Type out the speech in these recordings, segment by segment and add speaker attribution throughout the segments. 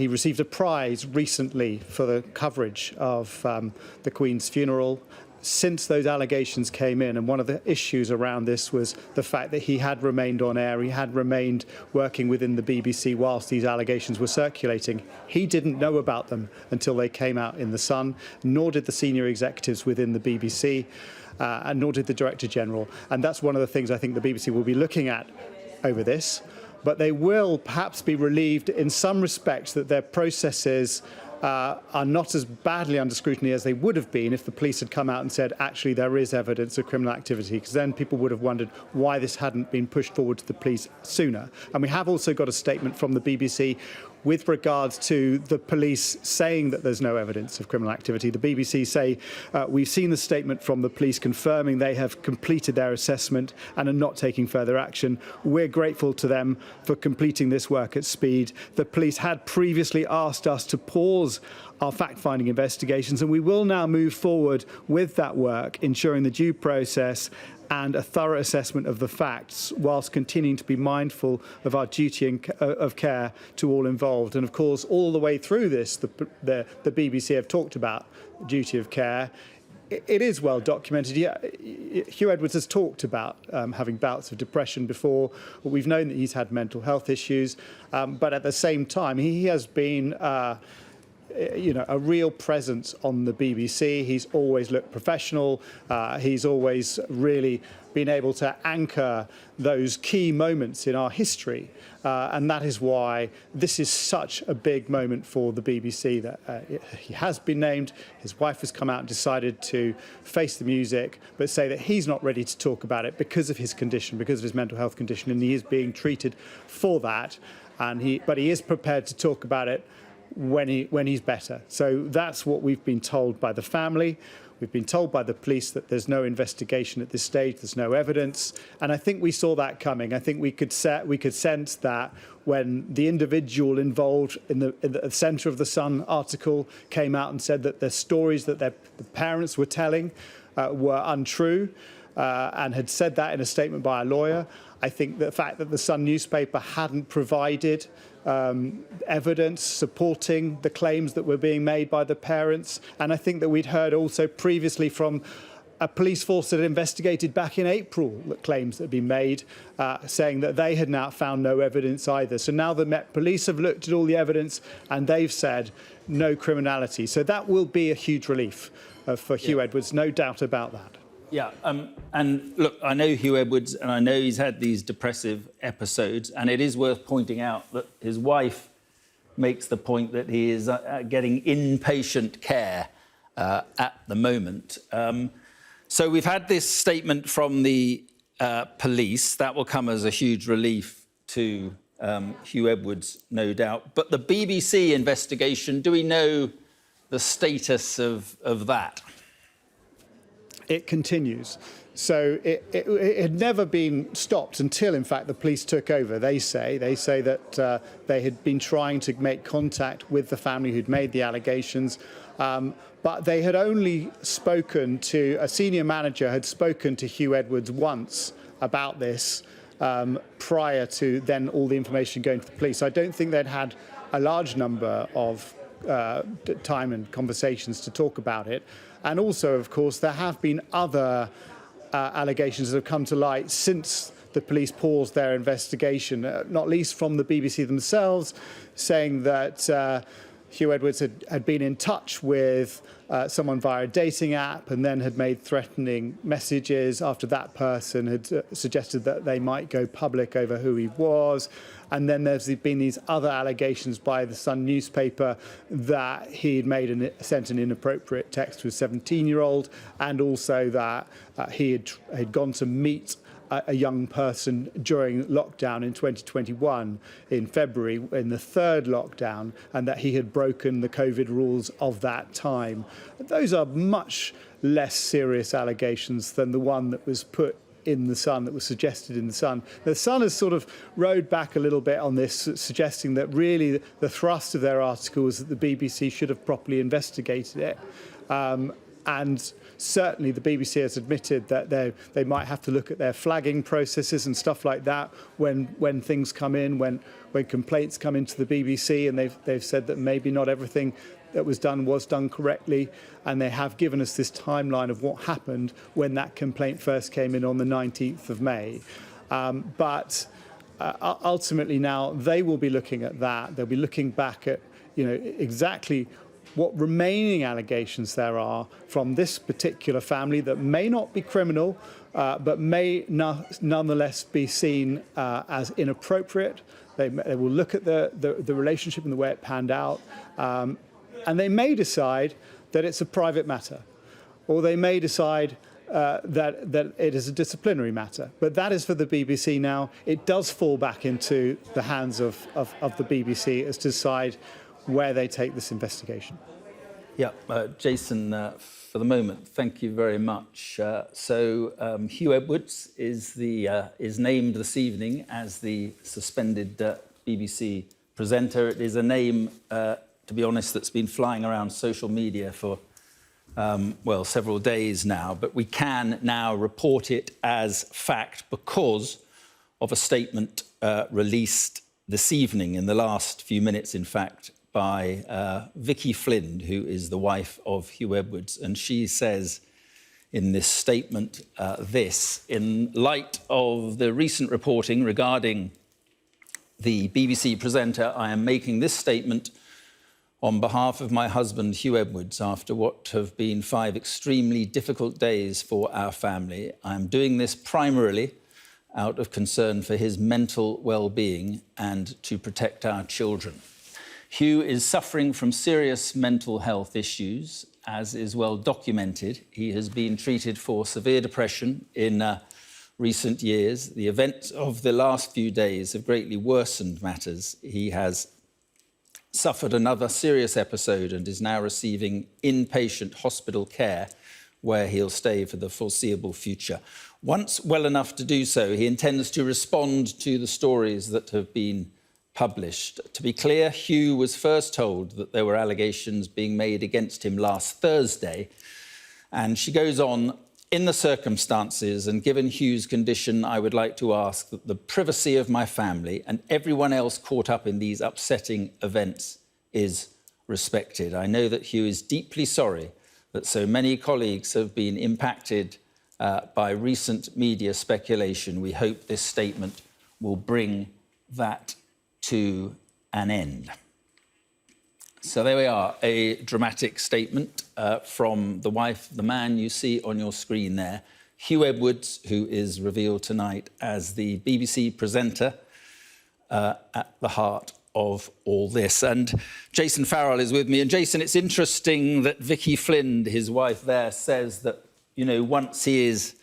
Speaker 1: He received a prize recently for the coverage of the Queen's funeral. Since those allegations came in, and one of the issues around this was the fact that he had remained on air, he had remained working within the BBC whilst these allegations were circulating. He didn't know about them until they came out in The Sun, nor did the senior executives within the BBC, and nor did the Director General. And that's one of the things I think the BBC will be looking at over this. But they will perhaps be relieved in some respects that their processes are not as badly under scrutiny as they would have been if the police had come out and said, actually, there is evidence of criminal activity, because then people would have wondered why this hadn't been pushed forward to the police sooner. And we have also got a statement from the BBC with regards to the police saying that there's no evidence of criminal activity. The BBC say, we've seen the statement from the police confirming they have completed their assessment and are not taking further action. We're grateful to them for completing this work at speed. The police had previously asked us to pause our fact-finding investigations, and we will now move forward with that work, ensuring the due process and a thorough assessment of the facts, whilst continuing to be mindful of our duty of care to all involved. And of course, all the way through this, the BBC have talked about duty of care. It is well documented. Yeah, Huw Edwards has talked about having bouts of depression before. We've known that he's had mental health issues, but at the same time, he has been a real presence on the BBC. He's always looked professional. He's always really been able to anchor those key moments in our history. And that is why this is such a big moment for the BBC, that he has been named. His wife has come out and decided to face the music, but say that he's not ready to talk about it because of his condition, because of his mental health condition, and he is being treated for that. But he is prepared to talk about it when he's better. So that's what we've been told by the family. We've been told by the police that there's no investigation at this stage, there's no evidence, and I think we saw that coming. I think we could sense that when the individual involved in the centre of the Sun article came out and said that the stories that the parents were telling were untrue, and had said that in a statement by a lawyer. I think the fact that the Sun newspaper hadn't provided evidence supporting the claims that were being made by the parents, and I think that we'd heard also previously from a police force that had investigated back in April that claims that had been made, saying that they had now found no evidence either. So now the Met Police have looked at all the evidence and they've said no criminality. So that will be a huge relief for Huw Edwards, no doubt about that.
Speaker 2: Yeah, and look, I know Huw Edwards, and I know he's had these depressive episodes, and it is worth pointing out that his wife makes the point that he is getting inpatient care at the moment. So we've had this statement from the police. That will come as a huge relief to Huw Edwards, no doubt. But the BBC investigation, do we know the status of that?
Speaker 1: It continues. So it had never been stopped until, in fact, the police took over. They say that they had been trying to make contact with the family who'd made the allegations, but they had only spoken to, a senior manager had spoken to Huw Edwards once about this prior to then all the information going to the police. I don't think they'd had a large number of time and conversations to talk about it. And also, of course, there have been other allegations that have come to light since the police paused their investigation, not least from the BBC themselves, saying that Huw Edwards had been in touch with someone via a dating app and then had made threatening messages after that person had suggested that they might go public over who he was. And then there's been these other allegations by the Sun newspaper that he'd sent an inappropriate text to a 17-year-old, and also that he had gone to meet a young person during lockdown in 2021 in February, in the third lockdown, and that he had broken the COVID rules of that time. Those are much less serious allegations than the one that was put in the Sun, that was suggested in the Sun. The Sun has sort of rode back a little bit on this, suggesting that really the thrust of their article is that the BBC should have properly investigated it. And certainly the BBC has admitted that they might have to look at their flagging processes and stuff like that when things come in, when complaints come into the BBC, and they've said that maybe not everything that was done correctly, and they have given us this timeline of what happened when that complaint first came in on the 19th of May. But ultimately now they will be looking at that. They'll be looking back at exactly what remaining allegations there are from this particular family that may not be criminal, but may nonetheless be seen as inappropriate. They will look at the relationship and the way it panned out, and they may decide that it's a private matter, or they may decide that it is a disciplinary matter. But that is for the BBC now. It does fall back into the hands of the BBC as to decide where they take this investigation.
Speaker 2: Yeah, Jason, for the moment, thank you very much. Huw Edwards is named this evening as the suspended BBC presenter. It is a name, to be honest, that's been flying around social media for several days now, but we can now report it as fact because of a statement released this evening, in the last few minutes, in fact, by Vicky Flind, who is the wife of Huw Edwards. And she says in this statement this: in light of the recent reporting regarding the BBC presenter, I am making this statement on behalf of my husband, Huw Edwards, after what have been 5 extremely difficult days for our family. I am doing this primarily out of concern for his mental well-being and to protect our children. Huw is suffering from serious mental health issues, as is well documented. He has been treated for severe depression in recent years. The events of the last few days have greatly worsened matters. He has suffered another serious episode and is now receiving inpatient hospital care where he'll stay for the foreseeable future. Once well enough to do so, he intends to respond to the stories that have been published. To be clear, Huw was first told that there were allegations being made against him last Thursday. And she goes on, in the circumstances and given Huw's condition, I would like to ask that the privacy of my family and everyone else caught up in these upsetting events is respected. I know that Huw is deeply sorry that so many colleagues have been impacted by recent media speculation. We hope this statement will bring that to an end. So there we are, a dramatic statement from the wife of the man you see on your screen there, Huw Edwards, who is revealed tonight as the BBC presenter at the heart of all this. And Jason Farrell is with me. And Jason, it's interesting that Vicky Flind, his wife there, says that, once he is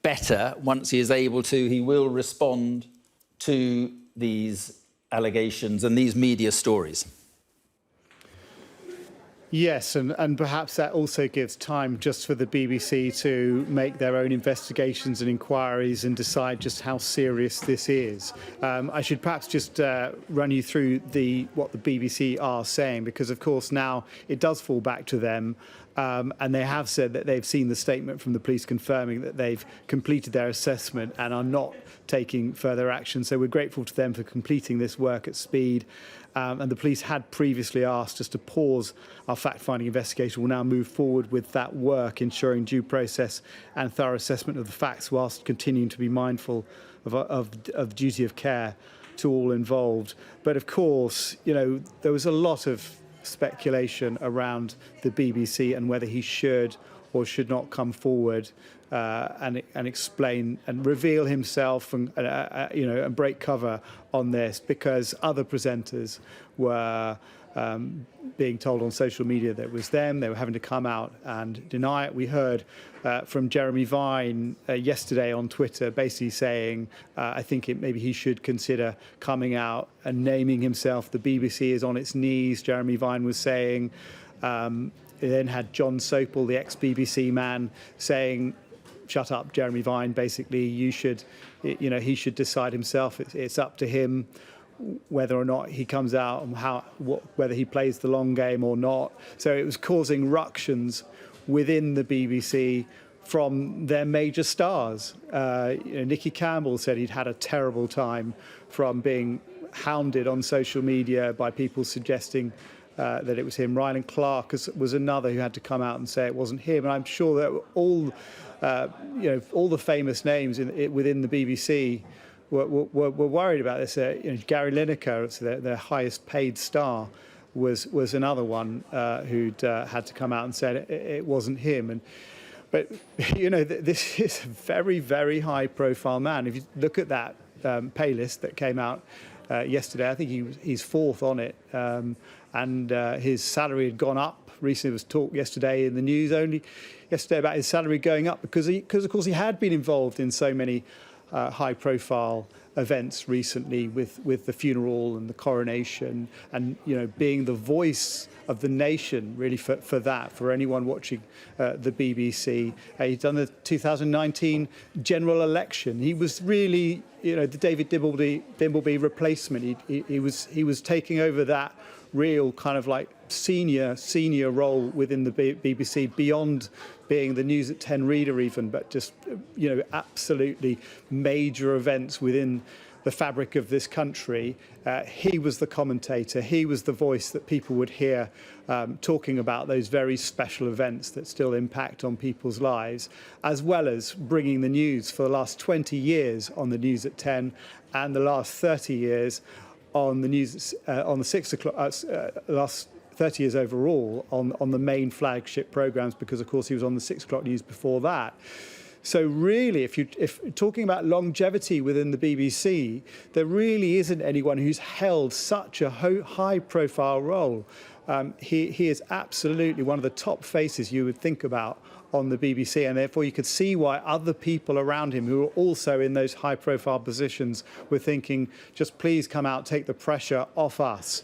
Speaker 2: better, once he is able to, he will respond to these allegations and these media stories.
Speaker 1: Yes, and perhaps that also gives time just for the BBC to make their own investigations and inquiries and decide just how serious this is. I should perhaps just run you through what the BBC are saying, because of course now it does fall back to them. And they have said that they've seen the statement from the police confirming that they've completed their assessment and are not taking further action. So we're grateful to them for completing this work at speed. And the police had previously asked us to pause our fact-finding investigation. We'll now move forward with that work, ensuring due process and thorough assessment of the facts whilst continuing to be mindful of duty of care to all involved. But of course, there was a lot of speculation around the BBC and whether he should or should not come forward and explain and reveal himself and break cover on this, because other presenters were being told on social media that it was them. They were having to come out and deny it. We heard from Jeremy Vine yesterday on Twitter basically saying, I think maybe he should consider coming out and naming himself. The BBC is on its knees, Jeremy Vine was saying. He then had John Sopel, the ex-BBC man, saying, shut up, Jeremy Vine, basically, he should decide himself. It's up to him whether or not he comes out and whether he plays the long game or not. So it was causing ructions within the BBC from their major stars. Nicky Campbell said he'd had a terrible time from being hounded on social media by people suggesting that it was him. Ryland Clark was another who had to come out and say it wasn't him. And I'm sure that all the famous names within the BBC were worried about this. Gary Lineker, their highest paid star, was another one who'd had to come out and said it wasn't him. But this is a very, very high-profile man. If you look at that pay list that came out yesterday, I think he's fourth on it, and his salary had gone up. Recently, there was talk yesterday in the news only yesterday about his salary going up because of course he had been involved in so many high-profile events recently with the funeral and the coronation, and being the voice of the nation really for anyone watching the BBC. He'd done the 2019 general election. He was really the David Dimbleby replacement. He was taking over that real kind of like senior role within the BBC, beyond being the News at 10 reader even, but just absolutely major events within the fabric of this country. He was the commentator. He was the voice that people would hear talking about those very special events that still impact on people's lives, as well as bringing the news for the last 20 years on the News at 10 and the last 30 years on the news on the 6 o'clock. Last 30 years overall on the main flagship programmes, because of course he was on the 6 o'clock news before that. So really, if talking about longevity within the BBC, there really isn't anyone who's held such a high-profile role. He is absolutely one of the top faces you would think about on the BBC, and therefore you could see why other people around him who were also in those high-profile positions were thinking, just please come out, take the pressure off us.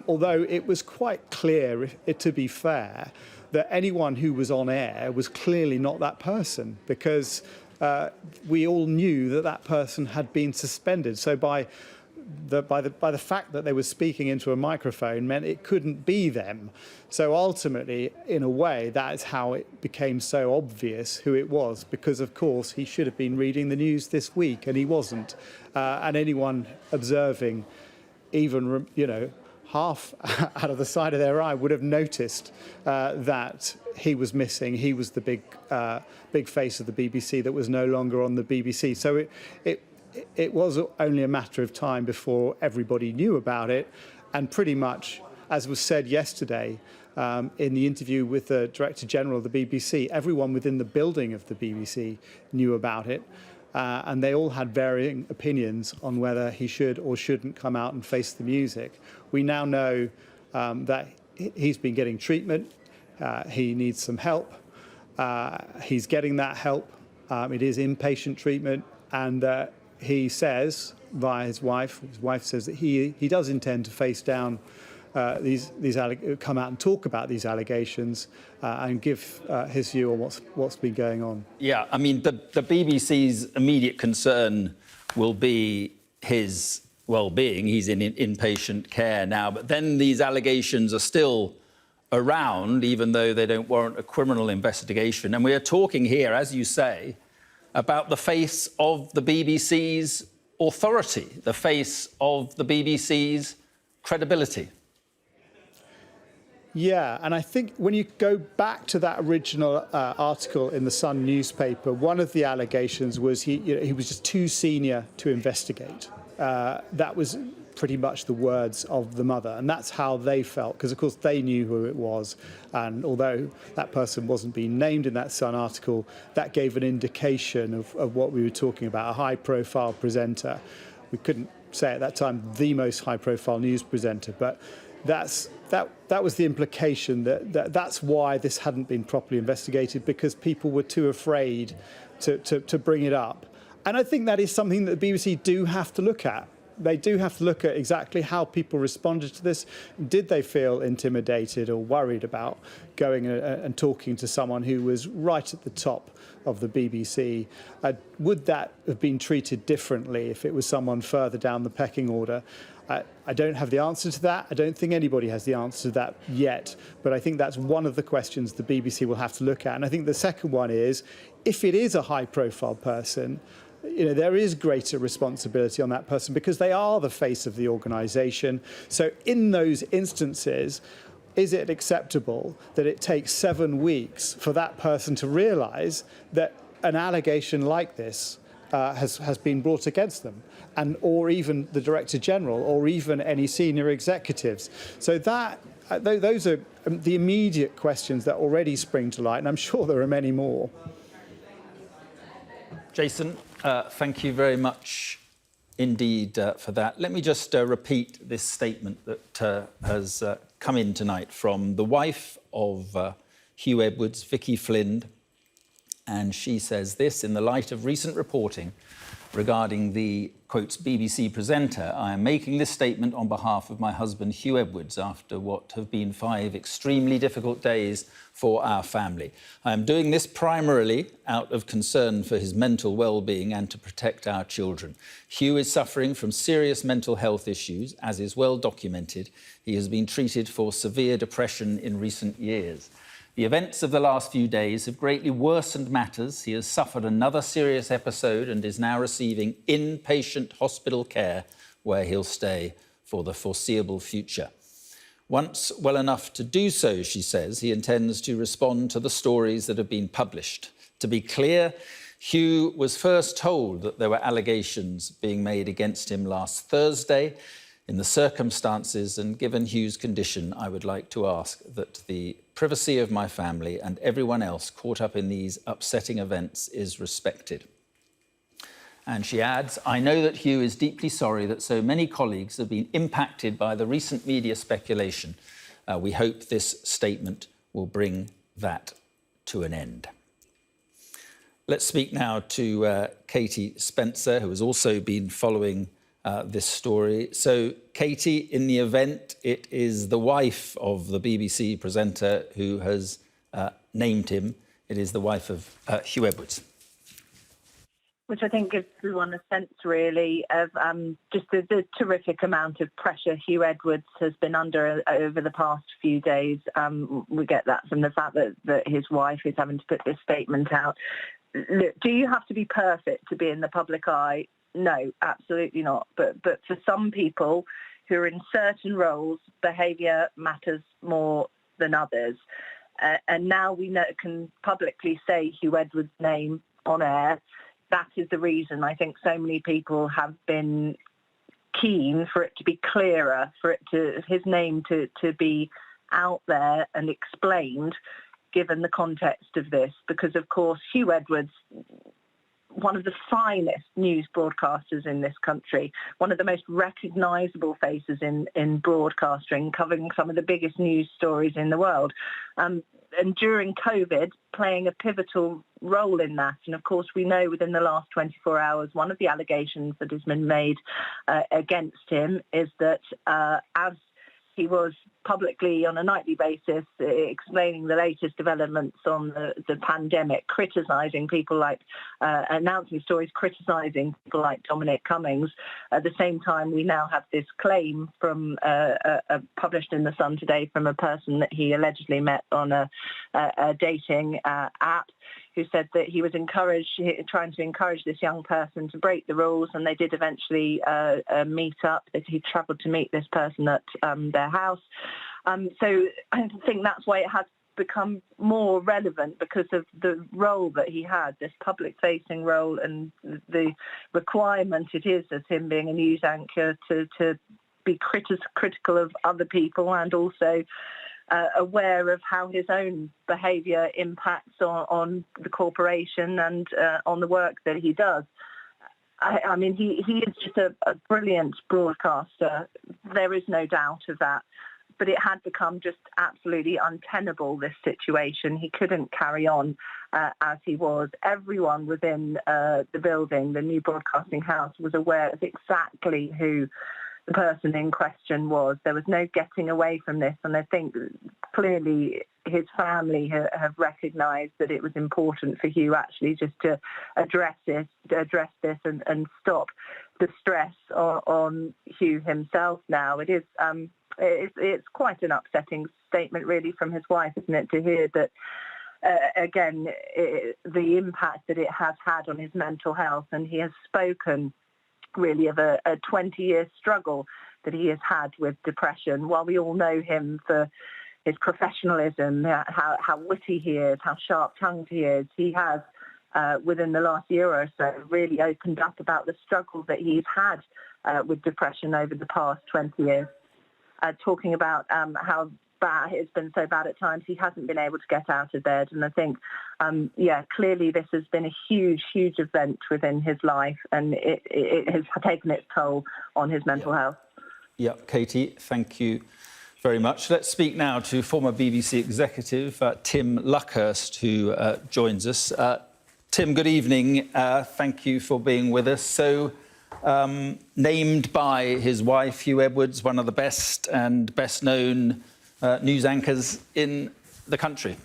Speaker 1: Although it was quite clear, to be fair, that anyone who was on air was clearly not that person, because we all knew that person had been suspended. So by the fact that they were speaking into a microphone meant it couldn't be them. So ultimately, in a way, that is how it became so obvious who it was, because of course he should have been reading the news this week and he wasn't. And anyone observing, even half out of the side of their eye, would have noticed that he was missing. He was the big face of the BBC that was no longer on the BBC. So it was only a matter of time before everybody knew about it. And pretty much, as was said yesterday in the interview with the Director General of the BBC, everyone within the building of the BBC knew about it. And they all had varying opinions on whether he should or shouldn't come out and face the music. We now know that he's been getting treatment. He needs some help. He's getting that help. It is inpatient treatment. And he says, via his wife says that he does intend to face down come out and talk about these allegations and give his view on what's been going on.
Speaker 2: Yeah, I mean, the BBC's immediate concern will be his well-being. He's in inpatient care now, but then these allegations are still around, even though they don't warrant a criminal investigation. And we are talking here, as you say, about the face of the BBC's authority, the face of the BBC's credibility.
Speaker 1: Yeah, and I think when you go back to that original article in the Sun newspaper, one of the allegations was he was just too senior to investigate. That was pretty much the words of the mother, and that's how they felt, because of course they knew who it was. And although that person wasn't being named in that Sun article, that gave an indication of what we were talking about, a high-profile presenter. We couldn't say at that time the most high-profile news presenter, but that was the implication that's why this hadn't been properly investigated, because people were too afraid to bring it up. And I think that is something that the BBC do have to look at. They do have to look at exactly how people responded to this. Did they feel intimidated or worried about going and talking to someone who was right at the top of the BBC? Would that have been treated differently if it was someone further down the pecking order? I don't have the answer to that. I don't think anybody has the answer to that yet. But I think that's one of the questions the BBC will have to look at. And I think the second one is, if it is a high-profile person, there is greater responsibility on that person because they are the face of the organisation. So in those instances, is it acceptable that it takes 7 weeks for that person to realise that an allegation like this has been brought against them, or even the Director General, or even any senior executives? So those are the immediate questions that already spring to light, and I'm sure there are many more.
Speaker 2: Jason, thank you very much indeed for that. Let me just repeat this statement that has come in tonight from the wife of Huw Edwards, Vicky Flind, and she says this: in the light of recent reporting regarding the, quotes, BBC presenter, I am making this statement on behalf of my husband, Huw Edwards, after what have been 5 extremely difficult days for our family. I am doing this primarily out of concern for his mental well-being and to protect our children. Huw is suffering from serious mental health issues, as is well documented. He has been treated for severe depression in recent years. The events of the last few days have greatly worsened matters. He has suffered another serious episode and is now receiving inpatient hospital care where he'll stay for the foreseeable future. Once well enough to do so, she says, he intends to respond to the stories that have been published. To be clear, Huw was first told that there were allegations being made against him last Thursday. In the circumstances and given Huw's condition, I would like to ask that the privacy of my family and everyone else caught up in these upsetting events is respected. And she adds, I know that Huw is deeply sorry that so many colleagues have been impacted by the recent media speculation. We hope this statement will bring that to an end. Let's speak now to Katie Spencer, who has also been following this story. So, Katie, in the event, it is the wife of the BBC presenter who has named him. It is the wife of Huw Edwards.
Speaker 3: Which I think gives everyone a sense, really, of just the terrific amount of pressure Huw Edwards has been under over the past few days. We get that from the fact that his wife is having to put this statement out. Look, do you have to be perfect to be in the public eye? No, absolutely not. But for some people who are in certain roles, behaviour matters more than others. And now we can publicly say Huw Edwards' name on air. That is the reason I think so many people have been keen for it to be clearer, for his name to be out there and explained, given the context of this. Because, of course, Huw Edwards, one of the finest news broadcasters in this country, one of the most recognisable faces in broadcasting, covering some of the biggest news stories in the world. And during COVID, playing a pivotal role in that. And of course, we know within the last 24 hours, one of the allegations that has been made against him is that as he was publicly on a nightly basis explaining the latest developments on the pandemic, criticising people like, announcing stories criticising people like Dominic Cummings. At the same time, we now have this claim from published in The Sun today from a person that he allegedly met on a dating app, who said that he was trying to encourage this young person to break the rules, and they did eventually meet up. He travelled to meet this person at their house. So I think that's why it has become more relevant, because of the role that he had, this public-facing role, and the requirement it is as him being a news anchor to be critical of other people, and also aware of how his own behaviour impacts on the corporation and on the work that he does. I mean, he is just a brilliant broadcaster. There is no doubt of that. But it had become just absolutely untenable, this situation. He couldn't carry on as he was. Everyone within the building, the new broadcasting house, was aware of exactly who the person in question was. There was no getting away from this, and I think clearly his family have recognised that it was important for Huw actually just to address this and stop the stress on Huw himself now. It is it's quite an upsetting statement, really, from his wife, isn't it, to hear that, again, the impact that it has had on his mental health. And he has spoken, really, of a 20-year struggle that he has had with depression. While we all know him for his professionalism, how witty he is, how sharp-tongued he is, he has, within the last year or so, really opened up about the struggle that he's had with depression over the past 20 years, talking about how bad it's been, so bad at times he hasn't been able to get out of bed. And I think, clearly this has been a huge, huge event within his life, and it has taken its toll on his mental health.
Speaker 2: Yeah, Katie, thank you very much. Let's speak now to former BBC executive Tim Luckhurst, who joins us. Tim, good evening. Thank you for being with us. So, named by his wife, Huw Edwards, one of the best and best-known news anchors in the country.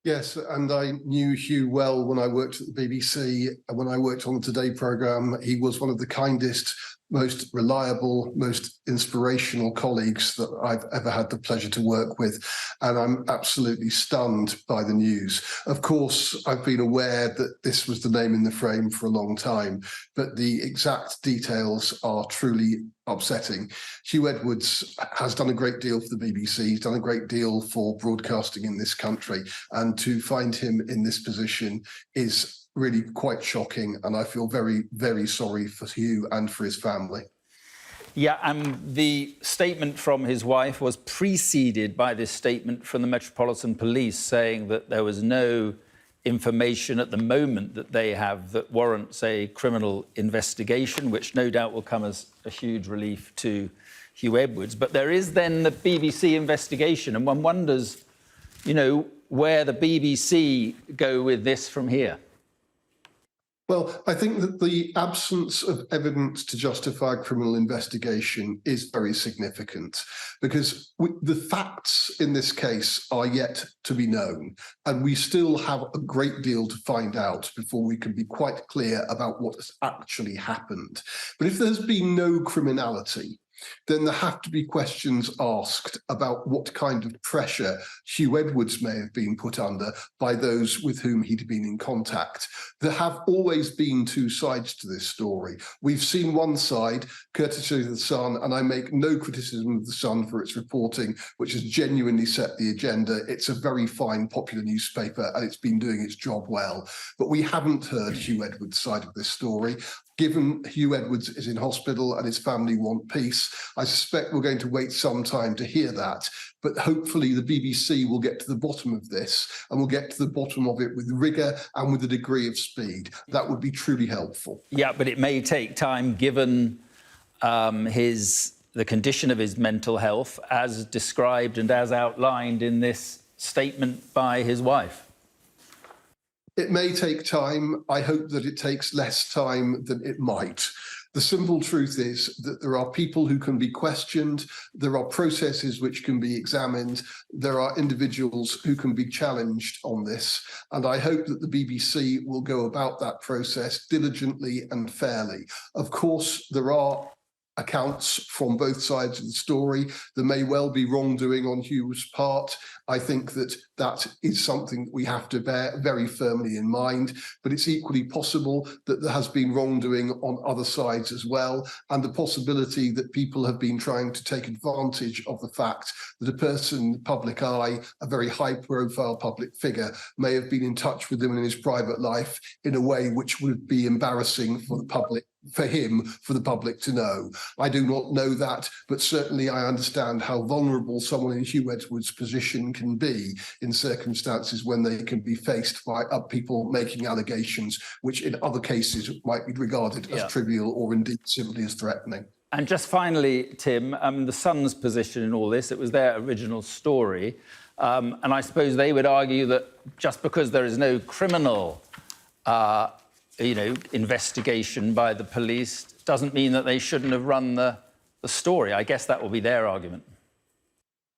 Speaker 4: Yes, and I knew Huw well when I worked at the BBC. And when I worked on the Today programme, he was one of the kindest, most reliable, most inspirational colleagues that I've ever had the pleasure to work with. And I'm absolutely stunned by the news. Of course, I've been aware that this was the name in the frame for a long time, but the exact details are truly upsetting. Huw Edwards has done a great deal for the BBC. He's done a great deal for broadcasting in this country. And to find him in this position is really quite shocking, and I feel very, very sorry for Huw and for his family.
Speaker 2: Yeah, and the statement from his wife was preceded by this statement from the Metropolitan Police saying that there was no information at the moment that they have that warrants a criminal investigation, which no doubt will come as a huge relief to Huw Edwards. But there is then the BBC investigation, and one wonders, you know, where the BBC go with this from here.
Speaker 4: Well, I think that the absence of evidence to justify a criminal investigation is very significant, because the facts in this case are yet to be known, and we still have a great deal to find out before we can be quite clear about what has actually happened. But if there's been no criminality, then there have to be questions asked about what kind of pressure Huw Edwards may have been put under by those with whom he'd been in contact. There have always been two sides to this story. We've seen one side, courtesy of The Sun, and I make no criticism of The Sun for its reporting, which has genuinely set the agenda. It's a very fine, popular newspaper, and it's been doing its job well. But we haven't heard Huw Edwards' side of this story. Given Huw Edwards is in hospital and his family want peace, I suspect we're going to wait some time to hear that. But hopefully the BBC will get to the bottom of this, and will get to the bottom of it with rigour and with a degree of speed. That would be truly helpful.
Speaker 2: Yeah, but it may take time, given the condition of his mental health, as described and as outlined in this statement by his wife.
Speaker 4: It may take time. I hope that it takes less time than it might. The simple truth is that there are people who can be questioned, there are processes which can be examined, there are individuals who can be challenged on this, and I hope that the BBC will go about that process diligently and fairly. Of course, there are accounts from both sides of the story. There may well be wrongdoing on Huw's part. I think that that is something that we have to bear very firmly in mind, but it's equally possible that there has been wrongdoing on other sides as well, and the possibility that people have been trying to take advantage of the fact that a person in the public eye, a very high-profile public figure, may have been in touch with them in his private life in a way which would be embarrassing for the public, for the public to know. I do not know that, but certainly I understand how vulnerable someone in Huw Edwards' position can be in circumstances when they can be faced by people making allegations which in other cases might be regarded as trivial or indeed simply as threatening.
Speaker 2: And just finally, Tim, the Sun's position in all this, it was their original story, and I suppose they would argue that just because there is no criminal investigation by the police doesn't mean that they shouldn't have run the story. I guess that will be their argument.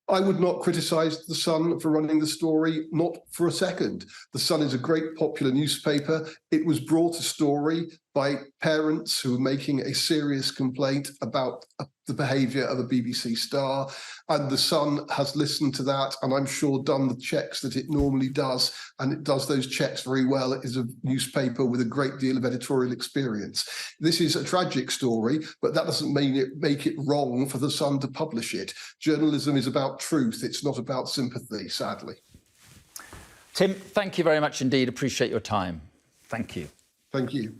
Speaker 4: I would not criticise The Sun for running the story, not for a second. The Sun is a great popular newspaper. It was brought a story by parents who are making a serious complaint about the behaviour of a BBC star, and the Sun has listened to that, and I'm sure done the checks that it normally does, and it does those checks very well. It is a newspaper with a great deal of editorial experience. This is a tragic story, but that doesn't make it wrong for the Sun to publish it. Journalism is about truth. It's not about sympathy, sadly.
Speaker 2: Tim, thank you very much indeed. Appreciate your time. Thank you.
Speaker 4: Thank you.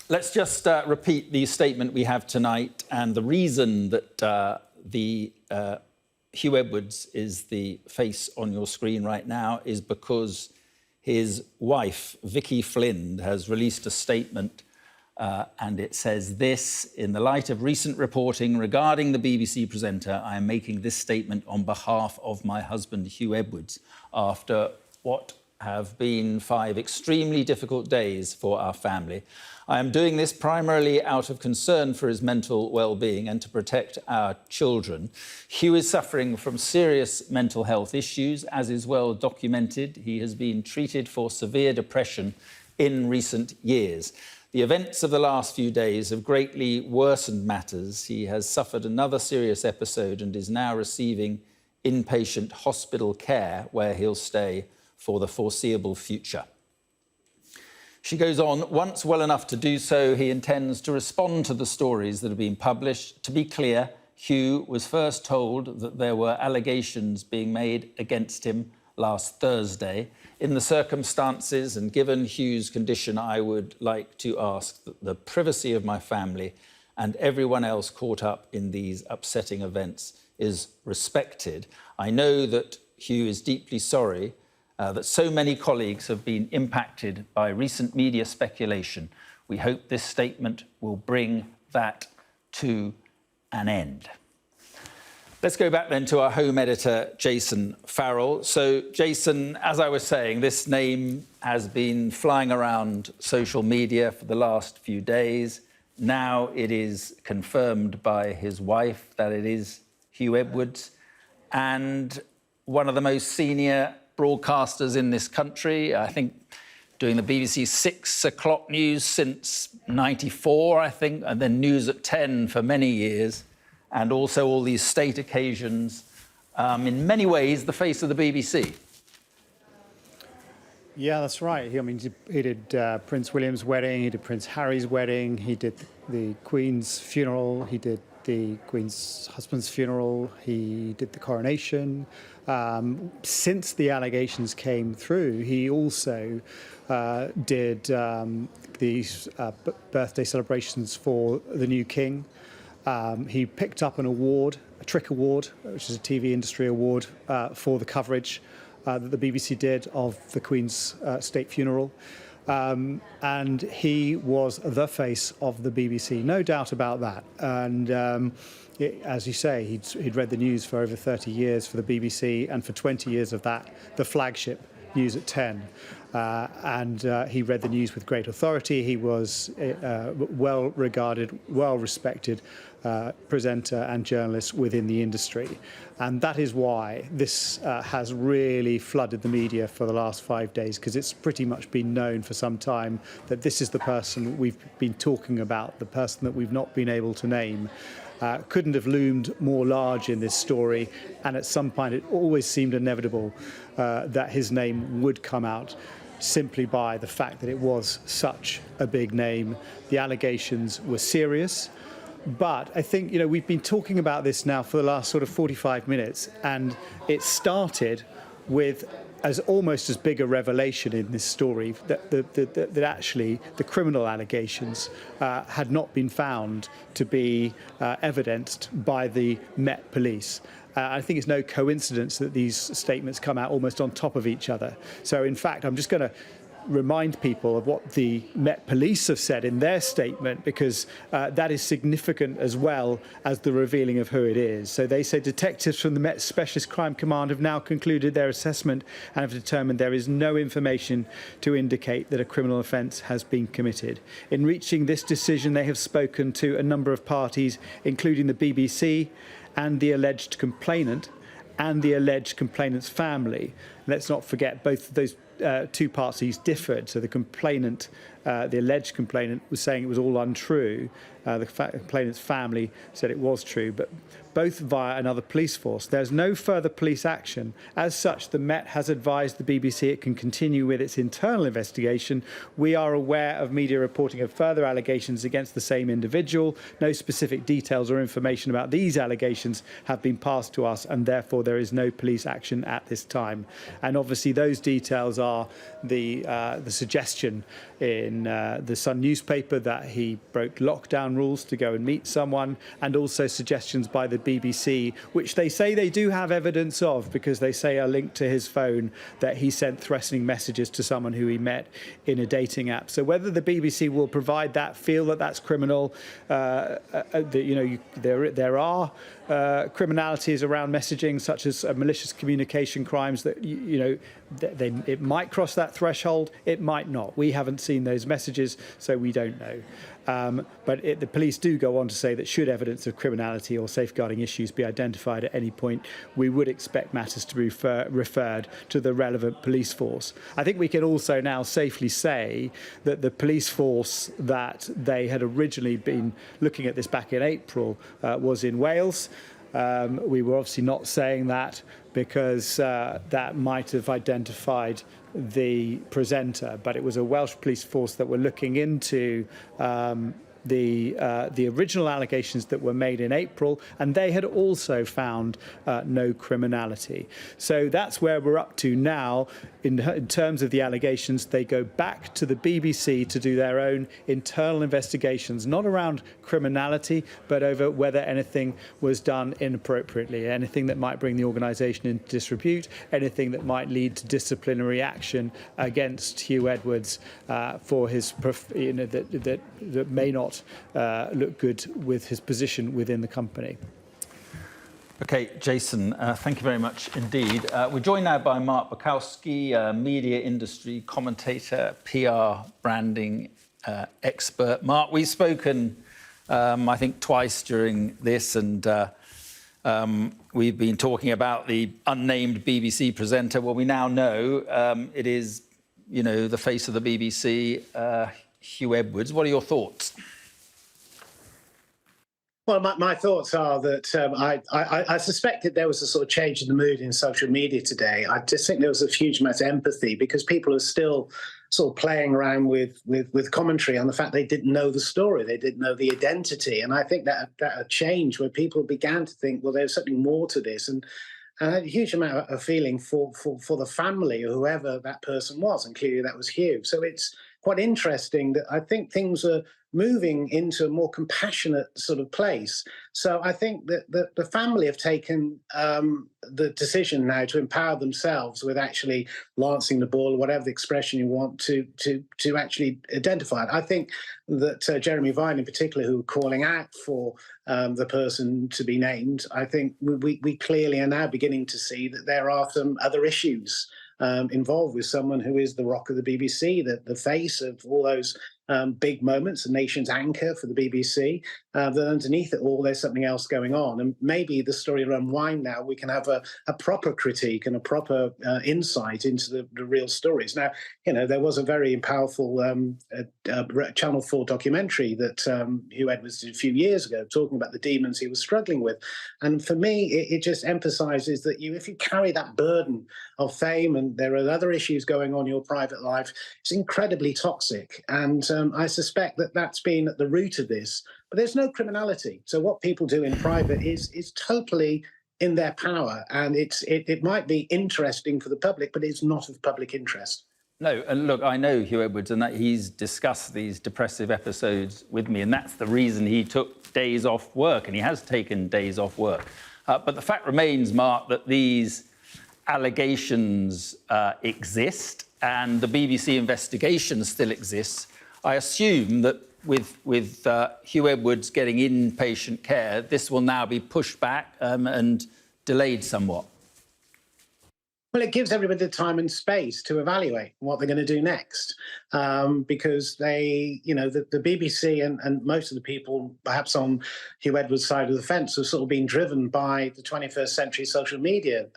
Speaker 2: Let's just repeat the statement we have tonight, and the reason that Huw Edwards is the face on your screen right now is because his wife, Vicky Flind, has released a statement, and it says this: in the light of recent reporting regarding the BBC presenter, I am making this statement on behalf of my husband, Huw Edwards, after what have been 5 extremely difficult days for our family. I am doing this primarily out of concern for his mental well-being and to protect our children. Huw is suffering from serious mental health issues, as is well documented. He has been treated for severe depression in recent years. The events of the last few days have greatly worsened matters. He has suffered another serious episode and is now receiving inpatient hospital care, where he'll stay for the foreseeable future. She goes on, once well enough to do so, he intends to respond to the stories that have been published. To be clear, Huw was first told that there were allegations being made against him last Thursday. In the circumstances and given Huw's condition, I would like to ask that the privacy of my family and everyone else caught up in these upsetting events is respected. I know that Huw is deeply sorry that so many colleagues have been impacted by recent media speculation. We hope this statement will bring that to an end. Let's go back then to our home editor, Jason Farrell. So, Jason, as I was saying, this name has been flying around social media for the last few days. Now it is confirmed by his wife that it is Huw Edwards, and one of the most senior broadcasters in this country, I think, doing the BBC 6 o'clock news since '94, I think, and then news at 10 for many years, and also all these state occasions. In many ways, the face of the BBC.
Speaker 1: Yeah, that's right. He did Prince William's wedding, he did Prince Harry's wedding, he did the Queen's funeral, he did the Queen's husband's funeral, he did the coronation. Since the allegations came through, he also did these birthday celebrations for the new king. He picked up an award, a Trick Award, which is a TV industry award, for the coverage that the BBC did of the Queen's state funeral. And he was the face of the BBC, no doubt about that. And as you say, he'd read the news for over 30 years for the BBC, and for 20 years of that, the flagship News at 10. And he read the news with great authority. He was well-regarded, well-respected presenter and journalist within the industry. And that is why this has really flooded the media for the last 5 days, because it's pretty much been known for some time that this is the person we've been talking about, the person that we've not been able to name. Couldn't have loomed more large in this story, and at some point it always seemed inevitable that his name would come out, simply by the fact that it was such a big name. The allegations were serious, but I think, we've been talking about this now for the last sort of 45 minutes, and it started with almost as big a revelation in this story that actually the criminal allegations had not been found to be evidenced by the Met Police. I think it's no coincidence that these statements come out almost on top of each other. So, in fact, I'm just going to remind people of what the Met Police have said in their statement, because that is significant as well as the revealing of who it is. So they say detectives from the Met Specialist Crime Command have now concluded their assessment and have determined there is no information to indicate that a criminal offence has been committed. In reaching this decision, they have spoken to a number of parties, including the BBC and the alleged complainant and the alleged complainant's family. let's not forget both of those two parties differed. So the complainant, the alleged complainant, was saying it was all untrue. The complainant's family said it was true, but both via another police force. There's no further police action. As such, the Met has advised the BBC it can continue with its internal investigation. We are aware of media reporting of further allegations against the same individual. No specific details or information about these allegations have been passed to us, and therefore there is no police action at this time. And obviously those details are the suggestion in the Sun newspaper that he broke lockdown rules to go and meet someone, and also suggestions by the BBC, which they say they do have evidence of, because they say are linked to his phone, that he sent threatening messages to someone who he met in a dating app. So whether the BBC will provide that, feel that that's criminal, there are criminalities around messaging, such as malicious communication crimes, that it might cross that threshold, it might not. We haven't seen those messages, so we don't know. But the police do go on to say that should evidence of criminality or safeguarding issues be identified at any point, we would expect matters to be referred to the relevant police force. I think we can also now safely say that the police force that they had originally been looking at this back in April was in Wales. We were obviously not saying that because that might have identified the presenter, but it was a Welsh police force that were looking into the original allegations that were made in April, and they had also found no criminality. So that's where we're up to now in terms of the allegations. They go back to the BBC to do their own internal investigations, not around criminality, but over whether anything was done inappropriately, anything that might bring the organisation into disrepute, anything that might lead to disciplinary action against Huw Edwards for his, that may not look good with his position within the company.
Speaker 2: OK, Jason, thank you very much indeed. We're joined now by Mark Bukowski, media industry commentator, PR branding expert. Mark, we've spoken, I think, twice during this, and we've been talking about the unnamed BBC presenter. Well, we now know it is, the face of the BBC, Huw Edwards. What are your thoughts?
Speaker 5: Well, my thoughts are that I suspected there was a sort of change in the mood in social media today. I just think there was a huge amount of empathy because people are still sort of playing around with commentary on the fact they didn't know the story, they didn't know the identity. And I think that a change where people began to think, well, there's something more to this. And I had a huge amount of feeling for the family or whoever that person was. And clearly that was Huw. So it's quite interesting that I think things are moving into a more compassionate sort of place. So I think that the family have taken the decision now to empower themselves with actually lancing the ball, or whatever the expression you want, to actually identify it. I think that Jeremy Vine in particular, who are calling out for the person to be named, I think we clearly are now beginning to see that there are some other issues involved with someone who is the rock of the BBC, the face of all those big moments, the nation's anchor for the BBC, that underneath it all, there's something else going on. And maybe the story will unwind now. We can have a proper critique and a proper insight into the real stories. Now, there was a very powerful Channel 4 documentary that Huw Edwards did a few years ago, talking about the demons he was struggling with. And for me, it just emphasises that if you carry that burden of fame and there are other issues going on in your private life, it's incredibly toxic. And I suspect that that's been at the root of this. But there's no criminality. So what people do in private is totally in their power. And it might be interesting for the public, but it's not of public interest.
Speaker 2: No, and look, I know Huw Edwards, and that he's discussed these depressive episodes with me, and that's the reason he took days off work, and he has taken days off work. But the fact remains, Mark, that these allegations exist, and the BBC investigation still exists. I assume that with Huw Edwards getting inpatient care, this will now be pushed back and delayed somewhat.
Speaker 5: Well, it gives everybody the time and space to evaluate what they're going to do next, because they, the BBC and most of the people, perhaps on Huw Edwards' side of the fence, have sort of been driven by the 21st century social media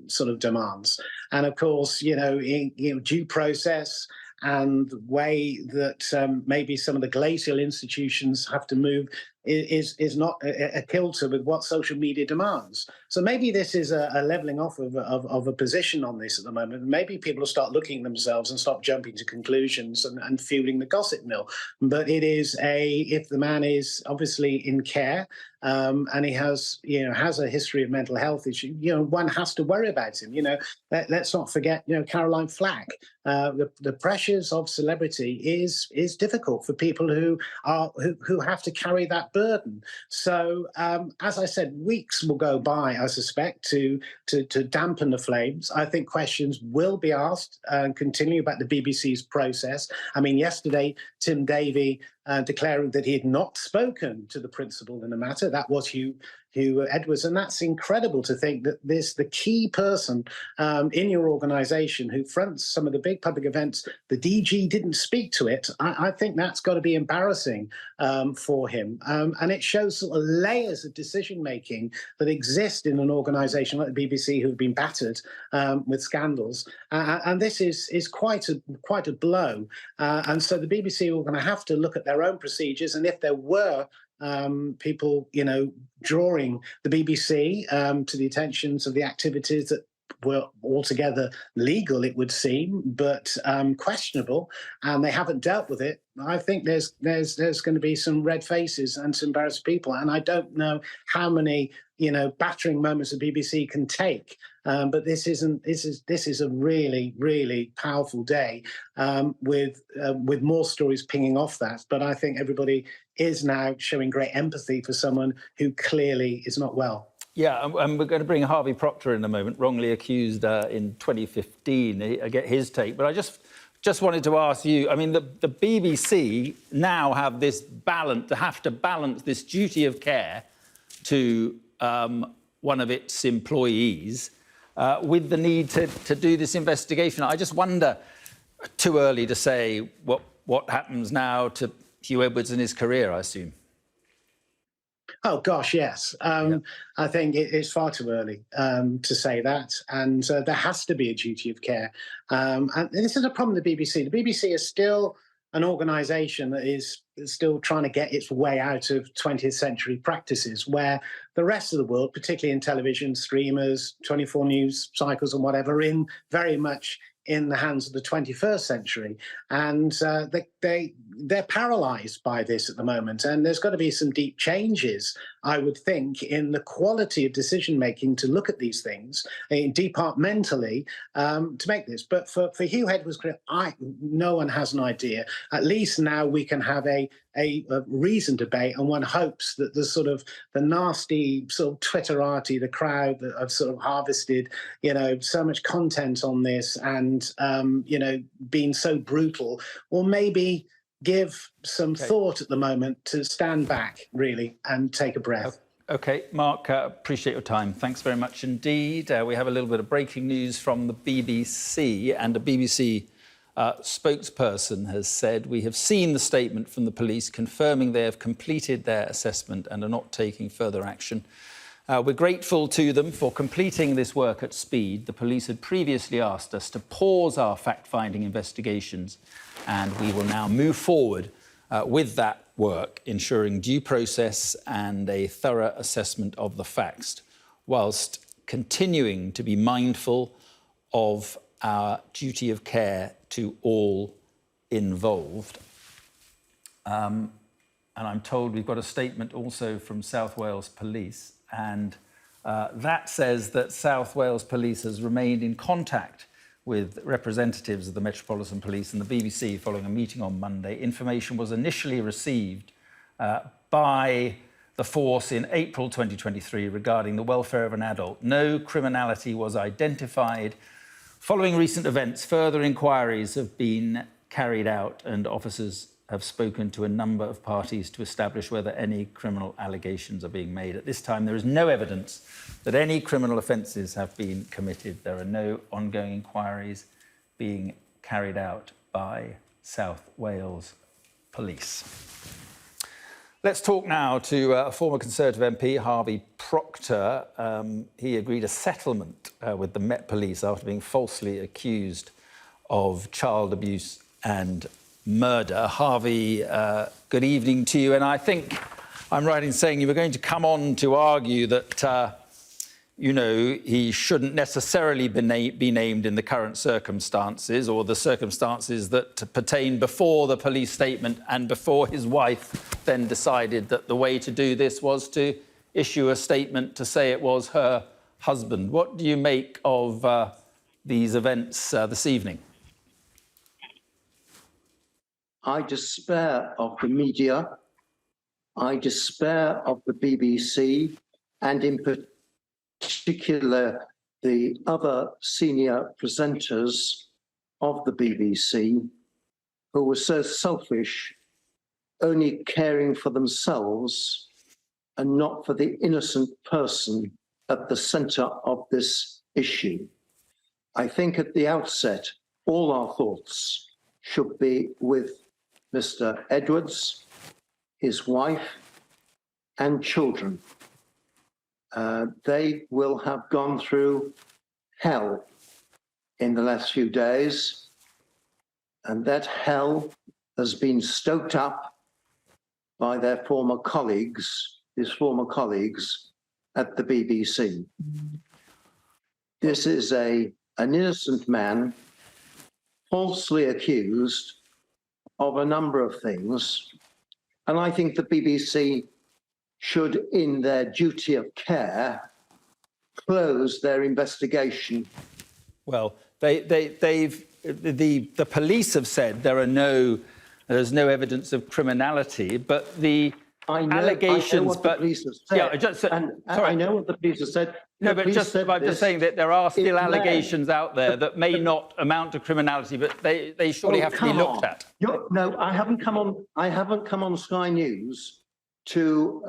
Speaker 5: sort of demands, and of course, due process and the way that maybe some of the glacial institutions have to move is not a kilter with what social media demands. So maybe this is a levelling off of a position on this at the moment. Maybe people will start looking at themselves and stop jumping to conclusions and fueling the gossip mill. But it is if the man is obviously in care, and he has a history of mental health issue, one has to worry about him. Let's not forget, Caroline Flack. The pressures of celebrity is difficult for people who have to carry that burden. So, as I said, weeks will go by, I suspect, to dampen the flames. I think questions will be asked and continue about the BBC's process. I mean, yesterday, Tim Davie declaring that he had not spoken to the principal in the matter. That was Huw Edwards, and that's incredible to think that the key person in your organisation who fronts some of the big public events, the DG didn't speak to it. I think that's got to be embarrassing for him, and it shows sort of layers of decision making that exist in an organisation like the BBC who've been battered with scandals, and this is quite a blow. And so the BBC are going to have to look at their own procedures, and if there were people, drawing the BBC to the attentions of the activities that were altogether legal, it would seem, but questionable, and they haven't dealt with it. I think there's going to be some red faces and some embarrassed people, and I don't know how many battering moments the BBC can take. But this is a really, really powerful day with more stories pinging off that. But I think everybody is now showing great empathy for someone who clearly is not well.
Speaker 2: Yeah, and we're going to bring Harvey Procter in a moment, wrongly accused in 2015. I get his take, but I just wanted to ask you, I mean, the BBC now have to balance this duty of care to one of its employees with the need to do this investigation. I just wonder, too early to say what happens now to Huw Edwards and his career, I assume.
Speaker 5: Oh, gosh, yes. I think it's far too early to say that. And there has to be a duty of care. And this is a problem with the BBC. The BBC is still an organisation that is still trying to get its way out of 20th century practices, where the rest of the world, particularly in television, streamers, 24 news cycles and whatever, in very much in the hands of the 21st century. And they're paralysed by this at the moment. And there's got to be some deep changes, I would think, in the quality of decision-making to look at these things departmentally to make this. But for Huw Edwards, no one has an idea. At least now we can have a reasoned debate, and one hopes that the nasty sort of Twitterati, the crowd that have sort of harvested, so much content on this and, been so brutal, will maybe give some thought at the moment to stand back, really, and take a breath.
Speaker 2: OK, Mark, appreciate your time. Thanks very much indeed. We have a little bit of breaking news from the BBC, and a BBC spokesperson has said, "We have seen the statement from the police confirming they have completed their assessment and are not taking further action. We're grateful to them for completing this work at speed. The police had previously asked us to pause our fact-finding investigations, and we will now move forward with that work, ensuring due process and a thorough assessment of the facts, whilst continuing to be mindful of our duty of care to all involved." And I'm told we've got a statement also from South Wales Police, and that says that South Wales Police has remained in contact with representatives of the Metropolitan Police and the BBC following a meeting on Monday. Information was initially received by the force in April 2023 regarding the welfare of an adult. No criminality was identified. Following recent events, further inquiries have been carried out and officers have spoken to a number of parties to establish whether any criminal allegations are being made. At this time, there is no evidence that any criminal offences have been committed. There are no ongoing inquiries being carried out by South Wales Police. Let's talk now to a former Conservative MP, Huw Proctor. He agreed a settlement with the Met Police after being falsely accused of child abuse and murder. Huw, good evening to you. And I think I'm right in saying you were going to come on to argue that, you know, he shouldn't necessarily be named in the current circumstances, or the circumstances that pertain before the police statement and before his wife then decided that the way to do this was to issue a statement to say it was her husband. What do you make of these events this evening?
Speaker 6: I despair of the media. I despair of the BBC, and in particular the other senior presenters of the BBC, who were so selfish, only caring for themselves and not for the innocent person at the centre of this issue. I think at the outset, all our thoughts should be with Mr. Edwards, his wife, and children. They will have gone through hell in the last few days, and that hell has been stoked up by their former colleagues, his former colleagues at the BBC. This is an innocent man falsely accused of a number of things, and I think the BBC should, in their duty of care, close their investigation.
Speaker 2: Well, the police have said there's no evidence of criminality, but the allegations.
Speaker 6: I know what the police have said.
Speaker 2: Yeah,
Speaker 6: I know what the police have said.
Speaker 2: No, but I'm just saying that there are still allegations out there that may not amount to criminality, but they surely have to be looked at.
Speaker 6: No, I haven't come on Sky News to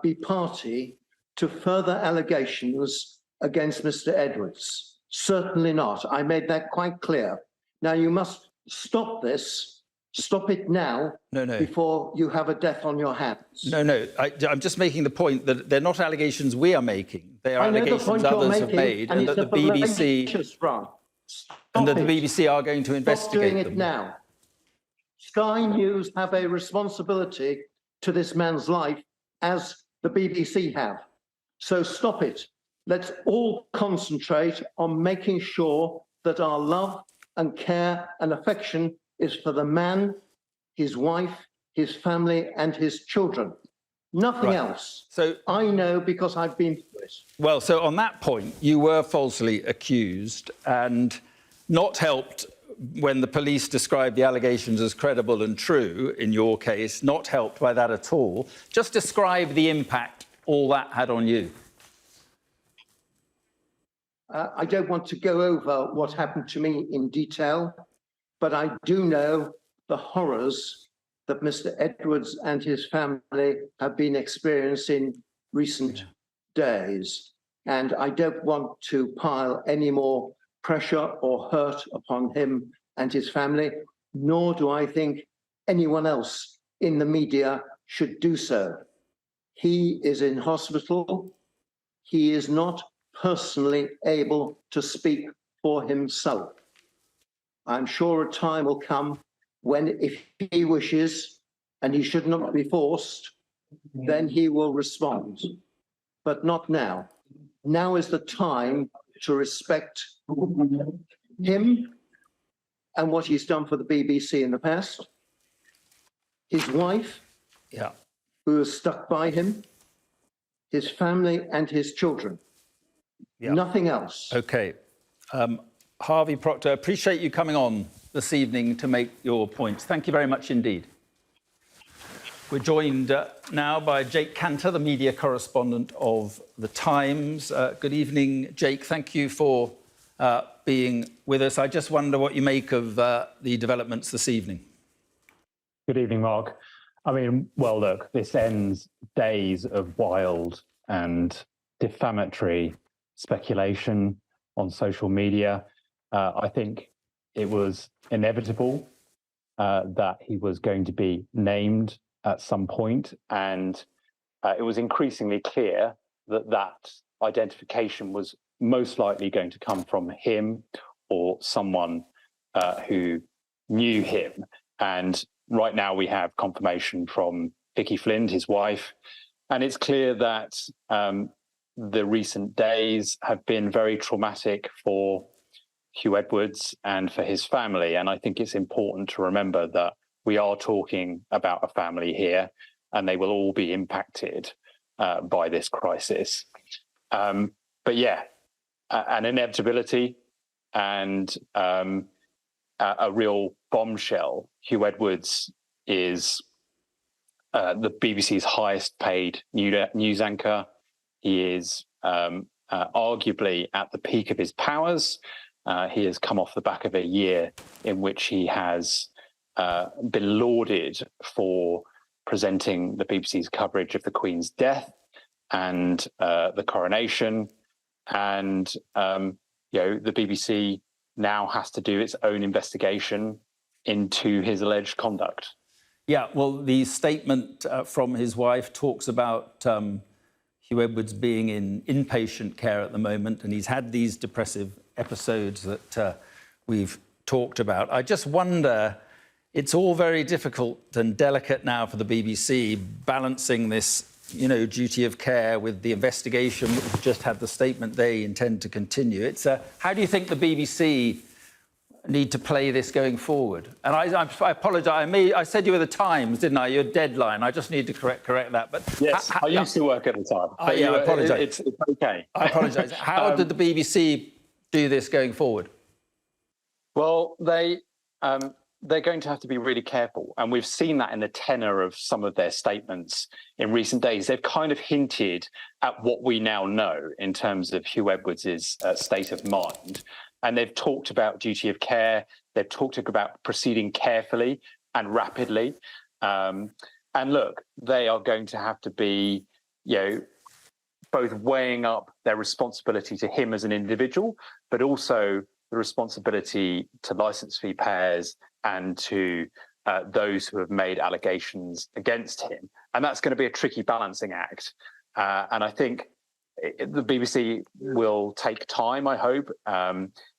Speaker 6: be party to further allegations against Mr. Edwards. Certainly not. I made that quite clear. Now you must stop this. Stop it now, before you have a death on your hands.
Speaker 2: No, I'm just making the point that they're not allegations we are making. They are allegations others have made, and that the BBC are going to investigate
Speaker 6: Stop doing it
Speaker 2: them.
Speaker 6: now. Sky News have a responsibility to this man's life, as the BBC have. So stop it. Let's all concentrate on making sure that our love and care and affection is for the man, his wife, his family, and his children. Nothing else. So I know because I've been through it.
Speaker 2: Well, so on that point, you were falsely accused and not helped when the police described the allegations as credible and true, in your case, not helped by that at all. Just describe the impact all that had on you.
Speaker 6: I don't want to go over what happened to me in detail, but I do know the horrors that Mr. Edwards and his family have been experiencing recent days. And I don't want to pile any more pressure or hurt upon him and his family, nor do I think anyone else in the media should do so. He is in hospital. He is not personally able to speak for himself. I'm sure a time will come when, if he wishes, and he should not be forced, then he will respond, but not now. Now is the time to respect him and what he's done for the BBC in the past, his wife, who has stuck by him, his family and his children. Nothing else.
Speaker 2: OK. Huw Proctor, appreciate you coming on this evening to make your points. Thank you very much indeed. We're joined now by Jake Cantor, the media correspondent of The Times. Good evening, Jake. Thank you for being with us. I just wonder what you make of the developments this evening.
Speaker 7: Good evening, Mark. I mean, well, look, this ends days of wild and defamatory speculation on social media. I think it was inevitable that he was going to be named at some point, and it was increasingly clear that that identification was most likely going to come from him or someone who knew him. And right now we have confirmation from Vicky Flind, his wife, and it's clear that the recent days have been very traumatic for Huw Edwards and for his family. And I think it's important to remember that we are talking about a family here, and they will all be impacted by this crisis. But yeah, an inevitability and a real bombshell. Huw Edwards is the BBC's highest paid news anchor. He is arguably at the peak of his powers. He has come off the back of a year in which he has been lauded for presenting the BBC's coverage of the Queen's death and the coronation. And, the BBC now has to do its own investigation into his alleged conduct.
Speaker 2: Yeah, well, the statement from his wife talks about Huw Edwards being in inpatient care at the moment, and he's had these depressive episodes that we've talked about. I just wonder, it's all very difficult and delicate now for the BBC, balancing this, duty of care with the investigation. We've just had the statement they intend to continue. It's how do you think the BBC need to play this going forward? And I apologise. I said you were the Times, didn't I? Your deadline. I just need to correct that. But
Speaker 7: yes, I used to work at the time.
Speaker 2: I apologise.
Speaker 7: It's okay.
Speaker 2: I apologise. How did the BBC do this going forward?
Speaker 7: Well, they're going to have to be really careful. And we've seen that in the tenor of some of their statements in recent days. They've kind of hinted at what we now know in terms of Huw Edwards' state of mind. And they've talked about duty of care. They've talked about proceeding carefully and rapidly. And look, they are going to have to be, both weighing up their responsibility to him as an individual, but also the responsibility to licence fee payers and to those who have made allegations against him. And that's going to be a tricky balancing act. And I think the BBC will take time, I hope.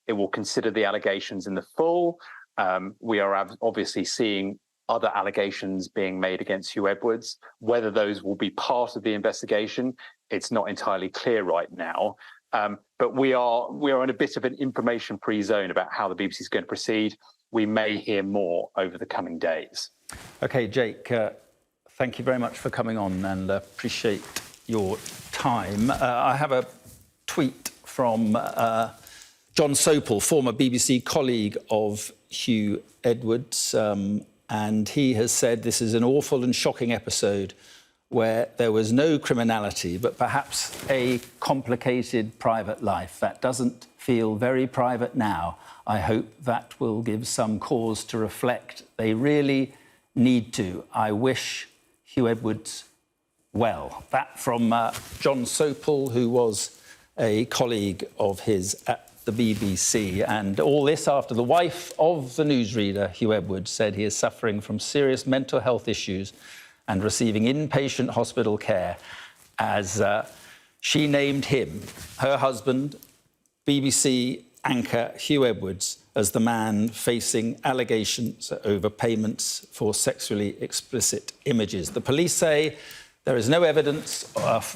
Speaker 7: It will consider the allegations in the full. We are obviously seeing other allegations being made against Huw Edwards. Whether those will be part of the investigation, it's not entirely clear right now. But we are in a bit of an information-free zone about how the BBC is going to proceed. We may hear more over the coming days.
Speaker 2: OK, Jake, thank you very much for coming on and appreciate your time. I have a tweet from John Sopel, former BBC colleague of Huw Edwards, and he has said this is an awful and shocking episode where there was no criminality, but perhaps a complicated private life. That doesn't feel very private now. I hope that will give some cause to reflect. They really need to. I wish Huw Edwards well. That from John Sopel, who was a colleague of his at the BBC. And all this after the wife of the newsreader, Huw Edwards, said he is suffering from serious mental health issues and receiving inpatient hospital care as she named him, her husband, BBC anchor Huw Edwards, as the man facing allegations over payments for sexually explicit images. The police say there is no evidence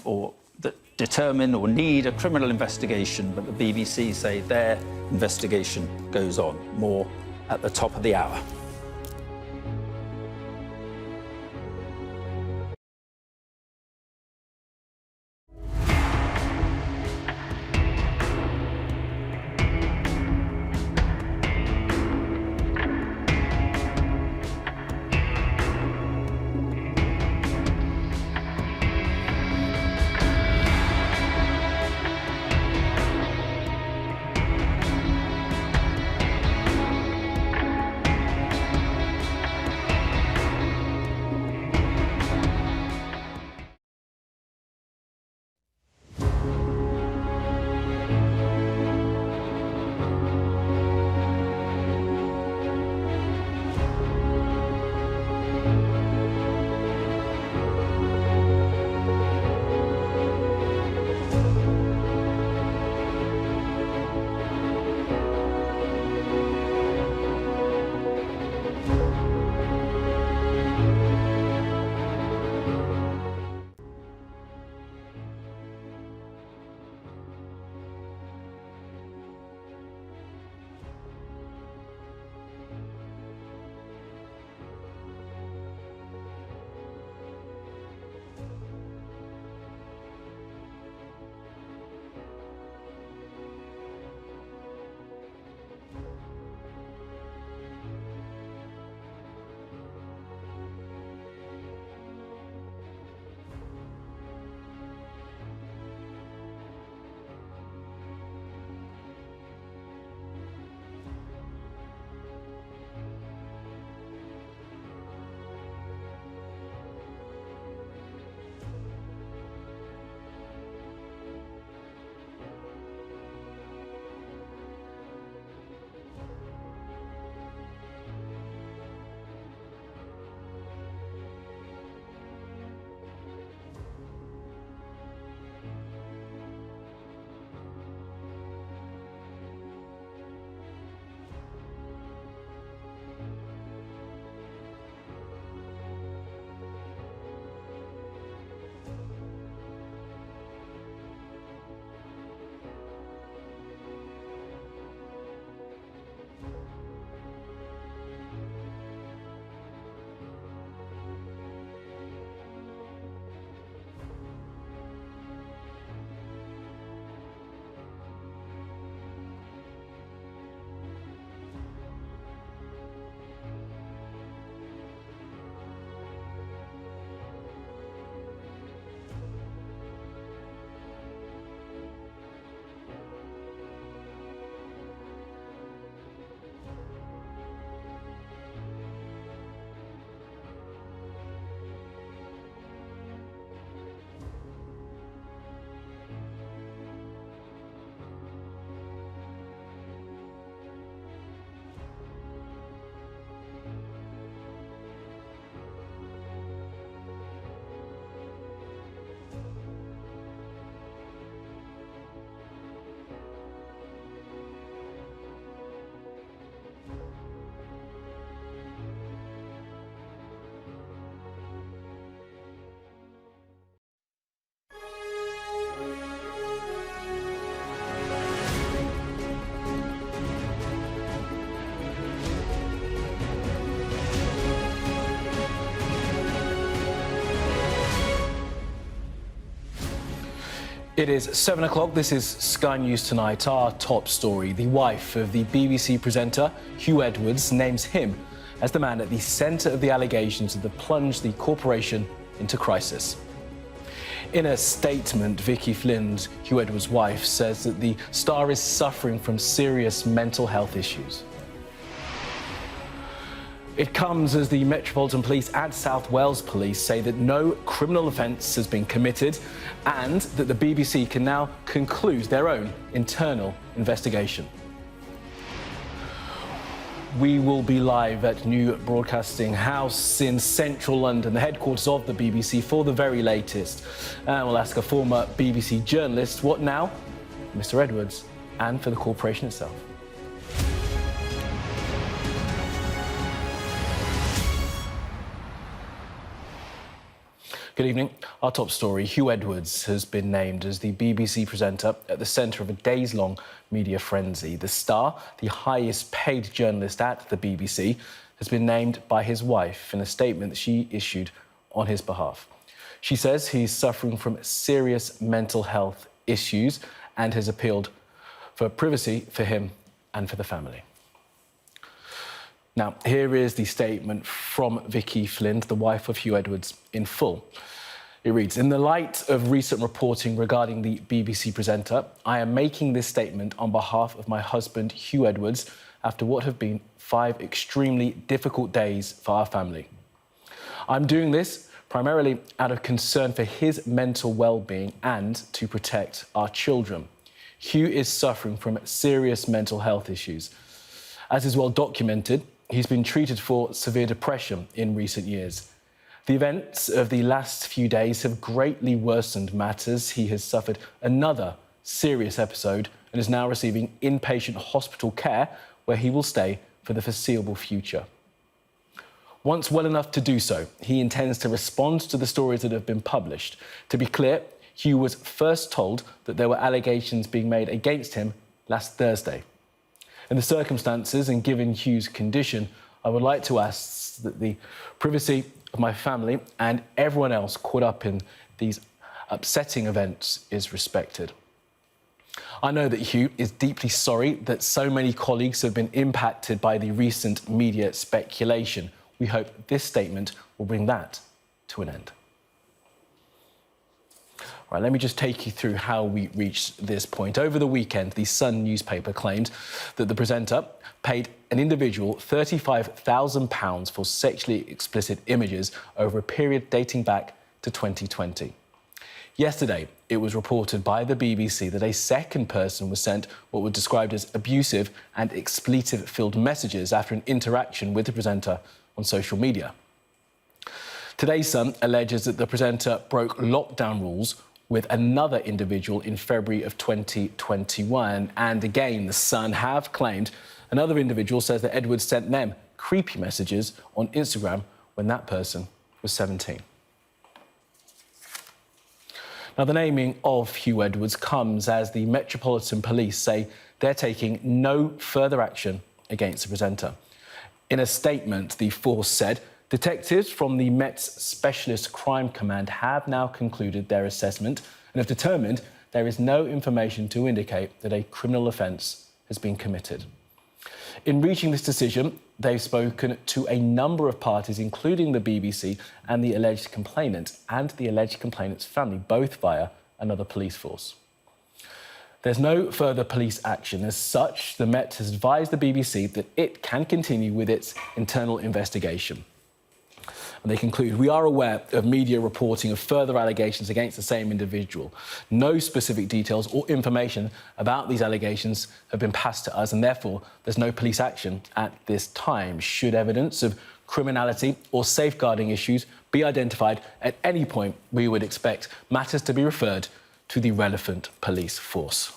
Speaker 2: or that determine or need a criminal investigation, but the BBC say their investigation goes on. More at the top of the hour.
Speaker 8: It is 7 o'clock. This is Sky News Tonight. Our top story. The wife of the BBC presenter, Huw Edwards, names him as the man at the centre of the allegations that have plunged the corporation into crisis. In a statement, Vicky Flind, Huw Edwards' wife, says that the star is suffering from serious mental health issues. It comes as the Metropolitan Police and South Wales Police say that no criminal offence has been committed and that the BBC can now conclude their own internal investigation. We will be live at New Broadcasting House in central London, the headquarters of the BBC, for the very latest. And we'll ask a former BBC journalist what now, Mr. Edwards, and for the corporation itself. Good evening. Our top story. Huw Edwards has been named as the BBC presenter at the centre of a days-long media frenzy. The star, the highest paid journalist at the BBC, has been named by his wife in a statement that she issued on his behalf. She says he's suffering from serious mental health issues and has appealed for privacy for him and for the family. Now, here is the statement from Vicky Flind, the wife of Huw Edwards, in full. It reads, "In the light of recent reporting regarding the BBC presenter, I am making this statement on behalf of my husband, Huw Edwards, after what have been 5 extremely difficult days for our family. I'm doing this primarily out of concern for his mental well-being and to protect our children. Huw is suffering from serious mental health issues. As is well documented, he's been treated for severe depression in recent years. The events of the last few days have greatly worsened matters. He has suffered another serious episode and is now receiving inpatient hospital care where he will stay for the foreseeable future. Once well enough to do so, he intends to respond to the stories that have been published. To be clear, Huw was first told that there were allegations being made against him last Thursday. In the circumstances and given Huw's condition, I would like to ask that the privacy of my family and everyone else caught up in these upsetting events is respected. I know that Huw is deeply sorry that so many colleagues have been impacted by the recent media speculation. We hope this statement will bring that to an end." Right, let me just take you through how we reached this point. Over the weekend, the Sun newspaper claimed that the presenter paid an individual £35,000 for sexually explicit images over a period dating back to 2020. Yesterday, it was reported by the BBC that a second person was sent what were described as abusive and expletive-filled messages after an interaction with the presenter on social media. Today's Sun alleges that the presenter broke lockdown rules with another individual in February of 2021. And again, the Sun have claimed another individual says that Edwards sent them creepy messages on Instagram when that person was 17. Now, the naming of Huw Edwards comes as the Metropolitan Police say they're taking no further action against the presenter. In a statement, the force said, "Detectives from the Met's Specialist Crime Command have now concluded their assessment and have determined there is no information to indicate that a criminal offence has been committed." In reaching this decision, they've spoken to a number of parties, including the BBC and the alleged complainant and the alleged complainant's family, both via another police force. There's no further police action. As such, the Met has advised the BBC that it can continue with its internal investigation. And they conclude, "We are aware of media reporting of further allegations against the same individual. No specific details or information about these allegations have been passed to us, and therefore there's no police action at this time. Should evidence of criminality or safeguarding issues be identified at any point, we would expect matters to be referred to the relevant police force."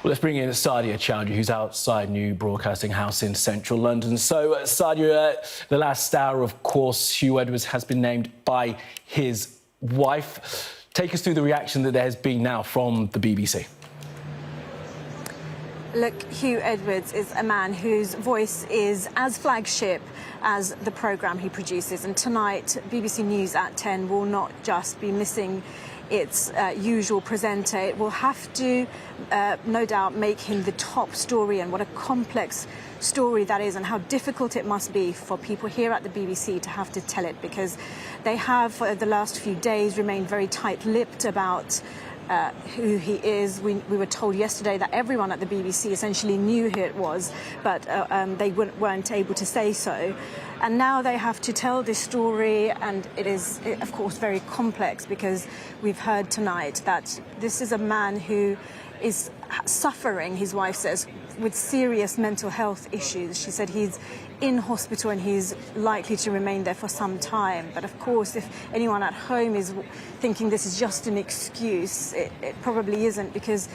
Speaker 8: Well, let's bring in Sadia Chowdhury, who's outside New Broadcasting House in central London. So, Sadia, the last hour, of course, Huw Edwards has been named by his wife. Take us through the reaction that there has been now from the BBC.
Speaker 9: Look, Huw Edwards is a man whose voice is as flagship as the programme he produces. And tonight, BBC News at 10 will not just be missing its usual presenter. It will have to, no doubt, make him the top story, and what a complex story that is, and how difficult it must be for people here at the BBC to have to tell it, because they have, for the last few days, remained very tight-lipped about who he is. We were told yesterday that everyone at the BBC essentially knew who it was, but they weren't able to say so. And now they have to tell this story, and it is, of course, very complex, because we've heard tonight that this is a man who is suffering, his wife says, with serious mental health issues. She said he's in hospital and he's likely to remain there for some time. But of course, if anyone at home is thinking this is just an excuse, it probably isn't, because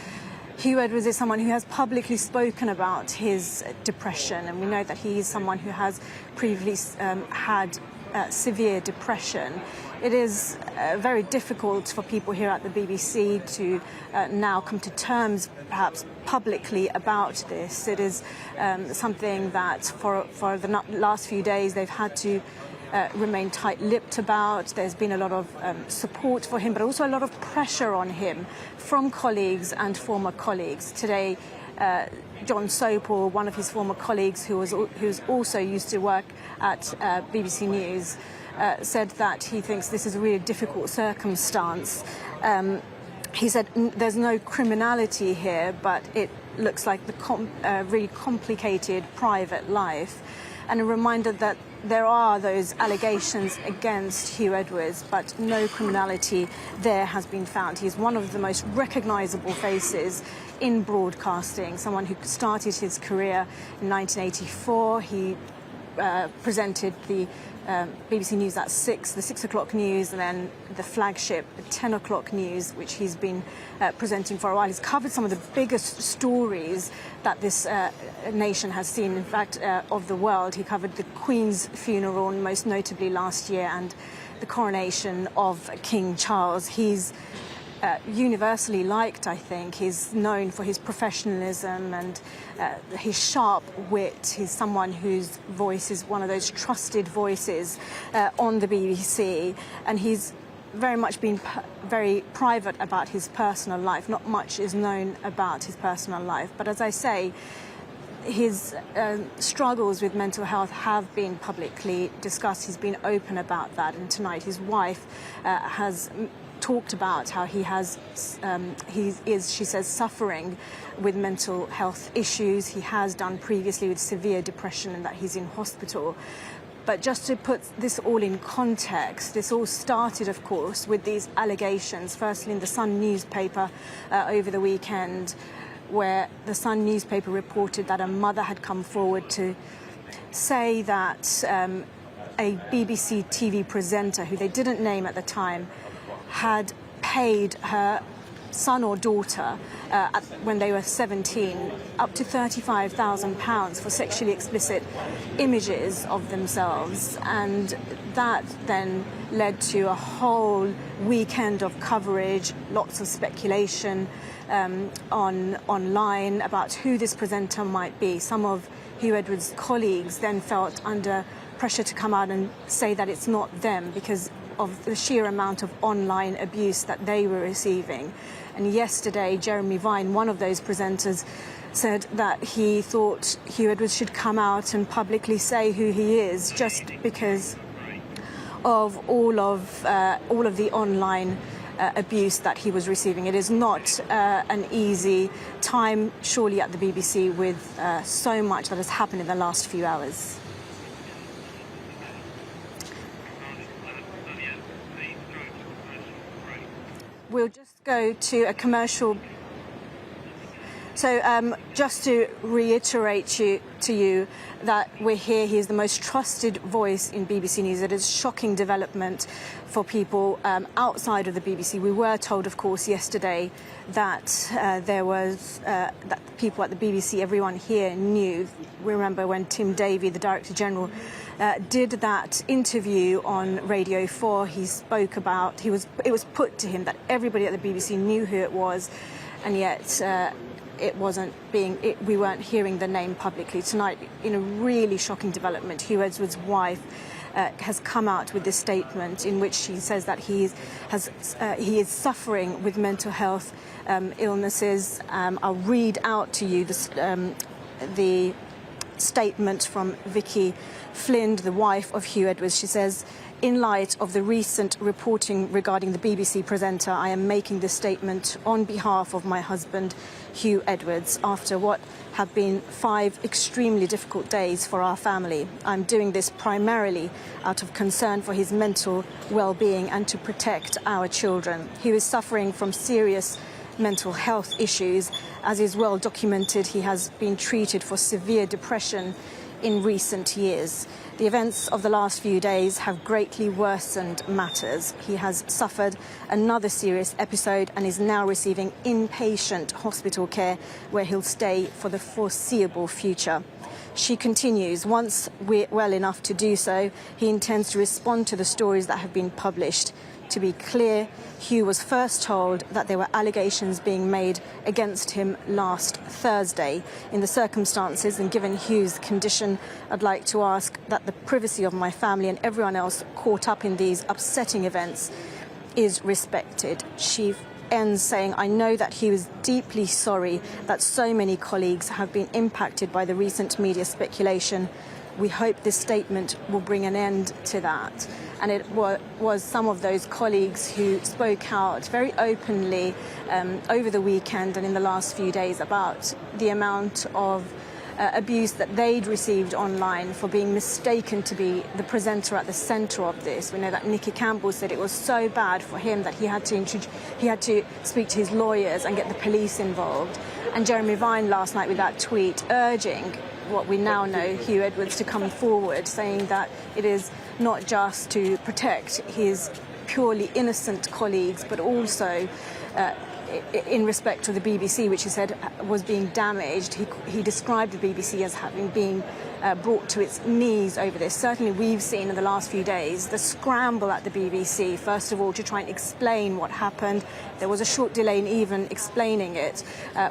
Speaker 9: Huw Edwards is someone who has publicly spoken about his depression, and we know that he is someone who has previously had severe depression. It is very difficult for people here at the BBC to now come to terms, perhaps publicly, about this. It is something that for the last few days they've had to remain tight-lipped about. There's been a lot of support for him, but also a lot of pressure on him from colleagues and former colleagues. Today, John Sopel, one of his former colleagues who's also used to work at BBC News, said that he thinks this is a really difficult circumstance. He said there's no criminality here, but it looks like the really complicated private life. And a reminder that there are those allegations against Huw Edwards, but no criminality there has been found. He's one of the most recognisable faces in broadcasting, someone who started his career in 1984. He presented the BBC News at 6, the 6 o'clock news, and then the flagship 10 o'clock news, which he's been presenting for a while. He's covered some of the biggest stories that this nation has seen, in fact, of the world. He covered the Queen's funeral, most notably last year, and the coronation of King Charles. He's universally liked, I think. He's known for his professionalism and his sharp wit. He's someone whose voice is one of those trusted voices on the BBC, and he's very much been very private about his personal life. Not much is known about his personal life, but as I say, his struggles with mental health have been publicly discussed. He's been open about that, and tonight his wife has talked about how he is, she says, suffering with mental health issues. He has done previously with severe depression, and that he's in hospital. But just to put this all in context, this all started, of course, with these allegations, firstly in the Sun newspaper over the weekend, where the Sun newspaper reported that a mother had come forward to say that a BBC TV presenter, who they didn't name at the time, had paid her son or daughter when they were 17 up to £35,000 for sexually explicit images of themselves. And that then led to a whole weekend of coverage, lots of speculation online about who this presenter might be. Some of Huw Edwards' colleagues then felt under pressure to come out and say that it's not them because of the sheer amount of online abuse that they were receiving. And yesterday, Jeremy Vine, one of those presenters, said that he thought Huw Edwards should come out and publicly say who he is, just because of all of the online abuse that he was receiving. It is not an easy time, surely, at the BBC with so much that has happened in the last few hours. We'll just go to a commercial. So just to reiterate to you that we're here, he is the most trusted voice in BBC News. It is a shocking development for people outside of the BBC. We were told, of course, yesterday that there was, that people at the BBC, everyone here knew. We remember when Tim Davie, the Director General, did that interview on Radio 4, he spoke about, it was put to him that everybody at the BBC knew who it was, and yet it wasn't we weren't hearing the name publicly. Tonight, in a really shocking development, Huw Edwards' wife has come out with this statement in which she says that he is suffering with mental health illnesses. I'll read out to you the statement from Vicky Flind, the wife of Huw Edwards. She says, "In light of the recent reporting regarding the BBC presenter, I am making this statement on behalf of my husband, Huw Edwards, after what have been 5 extremely difficult days for our family. I'm doing this primarily out of concern for his mental well-being and to protect our children. He is suffering from serious mental health issues. As is well documented, he has been treated for severe depression in recent years. The events of the last few days have greatly worsened matters. He has suffered another serious episode and is now receiving inpatient hospital care where he'll stay for the foreseeable future." She continues, "Once we're well enough to do so, he intends to respond to the stories that have been published. To be clear, Huw was first told that there were allegations being made against him last Thursday. In the circumstances and given Huw's condition, I'd like to ask that the privacy of my family and everyone else caught up in these upsetting events is respected." She ends saying, "I know that he was deeply sorry that so many colleagues have been impacted by the recent media speculation. We hope this statement will bring an end to that." And it was some of those colleagues who spoke out very openly over the weekend and in the last few days about the amount of abuse that they'd received online for being mistaken to be the presenter at the centre of this. We know that Nicky Campbell said it was so bad for him that he had to speak to his lawyers and get the police involved. And Jeremy Vine last night with that tweet urging what we now know, Huw Edwards, to come forward, saying that it is not just to protect his purely innocent colleagues, but also in respect to the BBC, which he said was being damaged. He described the BBC as having been brought to its knees over this. Certainly we've seen in the last few days the scramble at the BBC, first of all, to try and explain what happened. There was a short delay in even explaining it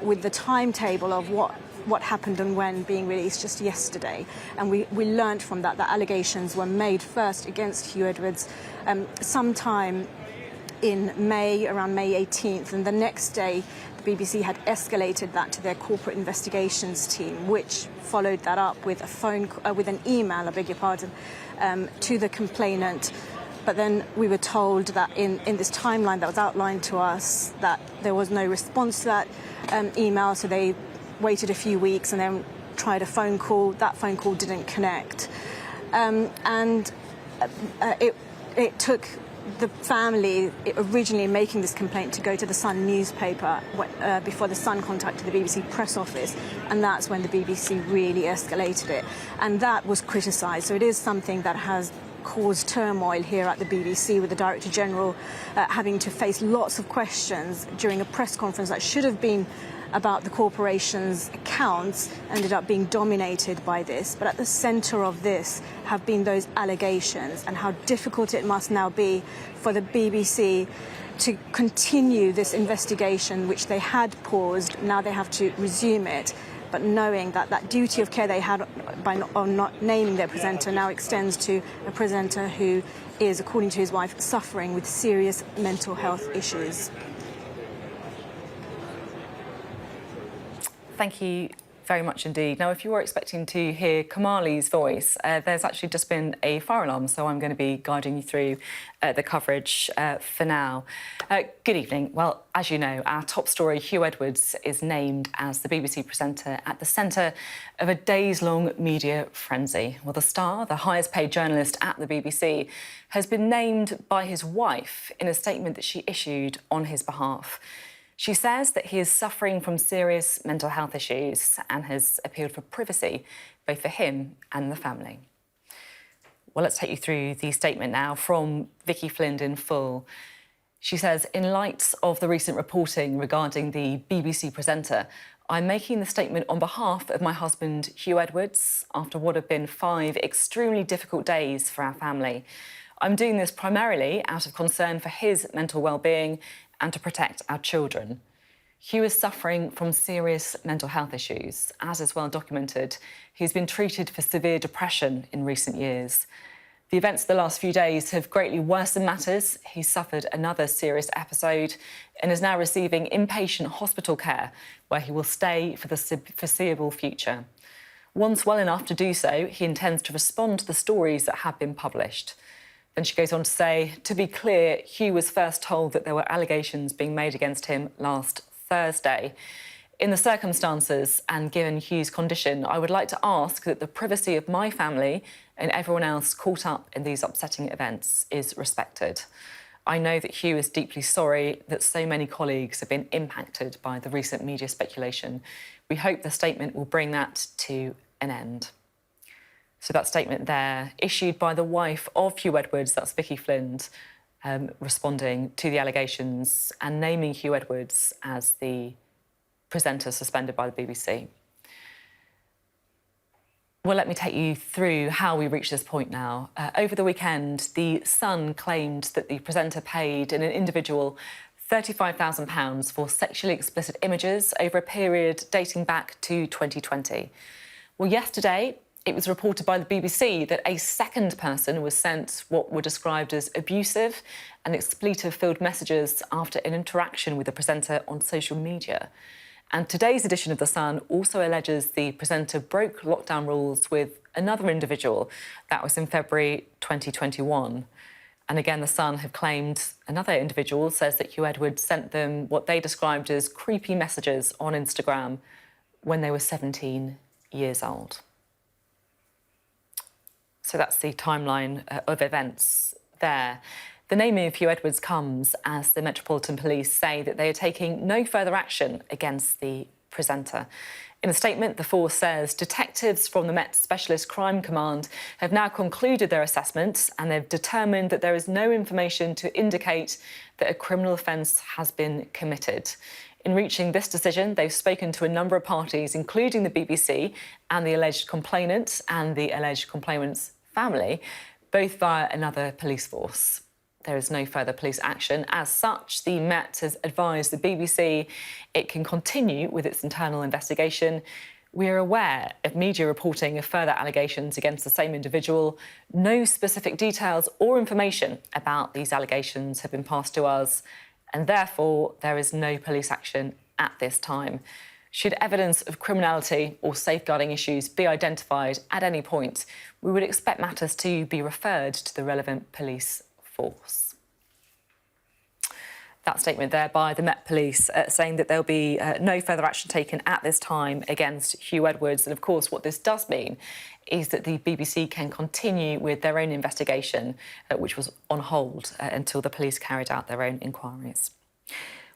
Speaker 9: with the timetable of what happened and when being released just yesterday. And we learned from that allegations were made first against Huw Edwards sometime in May, around May 18th, and the next day the BBC had escalated that to their corporate investigations team, which followed that up with with an email, I beg your pardon, to the complainant. But then we were told that in this timeline that was outlined to us that there was no response to that email, so they waited a few weeks and then tried a phone call. That phone call didn't connect. It took the family originally making this complaint to go to the Sun newspaper before the Sun contacted the BBC press office, and that's when the BBC really escalated it, and that was criticised. So it is something that has caused turmoil here at the BBC, with the Director General having to face lots of questions during a press conference that should have been about the corporation's accounts, ended up being dominated by this. But at the centre of this have been those allegations, and how difficult it must now be for the BBC to continue this investigation, which they had paused. Now they have to resume it, but knowing that that duty of care they had by not naming their presenter now extends to a presenter who is, according to his wife, suffering with serious mental health issues.
Speaker 10: Thank you very much indeed. Now, if you were expecting to hear Kamali's voice, there's actually just been a fire alarm, so I'm going to be guiding you through the coverage for now. Good evening. Well, as you know, our top story, Huw Edwards, is named as the BBC presenter at the centre of a days-long media frenzy. Well, the star, the highest-paid journalist at the BBC, has been named by his wife in a statement that she issued on his behalf. She says that he is suffering from serious mental health issues and has appealed for privacy, both for him and the family. Well, let's take you through the statement now from Vicky Flind in full. She says, "In light of the recent reporting regarding the BBC presenter, I'm making the statement on behalf of my husband, Huw Edwards, after what have been 5 extremely difficult days for our family. I'm doing this primarily out of concern for his mental well-being and to protect our children. Huw is suffering from serious mental health issues. As is well documented, he's been treated for severe depression in recent years. The events of the last few days have greatly worsened matters. He suffered another serious episode and is now receiving inpatient hospital care, where he will stay for the foreseeable future. Once well enough to do so, he intends to respond to the stories that have been published. Then she goes on to say, to be clear, Huw was first told that there were allegations being made against him last Thursday. In the circumstances and given Huw's condition, I would like to ask that the privacy of my family and everyone else caught up in these upsetting events is respected. I know that Huw is deeply sorry that so many colleagues have been impacted by the recent media speculation. We hope the statement will bring that to an end. So that statement there, issued by the wife of Huw Edwards, that's Vicky Flind, responding to the allegations and naming Huw Edwards as the presenter suspended by the BBC. Well, let me take you through how we reached this point now. Over the weekend, The Sun claimed that the presenter paid an individual £35,000 for sexually explicit images over a period dating back to 2020. Well, yesterday, it was reported by the BBC that a second person was sent what were described as abusive and expletive-filled messages after an interaction with the presenter on social media. And today's edition of The Sun also alleges the presenter broke lockdown rules with another individual. That was in February 2021. And again, The Sun have claimed another individual says that Huw Edwards sent them what they described as creepy messages on Instagram when they were 17 years old. So that's the timeline of events there. The naming of Huw Edwards comes as the Metropolitan Police say that they are taking no further action against the presenter. In a statement, the force says detectives from the Met Specialist Crime Command have now concluded their assessment and they've determined that there is no information to indicate that a criminal offence has been committed. In reaching this decision, they've spoken to a number of parties, including the BBC and the alleged complainant and the alleged complainant's family, both via another police force. There is no further police action. As such, the Met has advised the BBC it can continue with its internal investigation. We are aware of media reporting of further allegations against the same individual. No specific details or information about these allegations have been passed to us, and therefore there is no police action at this time. Should evidence of criminality or safeguarding issues be identified at any point, we would expect matters to be referred to the relevant police force. That statement there by the Met Police saying that there'll be no further action taken at this time against Huw Edwards. And of course, what this does mean is that the BBC can continue with their own investigation, which was on hold until the police carried out their own inquiries.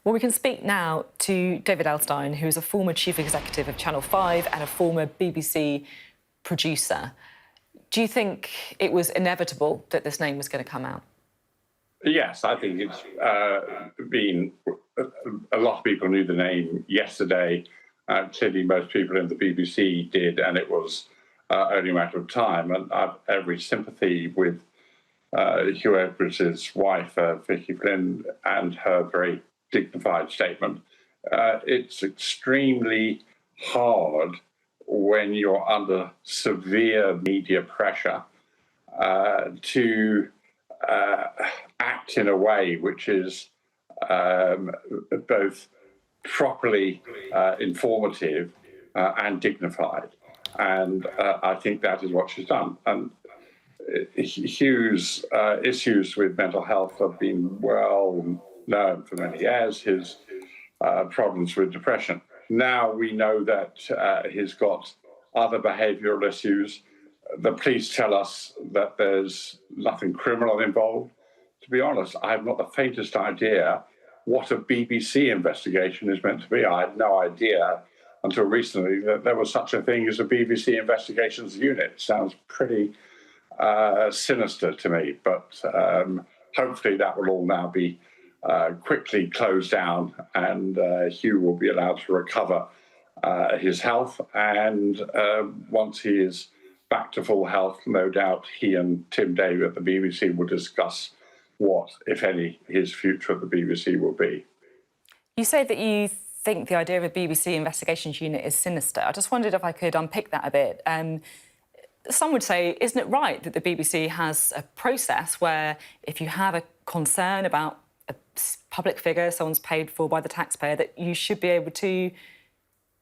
Speaker 10: Well, we can speak now to David Elstein, who is a former chief executive of Channel 5 and a former BBC producer. Do you think it was inevitable that this name was going to come out?
Speaker 11: Yes, I think it's been... A lot of people knew the name yesterday. Clearly, most people in the BBC did, and it was only a matter of time. And I have every sympathy with Huw Edwards' wife, Vicky Flind, and her very dignified statement. It's extremely hard when you're under severe media pressure to act in a way which is both properly informative and dignified. And I think that is what she's done. And Huw's issues with mental health have been well known for many years, his problems with depression. Now we know that he's got other behavioural issues. The police tell us that there's nothing criminal involved. To be honest, I have not the faintest idea what a BBC investigation is meant to be. I had no idea until recently that there was such a thing as a BBC investigations unit. It sounds pretty sinister to me, but hopefully that will all now be quickly closed down and Huw will be allowed to recover his health. And once he is back to full health, no doubt he and Tim Davie at the BBC will discuss what, if any, his future at the BBC will be.
Speaker 10: You say that you think the idea of a BBC investigations unit is sinister. I just wondered if I could unpick that a bit. some would say, isn't it right that the BBC has a process where if you have a concern about a public figure, someone's paid for by the taxpayer, that you should be able to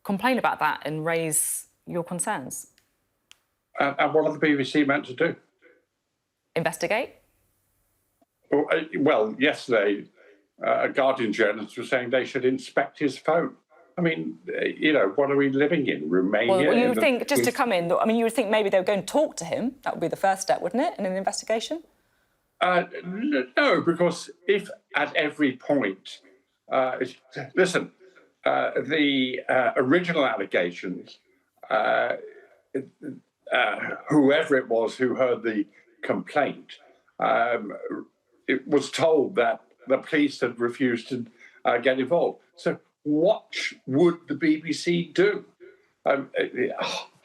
Speaker 10: complain about that and raise your concerns?
Speaker 11: And what are the BBC meant to do?
Speaker 10: Investigate?
Speaker 11: Well, yesterday, a Guardian journalist was saying they should inspect his phone. I mean, what are we living in? Romania?
Speaker 10: Well, you would think, just to come in, I mean, you would think maybe they would go and talk to him. That would be the first step, wouldn't it, in an investigation?
Speaker 11: No, because if at every point... listen, the original allegations, whoever it was who heard the complaint, it was told that the police had refused to get involved. So what would the BBC do?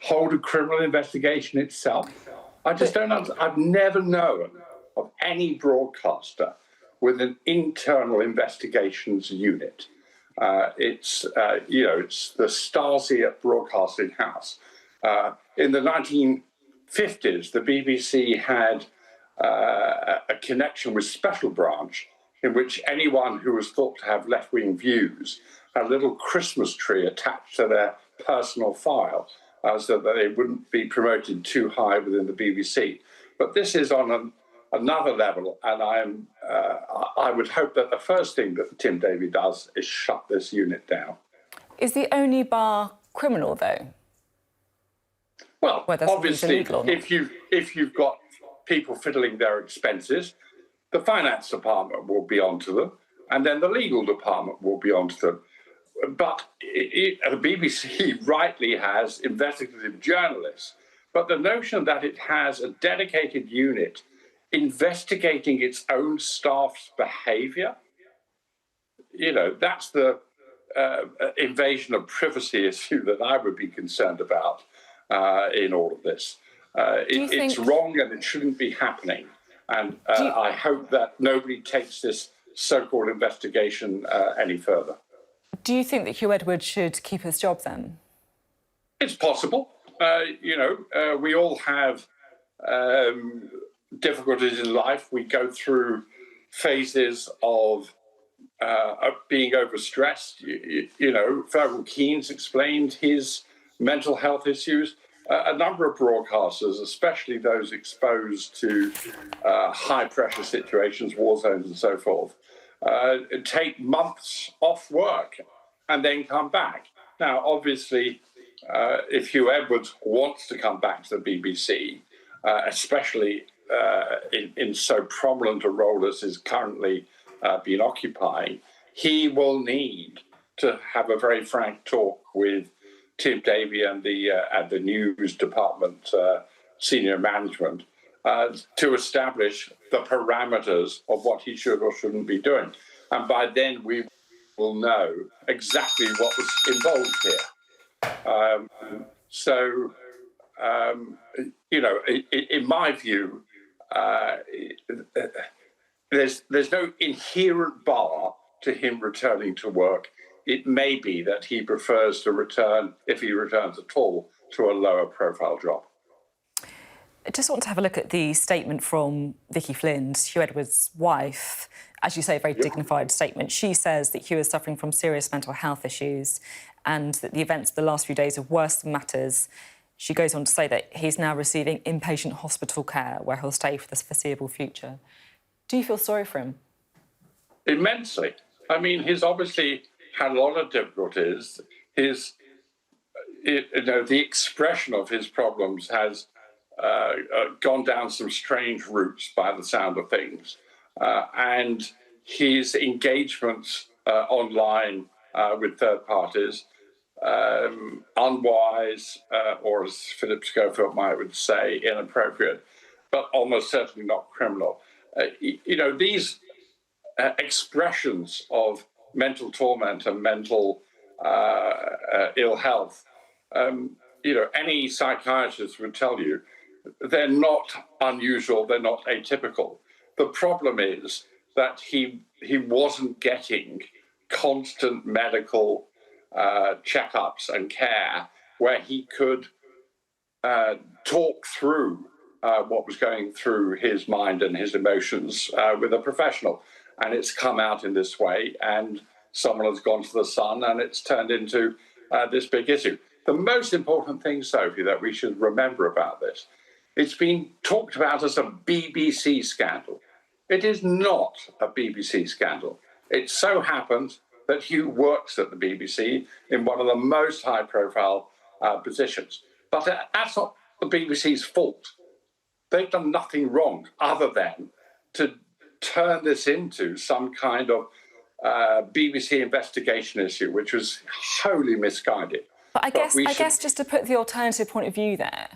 Speaker 11: Hold a criminal investigation itself? I just don't understand. I've never known of any broadcaster with an internal investigations unit. It's the Stasi at Broadcasting House. In the 1950s, the BBC had a connection with Special Branch, in which anyone who was thought to have left-wing views had a little Christmas tree attached to their personal file so that they wouldn't be promoted too high within the BBC. But this is on another level, and I would hope that the first thing that Tim Davie does is shut this unit down.
Speaker 10: Is the only bar criminal, though?
Speaker 11: Well, obviously, if you've got people fiddling their expenses, the finance department will be onto them, and then the legal department will be onto them. But the BBC rightly has investigative journalists, but the notion that it has a dedicated unit investigating its own staff's behaviour, that's the invasion of privacy issue that I would be concerned about in all of this. It's wrong and it shouldn't be happening. And I hope that nobody takes this so-called investigation any further.
Speaker 10: Do you think that Huw Edwards should keep his job then?
Speaker 11: It's possible. We all have difficulties in life. We go through phases of being overstressed. Fergal Keynes explained his mental health issues. A number of broadcasters, especially those exposed to high-pressure situations, war zones and so forth, take months off work and then come back. Now, obviously, if Huw Edwards wants to come back to the BBC, especially in so prominent a role as is currently been occupying, he will need to have a very frank talk with Tim Davie and the news department senior management to establish the parameters of what he should or shouldn't be doing. And by then we will know exactly what was involved here. In my view, there's no inherent bar to him returning to work. It may be that he prefers to return, if he returns at all, to a lower profile job.
Speaker 10: I just want to have a look at the statement from Vicky Flind, Huw Edwards' wife. As you say, a very dignified statement. She says that Huw is suffering from serious mental health issues and that the events of the last few days are worse than matters. She goes on to say that he's now receiving inpatient hospital care where he'll stay for the foreseeable future. Do you feel sorry for him?
Speaker 11: Immensely. I mean, he's obviously had a lot of difficulties. The expression of his problems has gone down some strange routes by the sound of things. And his engagements online with third parties, unwise, or as Philip Schofield would say, inappropriate, but almost certainly not criminal. These expressions of mental torment and mental ill health, any psychiatrist would tell you they're not unusual, they're not atypical. The problem is that he wasn't getting constant medical checkups and care where he could talk through what was going through his mind and his emotions with a professional. And it's come out in this way, and someone has gone to the Sun, and it's turned into this big issue. The most important thing, Sophie, that we should remember about this, it's been talked about as a BBC scandal. It is not a BBC scandal. It so happens that Huw works at the BBC in one of the most high-profile positions. But that's not the BBC's fault. They've done nothing wrong other than to turn this into some kind of BBC investigation issue, which was wholly misguided.
Speaker 10: But I guess just to put the alternative point of view there,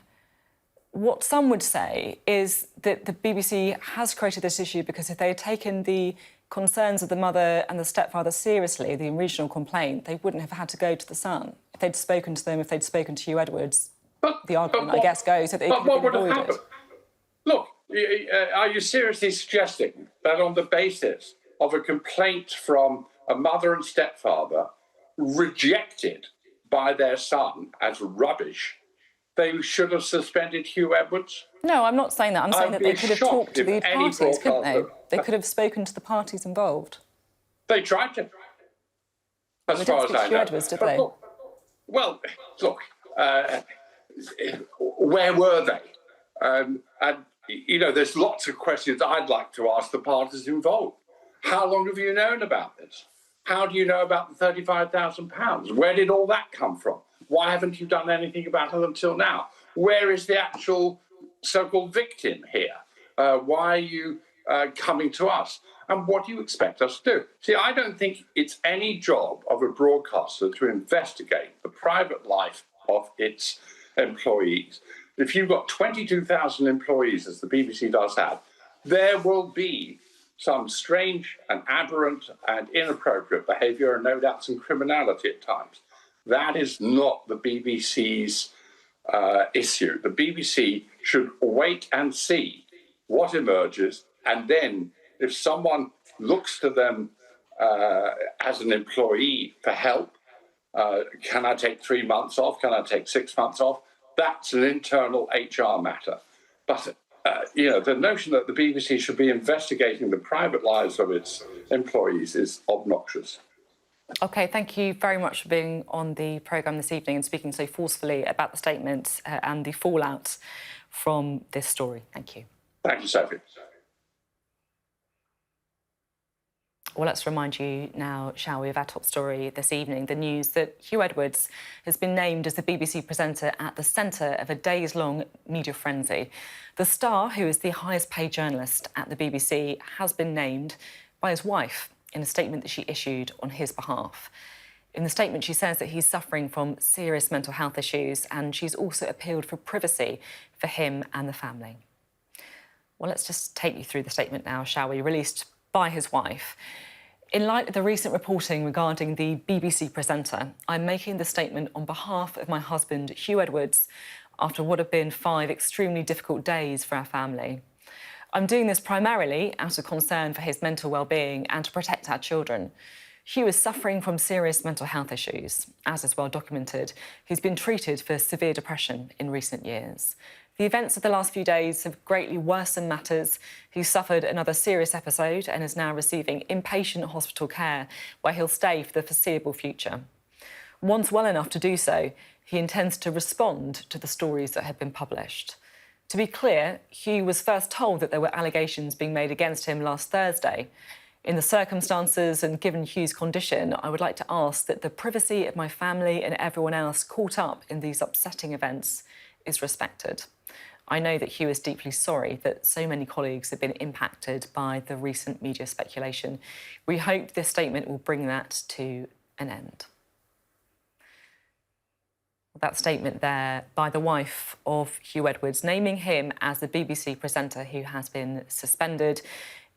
Speaker 10: what some would say is that the BBC has created this issue because if they had taken the concerns of the mother and the stepfather seriously, the original complaint, they wouldn't have had to go to the Sun. If they'd spoken to them, if they'd spoken to Huw Edwards, the argument, I guess, goes that it could have been avoided.
Speaker 11: Look, are you seriously suggesting that on the basis of a complaint from a mother and stepfather rejected by their son as rubbish, they should have suspended Huw Edwards?
Speaker 10: No, I'm not saying that. I'm saying that they could have talked to the parties, couldn't they? They could have spoken to the parties involved.
Speaker 11: They tried to. As far as I know.
Speaker 10: Huw Edwards, did they?
Speaker 11: Well, look, where were they? And, you know, there's lots of questions I'd like to ask the parties involved. How long have you known about this? How do you know about the £35,000? Where did all that come from? Why haven't you done anything about it until now? Where is the actual so-called victim here? Why are you coming to us? And what do you expect us to do? See, I don't think it's any job of a broadcaster to investigate the private life of its employees. If you've got 22,000 employees, as the BBC does have, there will be some strange and aberrant and inappropriate behaviour and no doubt some criminality at times. That is not the BBC's issue. The BBC should wait and see what emerges, and then if someone looks to them as an employee for help, can I take 3 months off? Can I take 6 months off? That's an internal HR matter. But, you know, the notion that the BBC should be investigating the private lives of its employees is obnoxious.
Speaker 10: OK, thank you very much for being on the programme this evening and speaking so forcefully about the statement and the fallout from this story. Thank you.
Speaker 11: Thank you, Sophie.
Speaker 10: Well, let's remind you now, shall we, of our top story this evening, the news that Huw Edwards has been named as the BBC presenter at the centre of a days-long media frenzy. The star, who is the highest-paid journalist at the BBC, has been named by his wife in a statement that she issued on his behalf. In the statement, she says that he's suffering from serious mental health issues, and she's also appealed for privacy for him and the family. Well, let's just take you through the statement now, shall we, released by his wife. In light of the recent reporting regarding the BBC presenter, I'm making this statement on behalf of my husband, Huw Edwards, after what have been 5 extremely difficult days for our family. I'm doing this primarily out of concern for his mental well-being and to protect our children. Huw is suffering from serious mental health issues. As is well documented, he's been treated for severe depression in recent years. The events of the last few days have greatly worsened matters. He suffered another serious episode and is now receiving inpatient hospital care, where he'll stay for the foreseeable future. Once well enough to do so, he intends to respond to the stories that have been published. To be clear, Huw was first told that there were allegations being made against him last Thursday. In the circumstances and given Huw's condition, I would like to ask that the privacy of my family and everyone else caught up in these upsetting events is respected. I know that Huw is deeply sorry that so many colleagues have been impacted by the recent media speculation. We hope this statement will bring that to an end. That statement there by the wife of Huw Edwards, naming him as the BBC presenter who has been suspended.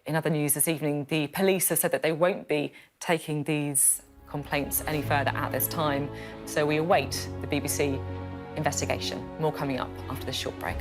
Speaker 10: In other news this evening, the police have said that they won't be taking these complaints any further at this time, so we await the BBC investigation. More coming up after this short break.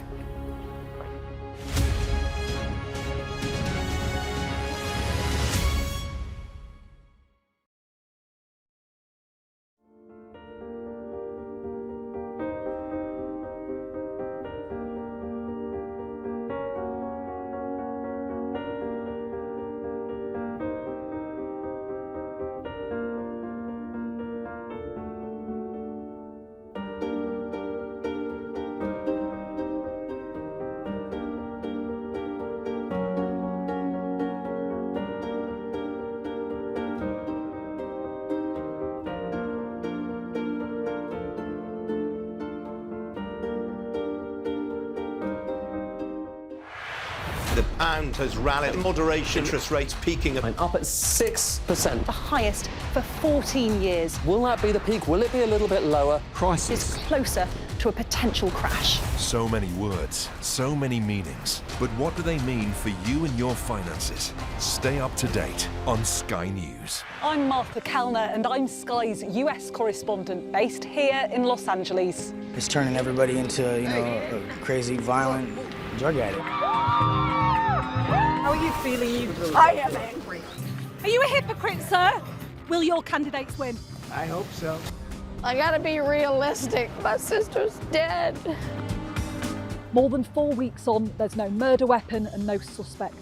Speaker 12: The pound has rallied. Moderation. Interest rates peaking.
Speaker 13: And up at 6%.
Speaker 14: The highest for 14 years.
Speaker 13: Will that be the peak? Will it be a little bit lower?
Speaker 14: Crisis. It's closer to a potential crash.
Speaker 15: So many words, so many meanings. But what do they mean for you and your finances? Stay up to date on Sky News.
Speaker 16: I'm Martha Kellner and I'm Sky's US correspondent based here in Los Angeles.
Speaker 17: It's turning everybody into, a crazy, violent drug addict.
Speaker 16: How are you feeling? I am angry. Are you a hypocrite, sir? Will your candidates win?
Speaker 17: I hope so.
Speaker 18: I gotta be realistic. My sister's dead.
Speaker 16: More than 4 weeks on, there's no murder weapon and no suspect.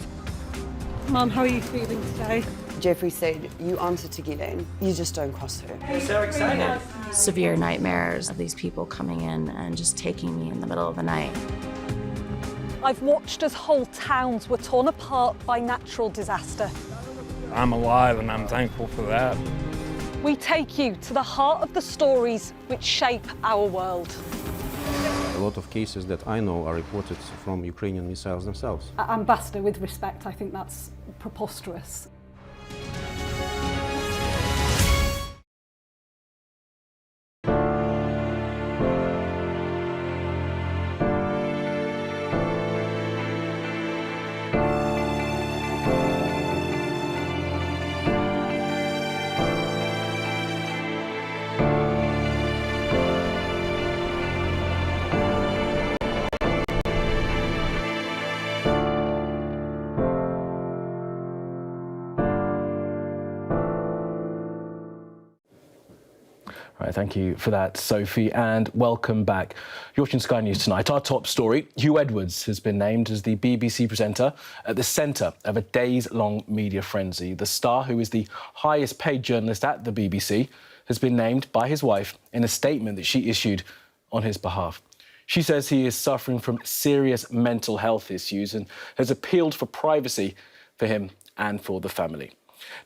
Speaker 16: Mum, how are you feeling today?
Speaker 19: Jeffrey said, you answer to Ghislaine, you just don't cross her.
Speaker 17: I'm so excited.
Speaker 20: Severe nightmares of these people coming in and just taking me in the middle of the night.
Speaker 16: I've watched as whole towns were torn apart by natural disaster.
Speaker 21: I'm alive and I'm thankful for that.
Speaker 16: We take you to the heart of the stories which shape our world.
Speaker 22: A lot of cases that I know are reported from Ukrainian missiles themselves.
Speaker 16: Ambassador, with respect, I think that's preposterous.
Speaker 8: Right, thank you for that, Sophie, and welcome back. You're watching Sky News tonight. Our top story, Huw Edwards has been named as the BBC presenter at the centre of a days-long media frenzy. The star, who is the highest-paid journalist at the BBC, has been named by his wife in a statement that she issued on his behalf. She says he is suffering from serious mental health issues and has appealed for privacy for him and for the family.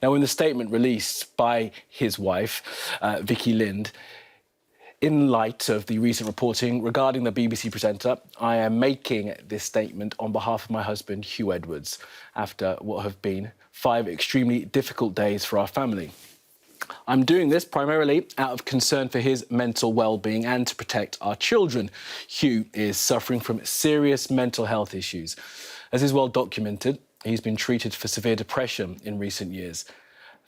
Speaker 8: Now, in the statement released by his wife, Vicky Flind, in light of the recent reporting regarding the BBC presenter, I am making this statement on behalf of my husband, Huw Edwards, after what have been 5 extremely difficult days for our family. I'm doing this primarily out of concern for his mental well-being and to protect our children. Huw is suffering from serious mental health issues. As is well documented, he's been treated for severe depression in recent years.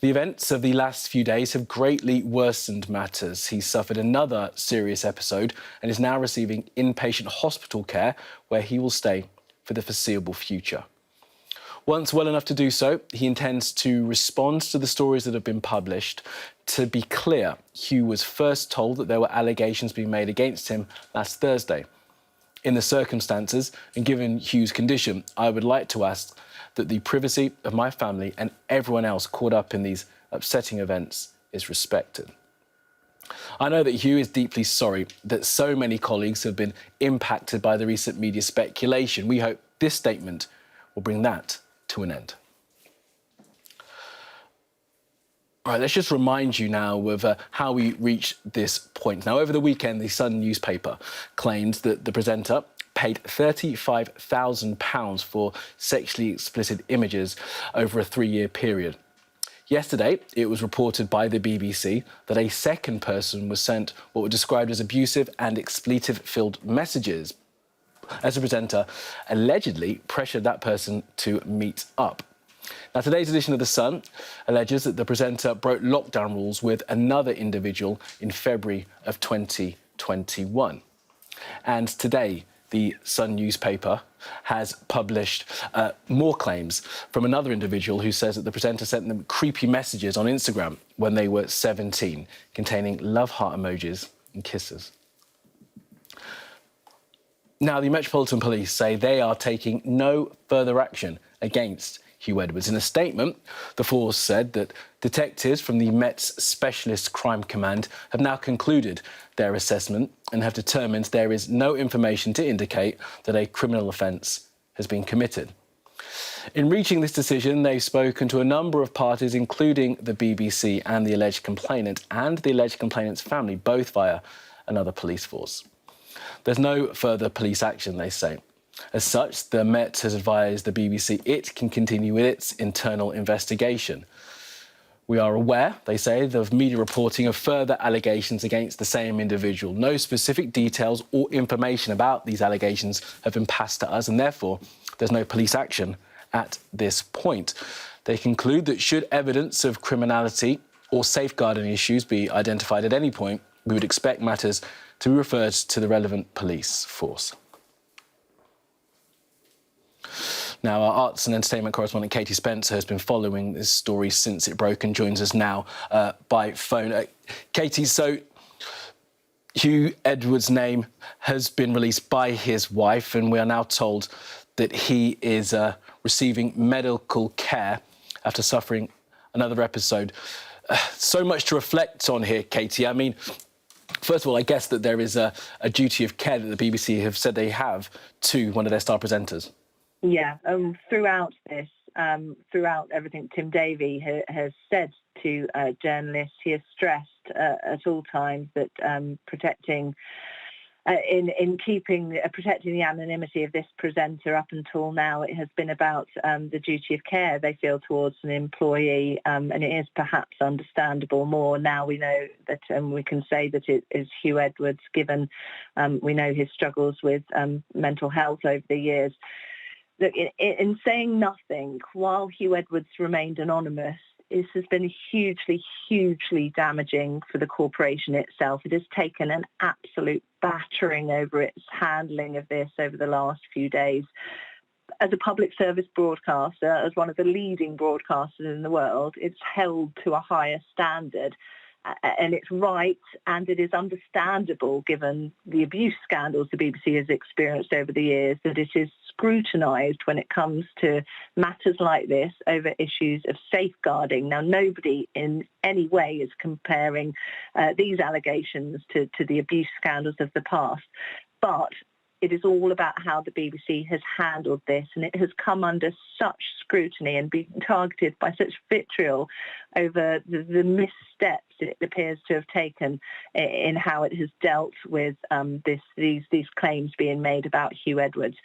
Speaker 8: The events of the last few days have greatly worsened matters. He suffered another serious episode and is now receiving inpatient hospital care where he will stay for the foreseeable future. Once well enough to do so, he intends to respond to the stories that have been published. To be clear, Huw was first told that there were allegations being made against him last Thursday. In the circumstances, and given Huw's condition, I would like to ask that the privacy of my family and everyone else caught up in these upsetting events is respected. I know that Huw is deeply sorry that so many colleagues have been impacted by the recent media speculation. We hope this statement will bring that to an end. All right, let's just remind you now of how we reached this point. Now, over the weekend, the Sun newspaper claimed that the presenter paid £35,000 for sexually explicit images over a 3-year period. Yesterday, it was reported by the BBC that a second person was sent what were described as abusive and expletive-filled messages, as the presenter allegedly pressured that person to meet up. Now, today's edition of The Sun alleges that the presenter broke lockdown rules with another individual in February of 2021. And today, the Sun newspaper has published more claims from another individual who says that the presenter sent them creepy messages on Instagram when they were 17, containing love heart emojis and kisses. Now, the Metropolitan Police say they are taking no further action against Huw Edwards. In a statement, the force said that detectives from the Met's Specialist Crime Command have now concluded their assessment and have determined there is no information to indicate that a criminal offence has been committed. In reaching this decision, they've spoken to a number of parties, including the BBC and the alleged complainant and the alleged complainant's family, both via another police force. There's no further police action, they say. As such, the Met has advised the BBC it can continue with its internal investigation. We are aware, they say, of media reporting of further allegations against the same individual. No specific details or information about these allegations have been passed to us, and therefore there's no police action at this point. They conclude that should evidence of criminality or safeguarding issues be identified at any point, we would expect matters to be referred to the relevant police force. Now, our arts and entertainment correspondent Katie Spencer has been following this story since it broke and joins us now by phone. Katie, so Huw Edwards' name has been released by his wife, and we are now told that he is receiving medical care after suffering another episode. So much to reflect on here, Katie. I mean, first of all, I guess that there is a duty of care that the BBC have said they have to one of their star presenters.
Speaker 3: Yeah, throughout this, throughout everything Tim Davie has said to journalists, he has stressed at all times that protecting the anonymity of this presenter up until now, it has been about the duty of care they feel towards an employee, and it is perhaps understandable more now we know that we can say that it is Huw Edwards, given we know his struggles with mental health over the years. Look, in saying nothing, while Huw Edwards remained anonymous, this has been hugely, hugely damaging for the corporation itself. It has taken an absolute battering over its handling of this over the last few days. As a public service broadcaster, as one of the leading broadcasters in the world, it's held to a higher standard. And it's right, and it is understandable, given the abuse scandals the BBC has experienced over the years, that it is scrutinised when it comes to matters like this over issues of safeguarding. Now, nobody in any way is comparing these allegations to the abuse scandals of the past, but it is all about how the BBC has handled this, and it has come under such scrutiny and been targeted by such vitriol over the missteps it appears to have taken in how it has dealt with these claims being made about Huw Edwards.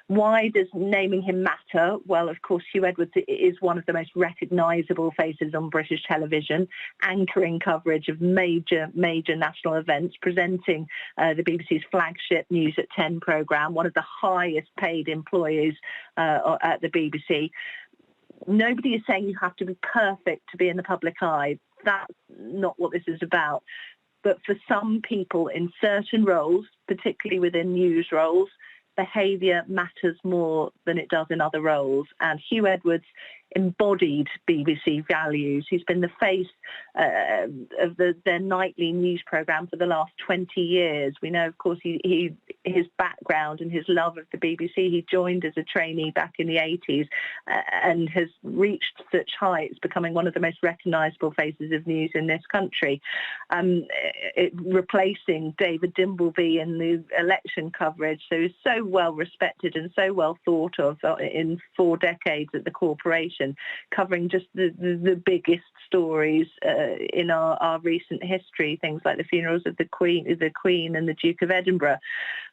Speaker 3: Why does naming him matter? Well, of course, Huw Edwards is one of the most recognisable faces on British television, anchoring coverage of major national events, presenting the BBC's flagship News at 10 programme, one of the highest paid employees at the BBC. Nobody is saying you have to be perfect to be in the public eye. That's not what this is about. But for some people in certain roles, particularly within news roles, behaviour matters more than it does in other roles. And Huw Edwards embodied BBC values. He's been the face of their nightly news programme for the last 20 years. We know, of course, his background and his love of the BBC. He joined as a trainee back in the 80s and has reached such heights, becoming one of the most recognisable faces of news in this country, replacing David Dimbleby in the election coverage. So he's so well respected and so well thought of in 4 decades at the corporation, covering just the biggest stories in our recent history, things like the funerals of the Queen and the Duke of Edinburgh,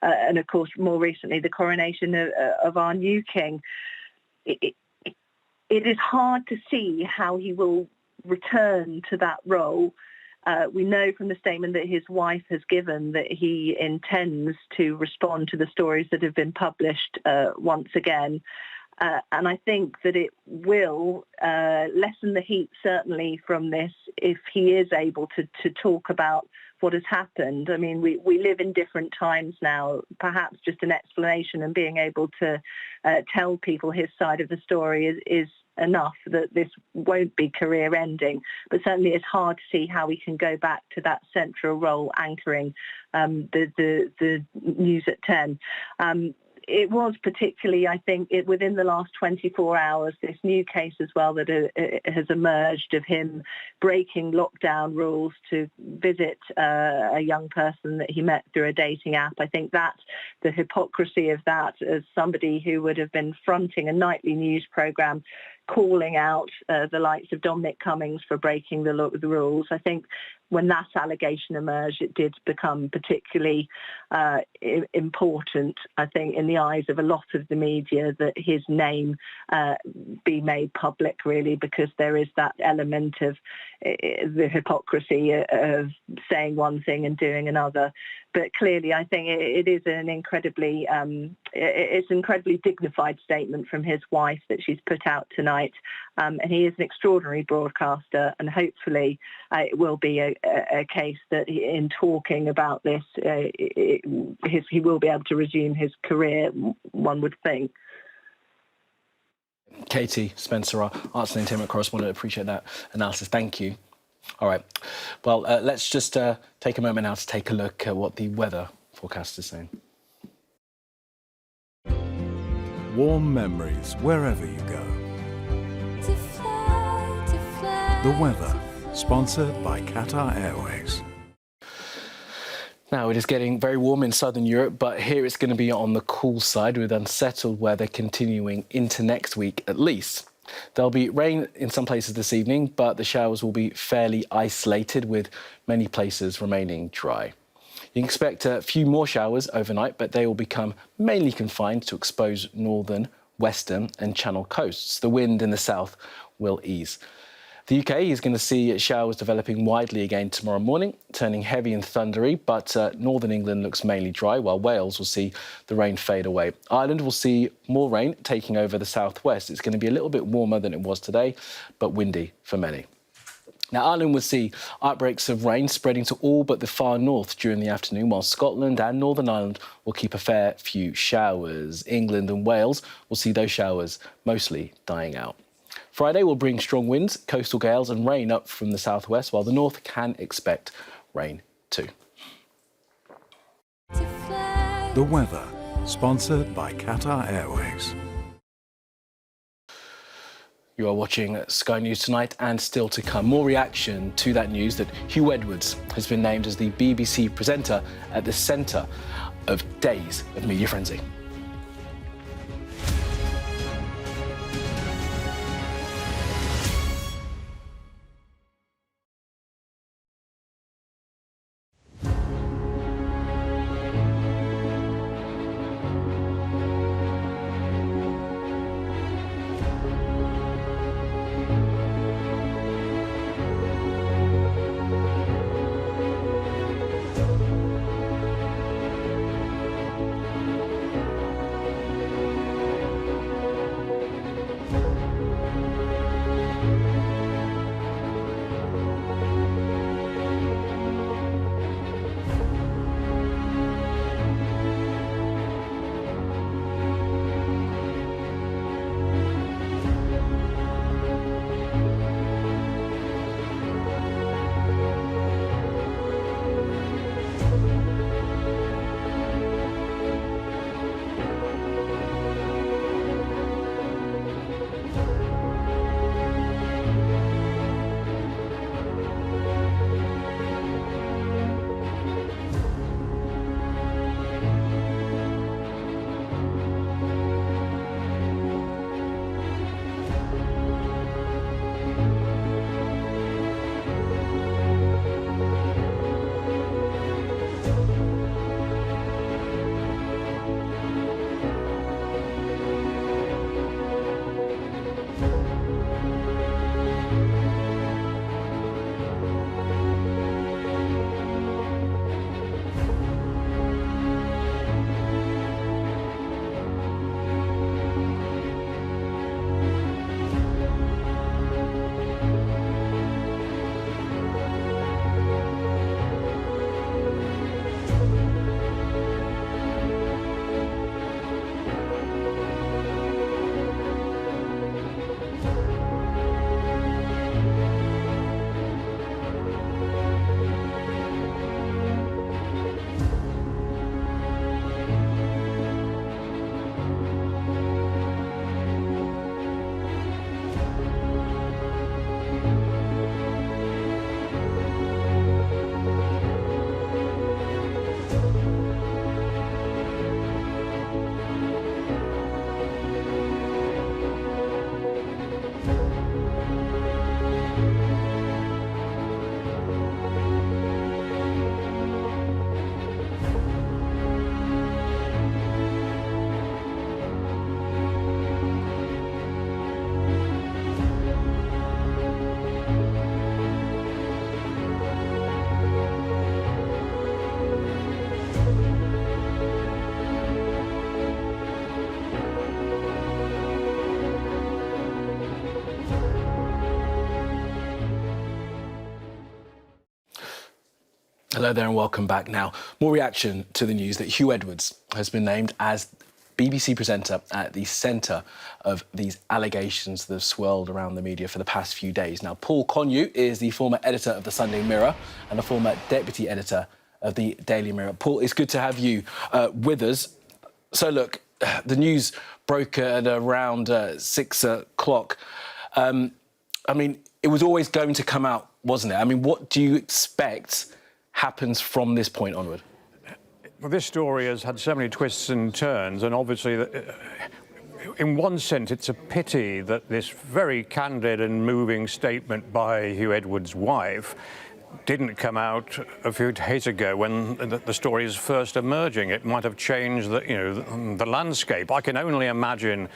Speaker 3: and of course more recently the coronation of our new king. It is hard to see how he will return to that role. We know from the statement that his wife has given that he intends to respond to the stories that have been published once again. And I think that it will lessen the heat, certainly, from this if he is able to talk about what has happened. I mean, we live in different times now. Perhaps just an explanation and being able to tell people his side of the story is enough, that this won't be career-ending. But certainly it's hard to see how we can go back to that central role anchoring the News at 10. It was particularly, I think, within the last 24 hours, this new case as well that has emerged of him breaking lockdown rules to visit a young person that he met through a dating app. I think that the hypocrisy of that, as somebody who would have been fronting a nightly news programme calling out the likes of Dominic Cummings for breaking the rules. I think when that allegation emerged, it did become particularly important, I think, in the eyes of a lot of the media, that his name be made public, really, because there is that element of the hypocrisy of saying one thing and doing another. But clearly, I think it is an incredibly dignified statement from his wife that she's put out tonight. And he is an extraordinary broadcaster, and hopefully it will be a case that in talking about this, he will be able to resume his career, one would think.
Speaker 8: Katie Spencer, our arts and entertainment correspondent, appreciate that analysis. Thank you. All right. Well, let's just take a moment now to take a look at what the weather forecast is saying.
Speaker 15: Warm memories wherever you go. The weather, sponsored by Qatar Airways.
Speaker 8: Now, it is getting very warm in southern Europe, but here it's going to be on the cool side, with unsettled weather continuing into next week at least. There'll be rain in some places this evening, but the showers will be fairly isolated, with many places remaining dry. You can expect a few more showers overnight, but they will become mainly confined to exposed northern, western and Channel coasts. The wind in the south will ease. The UK is going to see showers developing widely again tomorrow morning, turning heavy and thundery, but northern England looks mainly dry, while Wales will see the rain fade away. Ireland will see more rain taking over the southwest. It's going to be a little bit warmer than it was today, but windy for many. Now, Ireland will see outbreaks of rain spreading to all but the far north during the afternoon, while Scotland and Northern Ireland will keep a fair few showers. England and Wales will see those showers mostly dying out. Friday will bring strong winds, coastal gales and rain up from the southwest, while the north can expect rain too.
Speaker 15: The weather, sponsored by Qatar Airways.
Speaker 8: You are watching Sky News Tonight, and still to come, more reaction to that news that Huw Edwards has been named as the BBC presenter at the centre of days of media frenzy. Hello there and welcome back. Now, more reaction to the news that Huw Edwards has been named as BBC presenter at the centre of these allegations that have swirled around the media for the past few days. Now, Paul Connew is the former editor of the Sunday Mirror and a former deputy editor of the Daily Mirror. Paul, it's good to have you with us. So, look, the news broke at around 6 o'clock. I mean, it was always going to come out, wasn't it? I mean, what do you expect happens from this point onward?
Speaker 21: Well, this story has had so many twists and turns, and obviously, in one sense, it's a pity that this very candid and moving statement by Huw Edwards' wife didn't come out a few days ago when the story is first emerging. It might have changed the landscape. I can only imagine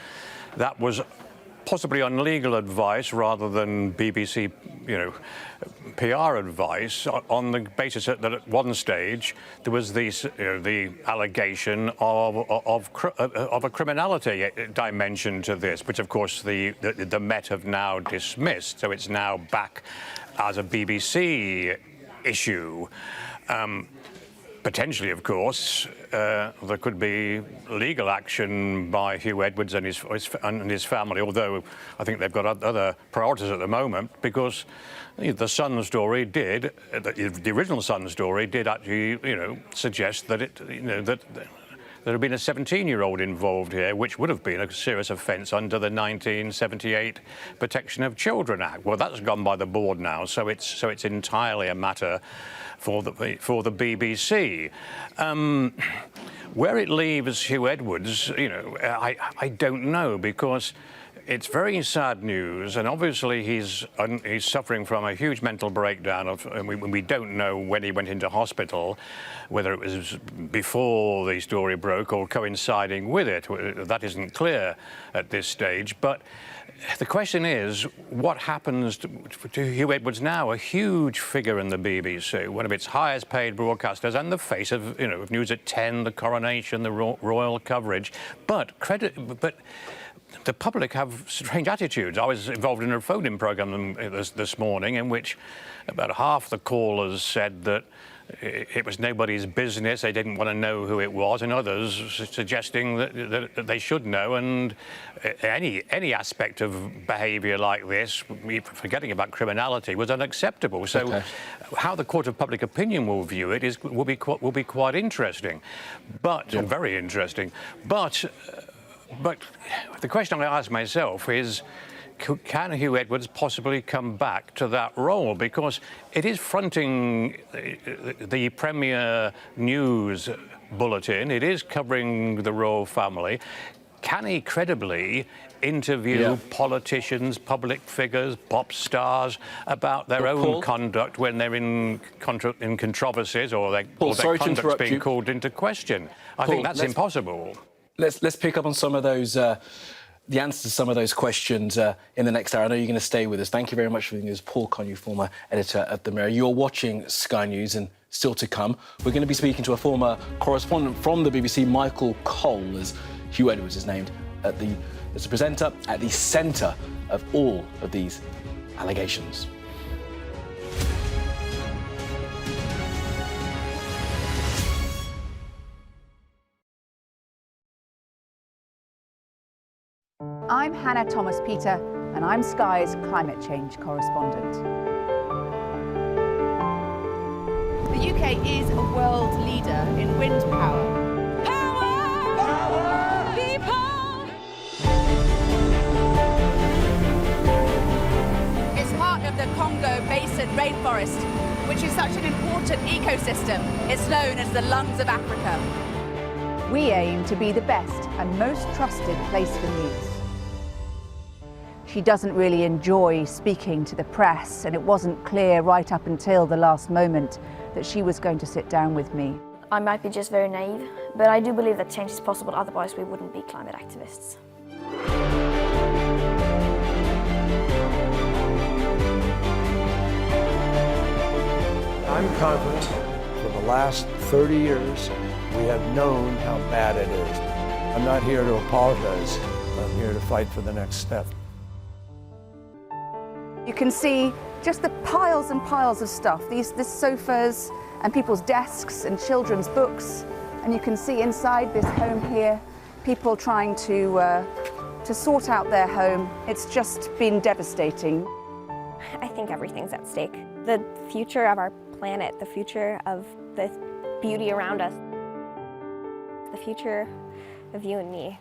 Speaker 21: that was possibly on legal advice rather than BBC, PR advice, on the basis that at one stage there was the allegation of a criminality dimension to this, which of course the Met have now dismissed. So it's now back as a BBC issue. Potentially, of course, there could be legal action by Huw Edwards and his family, although I think they've got other priorities at the moment, because the Sun story did, the original Sun story did actually, suggest that that there had been a 17-year-old involved here, which would have been a serious offence under the 1978 Protection of Children Act. Well, that's gone by the board now, so it's entirely a matter for the BBC. Where it leaves Huw Edwards, I don't know, because it's very sad news, and obviously he's suffering from a huge mental breakdown. We don't know when he went into hospital, whether it was before the story broke or coinciding with it. That isn't clear at this stage. But the question is, what happens to Huw Edwards now, a huge figure in the BBC, one of its highest paid broadcasters, and the face of News at 10, the coronation, the royal coverage. But the public have strange attitudes. I was involved in a phone-in programme this morning in which about half the callers said that it was nobody's business, they didn't want to know who it was, and others suggesting that they should know, and any aspect of behaviour like this, forgetting about criminality, was unacceptable. So how the court of public opinion will view it will be quite interesting, but very interesting. But the question I ask myself is, can Huw Edwards possibly come back to that role? Because it is fronting the Premier News bulletin. It is covering the royal family. Can he credibly interview politicians, public figures, pop stars about their own conduct when they're in controversies or their conduct's being called into question? I think that's impossible.
Speaker 8: Let's pick up on some of those, the answers to some of those questions in the next hour. I know you're going to stay with us. Thank you very much for being with us, Paul Connew, former editor of The Mirror. You're watching Sky News, and still to come, we're going to be speaking to a former correspondent from the BBC, Michael Cole, as Huw Edwards is named as a presenter at the centre of all of these allegations.
Speaker 1: I'm Hannah Thomas-Peter, and I'm Sky's climate change correspondent.
Speaker 4: The UK is a world leader in wind power. Power! Power! People! It's part of the Congo Basin rainforest, which is such an important ecosystem. It's known as the lungs of Africa.
Speaker 1: We aim to be the best and most trusted place for news. She doesn't really enjoy speaking to the press, and it wasn't clear right up until the last moment that she was going to sit down with me.
Speaker 23: I might be just very naive, but I do believe that change is possible, otherwise we wouldn't be climate activists.
Speaker 24: I'm confident for the last 30 years we have known how bad it is. I'm not here to apologize, I'm here to fight for the next step.
Speaker 1: You can see just the piles and piles of stuff, these sofas and people's desks and children's books. And you can see inside this home here, people trying to sort out their home. It's just been devastating.
Speaker 23: I think everything's at stake. The future of our planet, the future of the beauty around us, the future of you and me.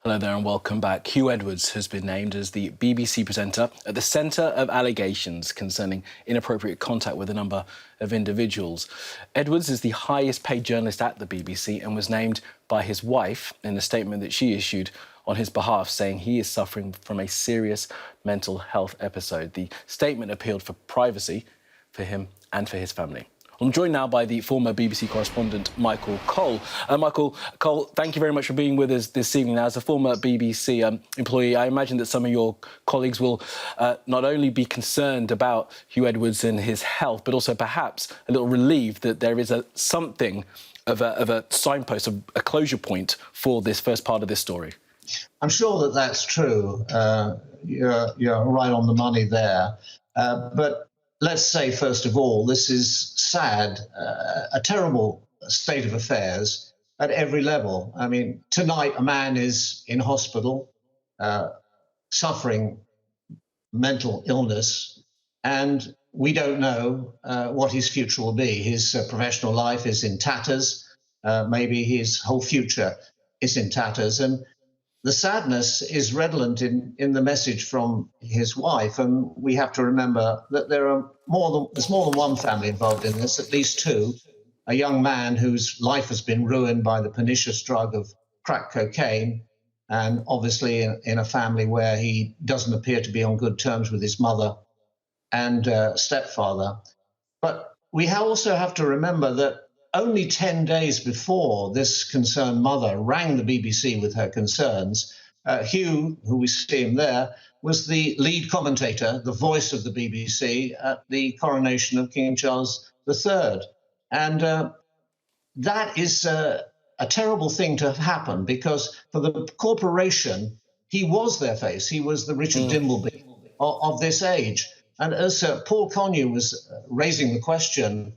Speaker 8: Hello there and welcome back. Huw Edwards has been named as the BBC presenter at the centre of allegations concerning inappropriate contact with a number of individuals. Edwards is the highest paid journalist at the BBC and was named by his wife in a statement that she issued on his behalf, saying he is suffering from a serious mental health episode. The statement appealed for privacy for him and for his family. I'm joined now by the former BBC correspondent, Michael Cole. Michael Cole, thank you very much for being with us this evening. Now, as a former BBC employee, I imagine that some of your colleagues will not only be concerned about Huw Edwards and his health, but also perhaps a little relieved that there is something of a signpost, a closure point for this first part of this story.
Speaker 2: I'm sure that that's true. You're right on the money there. But let's say, first of all, this is sad, a terrible state of affairs at every level. I mean, tonight a man is in hospital, suffering mental illness, and we don't know what his future will be. His professional life is in tatters. Maybe his whole future is in tatters. And the sadness is redolent in the message from his wife, and we have to remember that there's more than one family involved in this, at least two. A young man whose life has been ruined by the pernicious drug of crack cocaine, and obviously in a family where he doesn't appear to be on good terms with his mother and stepfather. But we also have to remember that only 10 days before this concerned mother rang the BBC with her concerns, Huw, who we see him there, was the lead commentator, the voice of the BBC at the coronation of King Charles III. And that is a terrible thing to have happened, because for the corporation, he was their face. He was the Richard Dimbleby of this age. And as Paul Connew was raising the question,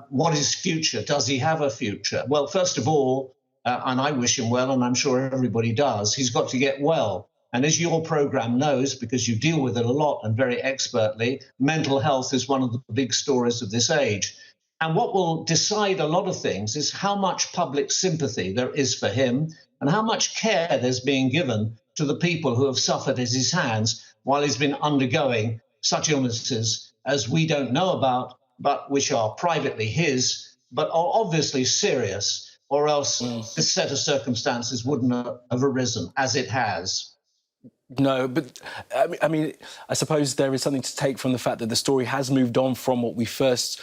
Speaker 2: what is future? Does he have a future? Well, first of all, and I wish him well, and I'm sure everybody does, he's got to get well. And as your programme knows, because you deal with it a lot and very expertly, mental health is one of the big stories of this age. And what will decide a lot of things is how much public sympathy there is for him and how much care there's being given to the people who have suffered at his hands while he's been undergoing such illnesses as we don't know about, but which are privately his, but are obviously serious, or else this set of circumstances wouldn't have arisen as it has.
Speaker 8: No, but I mean, I suppose there is something to take from the fact that the story has moved on from what we first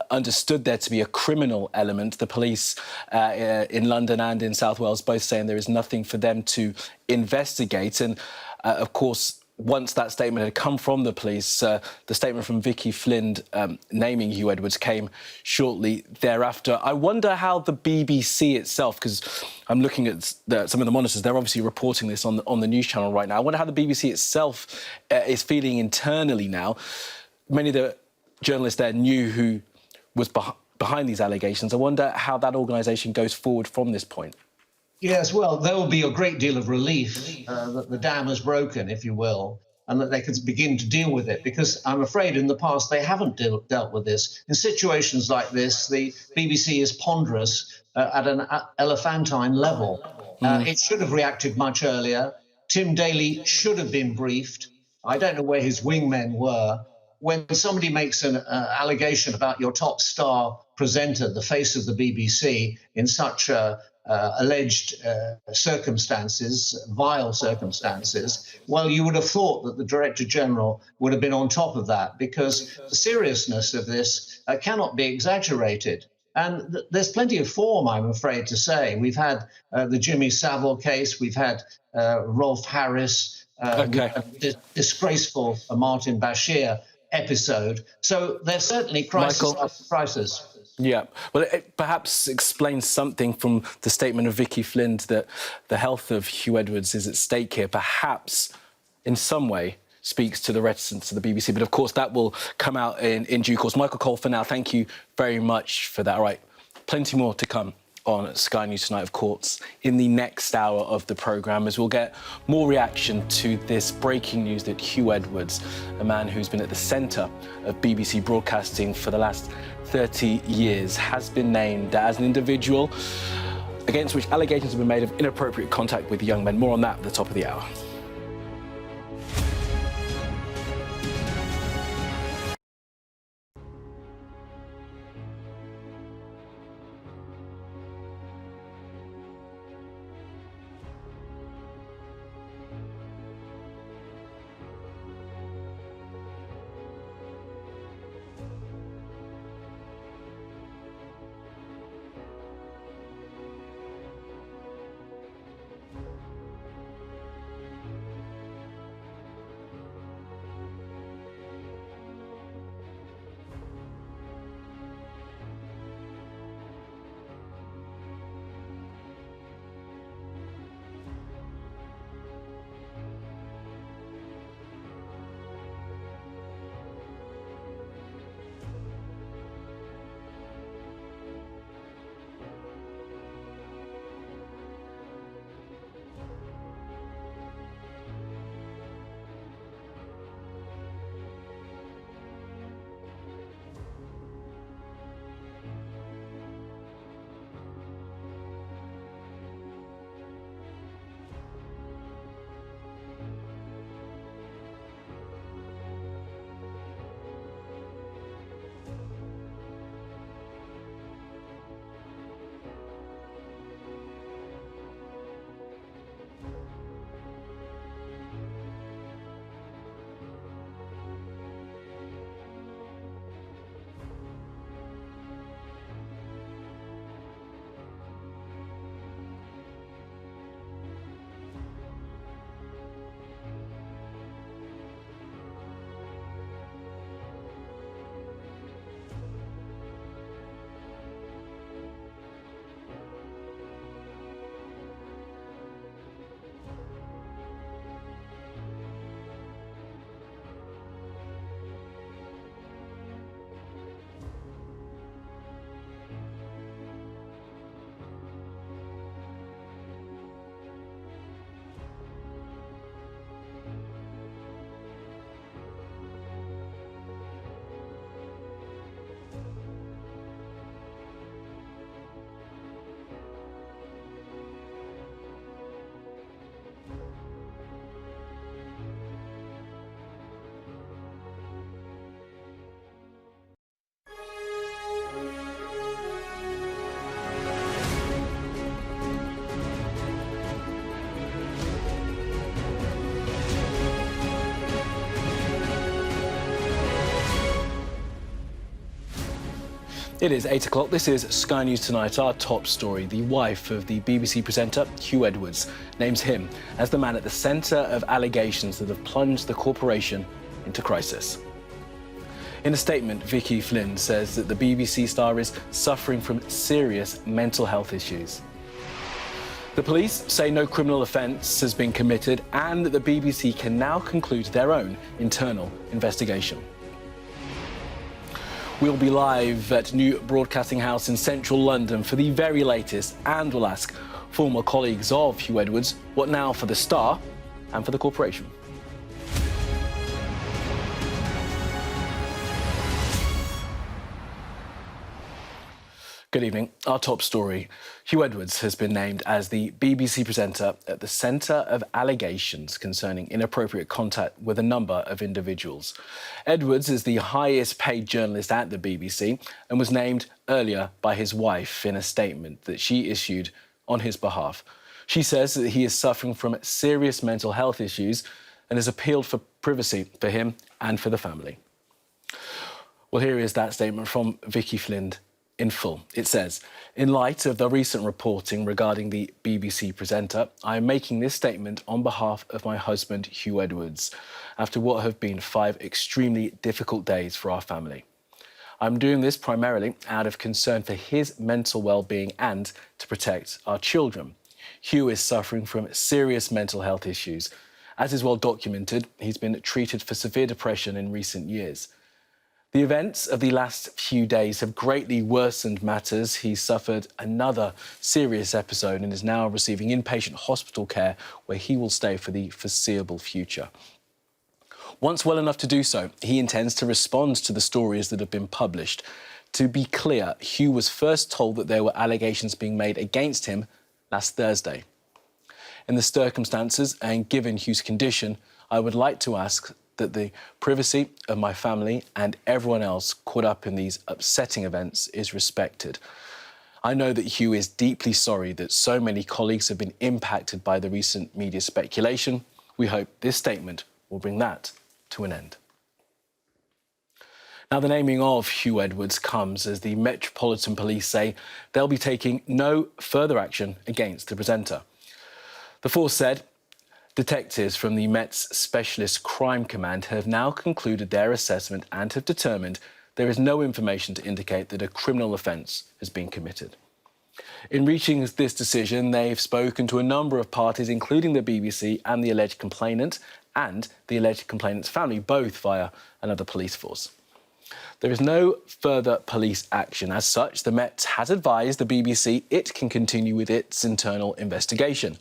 Speaker 8: understood there to be a criminal element. The police in London and in South Wales both saying there is nothing for them to investigate. And of course, once that statement had come from the police, the statement from Vicky Flind naming Huw Edwards came shortly thereafter. I wonder how the BBC itself, because I'm looking at some of the monitors, they're obviously reporting this on the news channel right now. I wonder how the BBC itself is feeling internally now. Many of the journalists there knew who was behind these allegations. I wonder how that organisation goes forward from this point.
Speaker 2: Yes, well, there will be a great deal of relief that the dam has broken, if you will. and that they could begin to deal with it, because I'm afraid in the past they haven't dealt with this. In situations like this, the BBC is ponderous at an elephantine level. It should have reacted much earlier. Tim Daly should have been briefed. I don't know where his wingmen were. When somebody makes an allegation about your top star presenter, the face of the BBC, in such alleged circumstances, vile circumstances, well, you would have thought that the Director General would have been on top of that, because the seriousness of this cannot be exaggerated. And there's plenty of form, I'm afraid to say. We've had the Jimmy Savile case, we've had Rolf Harris, the disgraceful Martin Bashir episode. So there's certainly crisis after crisis.
Speaker 8: Yeah, well, it perhaps explains something from the statement of Vicky Flind that the health of Huw Edwards is at stake here, perhaps in some way speaks to the reticence of the BBC. But of course, that will come out in due course. Michael Cole, for now, thank you very much for that. All right, plenty more to come on Sky News Tonight, of course, in the next hour of the programme, as we'll get more reaction to this breaking news that Huw Edwards, a man who's been at the centre of BBC broadcasting for the last 30 years, has been named as an individual against which allegations have been made of inappropriate contact with young men. More on that at the top of the hour. It is 8 o'clock. This is Sky News Tonight. Our top story: the wife of the BBC presenter Huw Edwards names him as the man at the centre of allegations that have plunged the corporation into crisis. In a statement, Vicky Flind says that the BBC star is suffering from serious mental health issues. The police say no criminal offence has been committed and that the BBC can now conclude their own internal investigation. We'll be live at New Broadcasting House in central London for the very latest, and we'll ask former colleagues of Huw Edwards what now for the star and for the corporation. Good evening. Our top story. Huw Edwards has been named as the BBC presenter at the centre of allegations concerning inappropriate contact with a number of individuals. Edwards is the highest paid journalist at the BBC and was named earlier by his wife in a statement that she issued on his behalf. She says that he is suffering from serious mental health issues and has appealed for privacy for him and for the family. Well, here is that statement from Vicky Flind in full. It says, in light of the recent reporting regarding the BBC presenter, I am making this statement on behalf of my husband, Huw Edwards, after what have been 5 extremely difficult days for our family. I'm doing this primarily out of concern for his mental well-being and to protect our children. Huw is suffering from serious mental health issues. As is well documented, he's been treated for severe depression in recent years. The events of the last few days have greatly worsened matters. He suffered another serious episode and is now receiving inpatient hospital care where he will stay for the foreseeable future. Once well enough to do so, he intends to respond to the stories that have been published. To be clear, Huw was first told that there were allegations being made against him last Thursday. In the circumstances and given Huw's condition, I would like to ask that the privacy of my family and everyone else caught up in these upsetting events is respected. I know that Huw is deeply sorry that so many colleagues have been impacted by the recent media speculation. We hope this statement will bring that to an end. Now, the naming of Huw Edwards comes as the Metropolitan Police say they'll be taking no further action against the presenter. The force said detectives from the Met's Specialist Crime Command have now concluded their assessment and have determined there is no information to indicate that a criminal offence has been committed. In reaching this decision, they've spoken to a number of parties, including the BBC and the alleged complainant and the alleged complainant's family, both via another police force. There is no further police action. As such, the Met has advised the BBC it can continue with its internal investigation.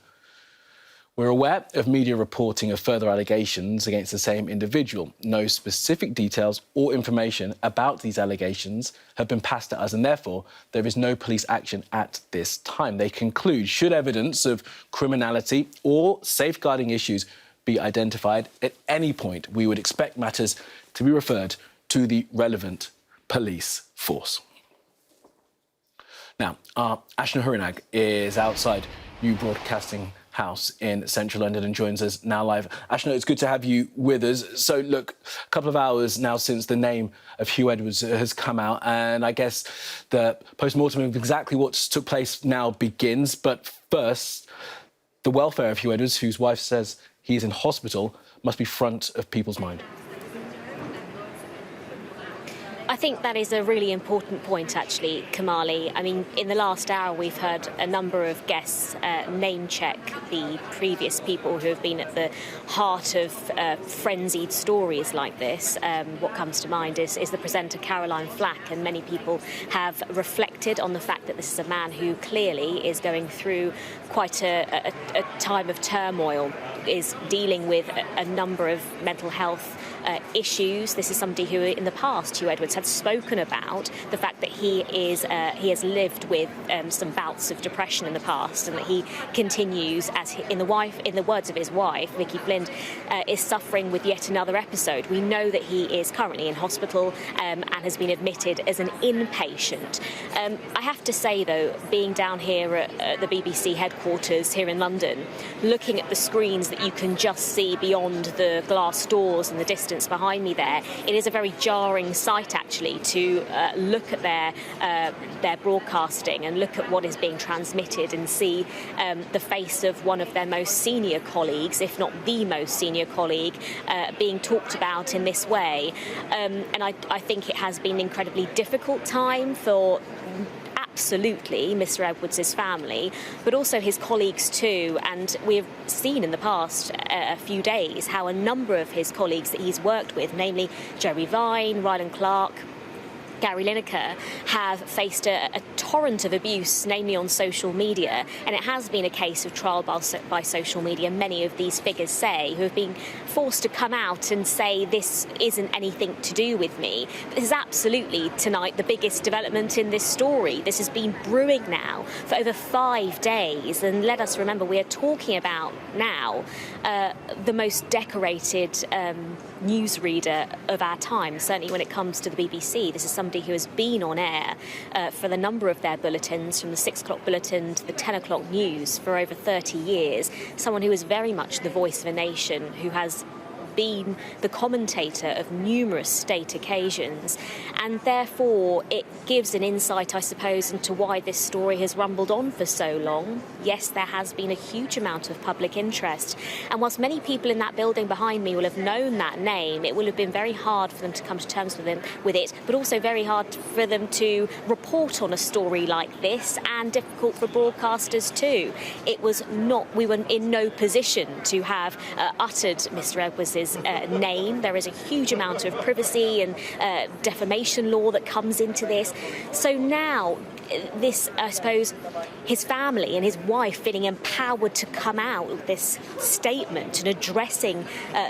Speaker 8: We're aware of media reporting of further allegations against the same individual. No specific details or information about these allegations have been passed to us, and therefore there is no police action at this time. They conclude, should evidence of criminality or safeguarding issues be identified at any point, we would expect matters to be referred to the relevant police force. Now, our Ashna Hurinag is outside New Broadcasting House in central London and joins us now live. Ashna, it's good to have you with us. So, look, a couple of hours now since the name of Huw Edwards has come out, and I guess the post-mortem of exactly what took place now begins. But first, the welfare of Huw Edwards, whose wife says he is in hospital, must be front of people's mind.
Speaker 5: I think that is a really important point, actually, Kamali. I mean, in the last hour, we've heard a number of guests name-check the previous people who have been at the heart of frenzied stories like this. What comes to mind is the presenter Caroline Flack, and many people have reflected on the fact that this is a man who clearly is going through quite a time of turmoil, is dealing with a number of mental health issues. This is somebody who, in the past, Huw Edwards had spoken about the fact that he has lived with some bouts of depression in the past, and that he continues, as in the words of his wife, Vicky Flind, is suffering with yet another episode. We know that he is currently in hospital and has been admitted as an inpatient. I have to say, though, being down here at the BBC headquarters here in London, looking at the screens that you can just see beyond the glass doors and the distance behind me there, it is a very jarring sight, actually, to look at their broadcasting and look at what is being transmitted and see the face of one of their most senior colleagues, if not the most senior colleague, being talked about in this way. And I think it has been an incredibly difficult time for absolutely Mr. Edwards' family, but also his colleagues too. And we've seen in the past a few days how a number of his colleagues that he's worked with, namely Jerry Vine, Rylan Clark, Gary Lineker, have faced a torrent of abuse, namely on social media, and it has been a case of trial by social media, many of these figures say, who have been forced to come out and say this isn't anything to do with me. This is absolutely, tonight, the biggest development in this story. This has been brewing now for over 5 days, and let us remember, we are talking about now the most decorated newsreader of our time, certainly when it comes to the BBC. This is somebody who has been on air for the number of their bulletins, from the 6 o'clock bulletin to the 10 o'clock news, for over 30 years. Someone who is very much the voice of a nation, who has been the commentator of numerous state occasions, and therefore it gives an insight, I suppose, into why this story has rumbled on for so long. Yes, there has been a huge amount of public interest, and whilst many people in that building behind me will have known that name, it will have been very hard for them to come to terms with it, but also very hard for them to report on a story like this, and difficult for broadcasters too. We were in no position to have uttered Mr. Edwards' name. There is a huge amount of privacy and defamation law that comes into this. So now this, I suppose, his family and his wife feeling empowered to come out with this statement and addressing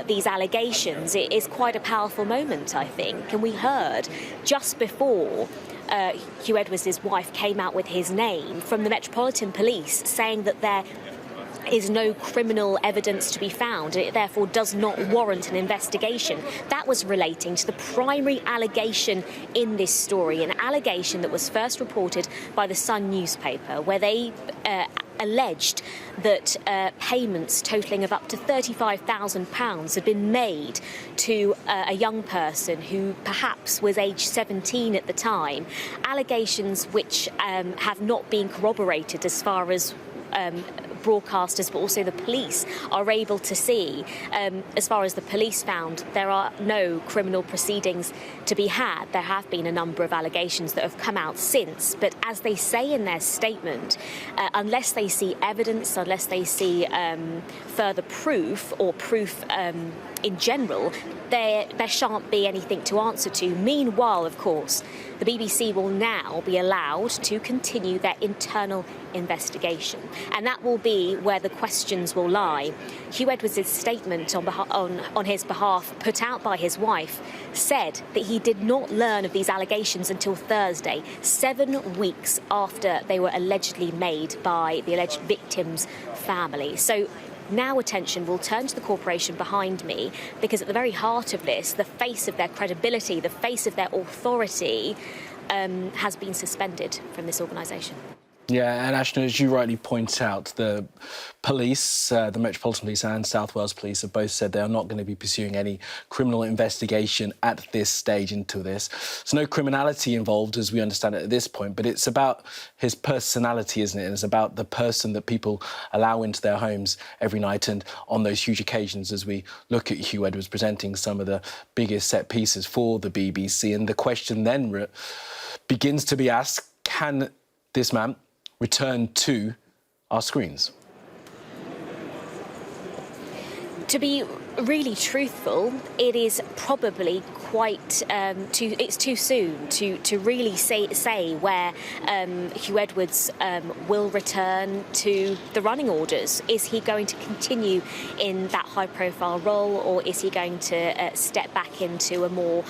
Speaker 5: these allegations, it is quite a powerful moment, I think. And we heard just before Huw Edwards' wife came out with his name from the Metropolitan Police, saying that there is no criminal evidence to be found, and it therefore does not warrant an investigation. That was relating to the primary allegation in this story, an allegation that was first reported by the Sun newspaper, where they alleged that payments totalling of up to £35,000 had been made to a young person who perhaps was aged 17 at the time. Allegations which have not been corroborated as far as broadcasters, but also the police are able to see. As far as the police found, there are no criminal proceedings to be had. There have been a number of allegations that have come out since, but as they say in their statement, unless they see evidence, unless they see further proof, or proof in general, there shan't be anything to answer to. Meanwhile, of course, the BBC will now be allowed to continue their internal investigation, and that will be where the questions will lie. Huw Edwards' statement on his behalf, put out by his wife, said that he did not learn of these allegations until Thursday, 7 weeks after they were allegedly made by the alleged victim's family. So now attention will turn to the corporation behind me, because at the very heart of this, the face of their credibility, the face of their authority, has been suspended from this organisation.
Speaker 8: Yeah, and Ashna, as you rightly point out, the police, the Metropolitan Police and South Wales Police have both said they are not going to be pursuing any criminal investigation at this stage into this. There's no criminality involved, as we understand it at this point, but it's about his personality, isn't it? And it's about the person that people allow into their homes every night, and on those huge occasions, as we look at Huw Edwards presenting some of the biggest set pieces for the BBC. And the question then begins to be asked, can this man return to our screens?
Speaker 5: To be really truthful, it is probably quite it's too soon to really say where Huw Edwards will return to the running orders. Is he going to continue in that high-profile role, or is he going to step back into a more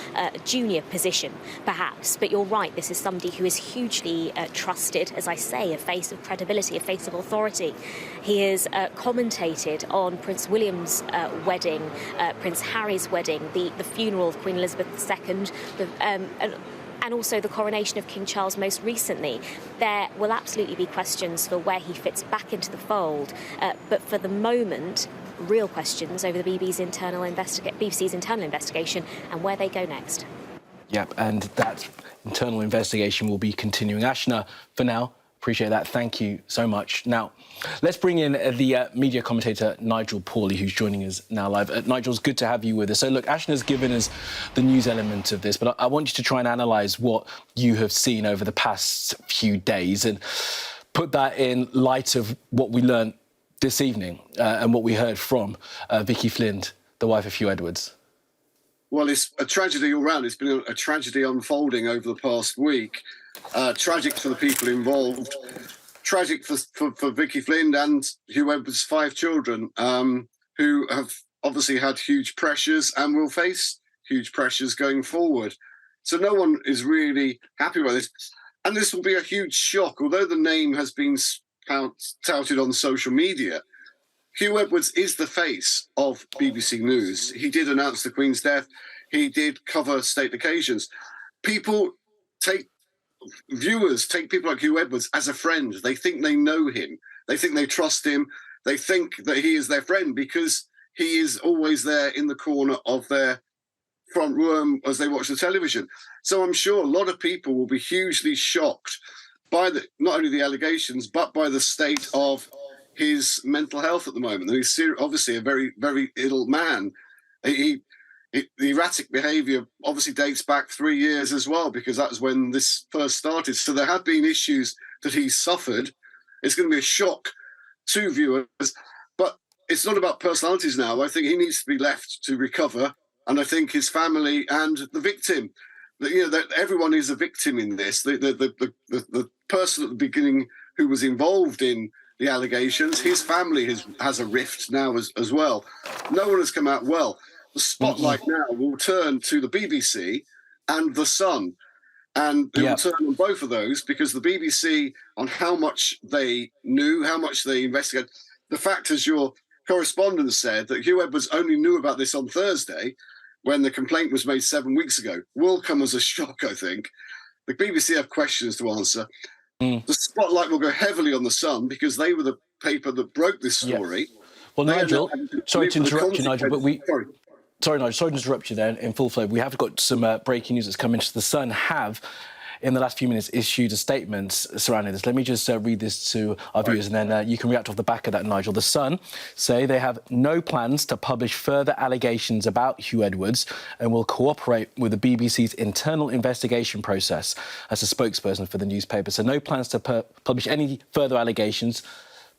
Speaker 5: junior position, perhaps? But you're right, this is somebody who is hugely trusted, as I say, a face of credibility, a face of authority. He has commentated on Prince William's wedding, Prince Harry's wedding, the funeral of Queen Elizabeth II, and also the coronation of King Charles most recently. There will absolutely be questions for where he fits back into the fold, but for the moment, real questions over the BBC's internal investigation and where they go next.
Speaker 8: Yep, and that internal investigation will be continuing. Ashna, for now, appreciate that. Thank you so much. Now, let's bring in the media commentator Nigel Pawley, who's joining us now live. Nigel, it's good to have you with us. So, look, Ashna's given us the news element of this, but I want you to try and analyse what you have seen over the past few days and put that in light of what we learned this evening and what we heard from Vicky Flind, the wife of Huw Edwards.
Speaker 6: Well, it's a tragedy all round. It's been a tragedy unfolding over the past week. Tragic for the people involved. Tragic for Vicky Flind and Huw Edwards' 5 children, who have obviously had huge pressures and will face huge pressures going forward. So no one is really happy about this. And this will be a huge shock. Although the name has been touted on social media, Huw Edwards is the face of BBC News. He did announce the Queen's death. He did cover state occasions. Viewers take people like Huw Edwards as a friend. They think they know him. They think they trust him. They think that he is their friend because he is always there in the corner of their front room as they watch the television. So I'm sure a lot of people will be hugely shocked by not only the allegations, but by the state of his mental health at the moment. And he's obviously a very, very ill man. The erratic behaviour obviously dates back 3 years as well, because that's when this first started. So there have been issues that he's suffered. It's going to be a shock to viewers, but it's not about personalities now. I think he needs to be left to recover, and I think his family and the victim, that everyone is a victim in this. The person at the beginning who was involved in the allegations, his family has a rift now as well. No one has come out well. The spotlight now will turn to the BBC and The Sun, and it will turn on both of those, because the BBC, on how much they knew, how much they investigated. The fact, as your correspondent said, that Huw Edwards only knew about this on Thursday, when the complaint was made 7 weeks ago, will come as a shock, I think. The BBC have questions to answer. The spotlight will go heavily on The Sun, because they were the paper that broke this story.
Speaker 8: Well, Nigel, sorry to interrupt you, Nigel, but Sorry, Nigel, sorry to interrupt you there in full flow. We have got some breaking news that's come into The Sun have, in the last few minutes, issued a statement surrounding this. Let me just read this to our viewers, and then you can react off the back of that, Nigel. The Sun say they have no plans to publish further allegations about Huw Edwards and will cooperate with the BBC's internal investigation process, as a spokesperson for the newspaper. So no plans to publish any further allegations.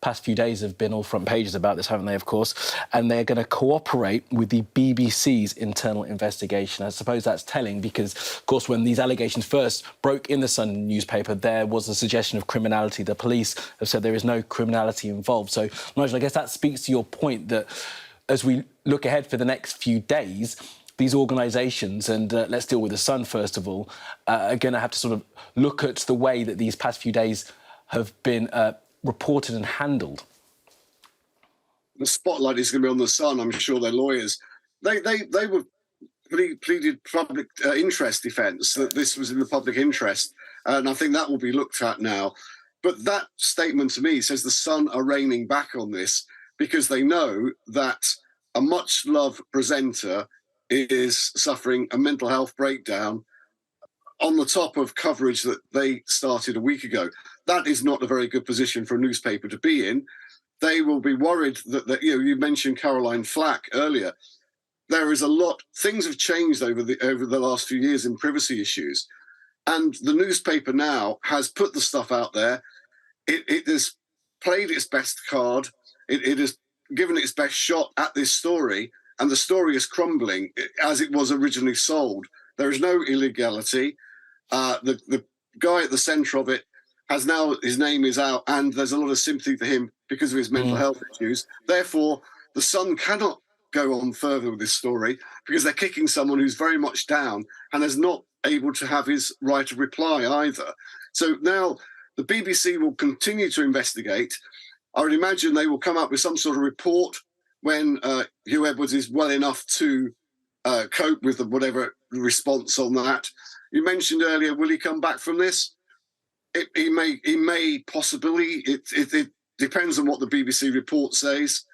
Speaker 8: Past few days have been all front pages about this, haven't they, of course? And they're going to cooperate with the BBC's internal investigation. I suppose that's telling because, of course, when these allegations first broke in the Sun newspaper, there was a suggestion of criminality. The police have said there is no criminality involved. So, Nigel, I guess that speaks to your point that as we look ahead for the next few days, these organisations, and let's deal with the Sun first of all, are going to have to sort of look at the way that these past few days have been reported and handled.
Speaker 6: The spotlight is going to be on The Sun. I'm sure their lawyers, they were pleaded public interest defence, that this was in the public interest, and I think that will be looked at now. But that statement to me says The Sun are reining back on this, because they know that a much-loved presenter is suffering a mental health breakdown on the top of coverage that they started a week ago. That is not a very good position for a newspaper to be in. They will be worried that you mentioned Caroline Flack earlier. There is a lot. Things have changed over the last few years in privacy issues, and the newspaper now has put the stuff out there. It has played its best card. It has given its best shot at this story, and the story is crumbling as it was originally sold. There is no illegality. The guy at the centre of it has now, his name is out, and there's a lot of sympathy for him because of his mental health issues. Therefore, The Sun cannot go on further with this story because they're kicking someone who's very much down and is not able to have his right of reply either. So now the BBC will continue to investigate. I would imagine they will come up with some sort of report when Huw Edwards is well enough to cope with whatever response on that. You mentioned earlier, will he come back from this? He may possibly. It depends on what the BBC report says,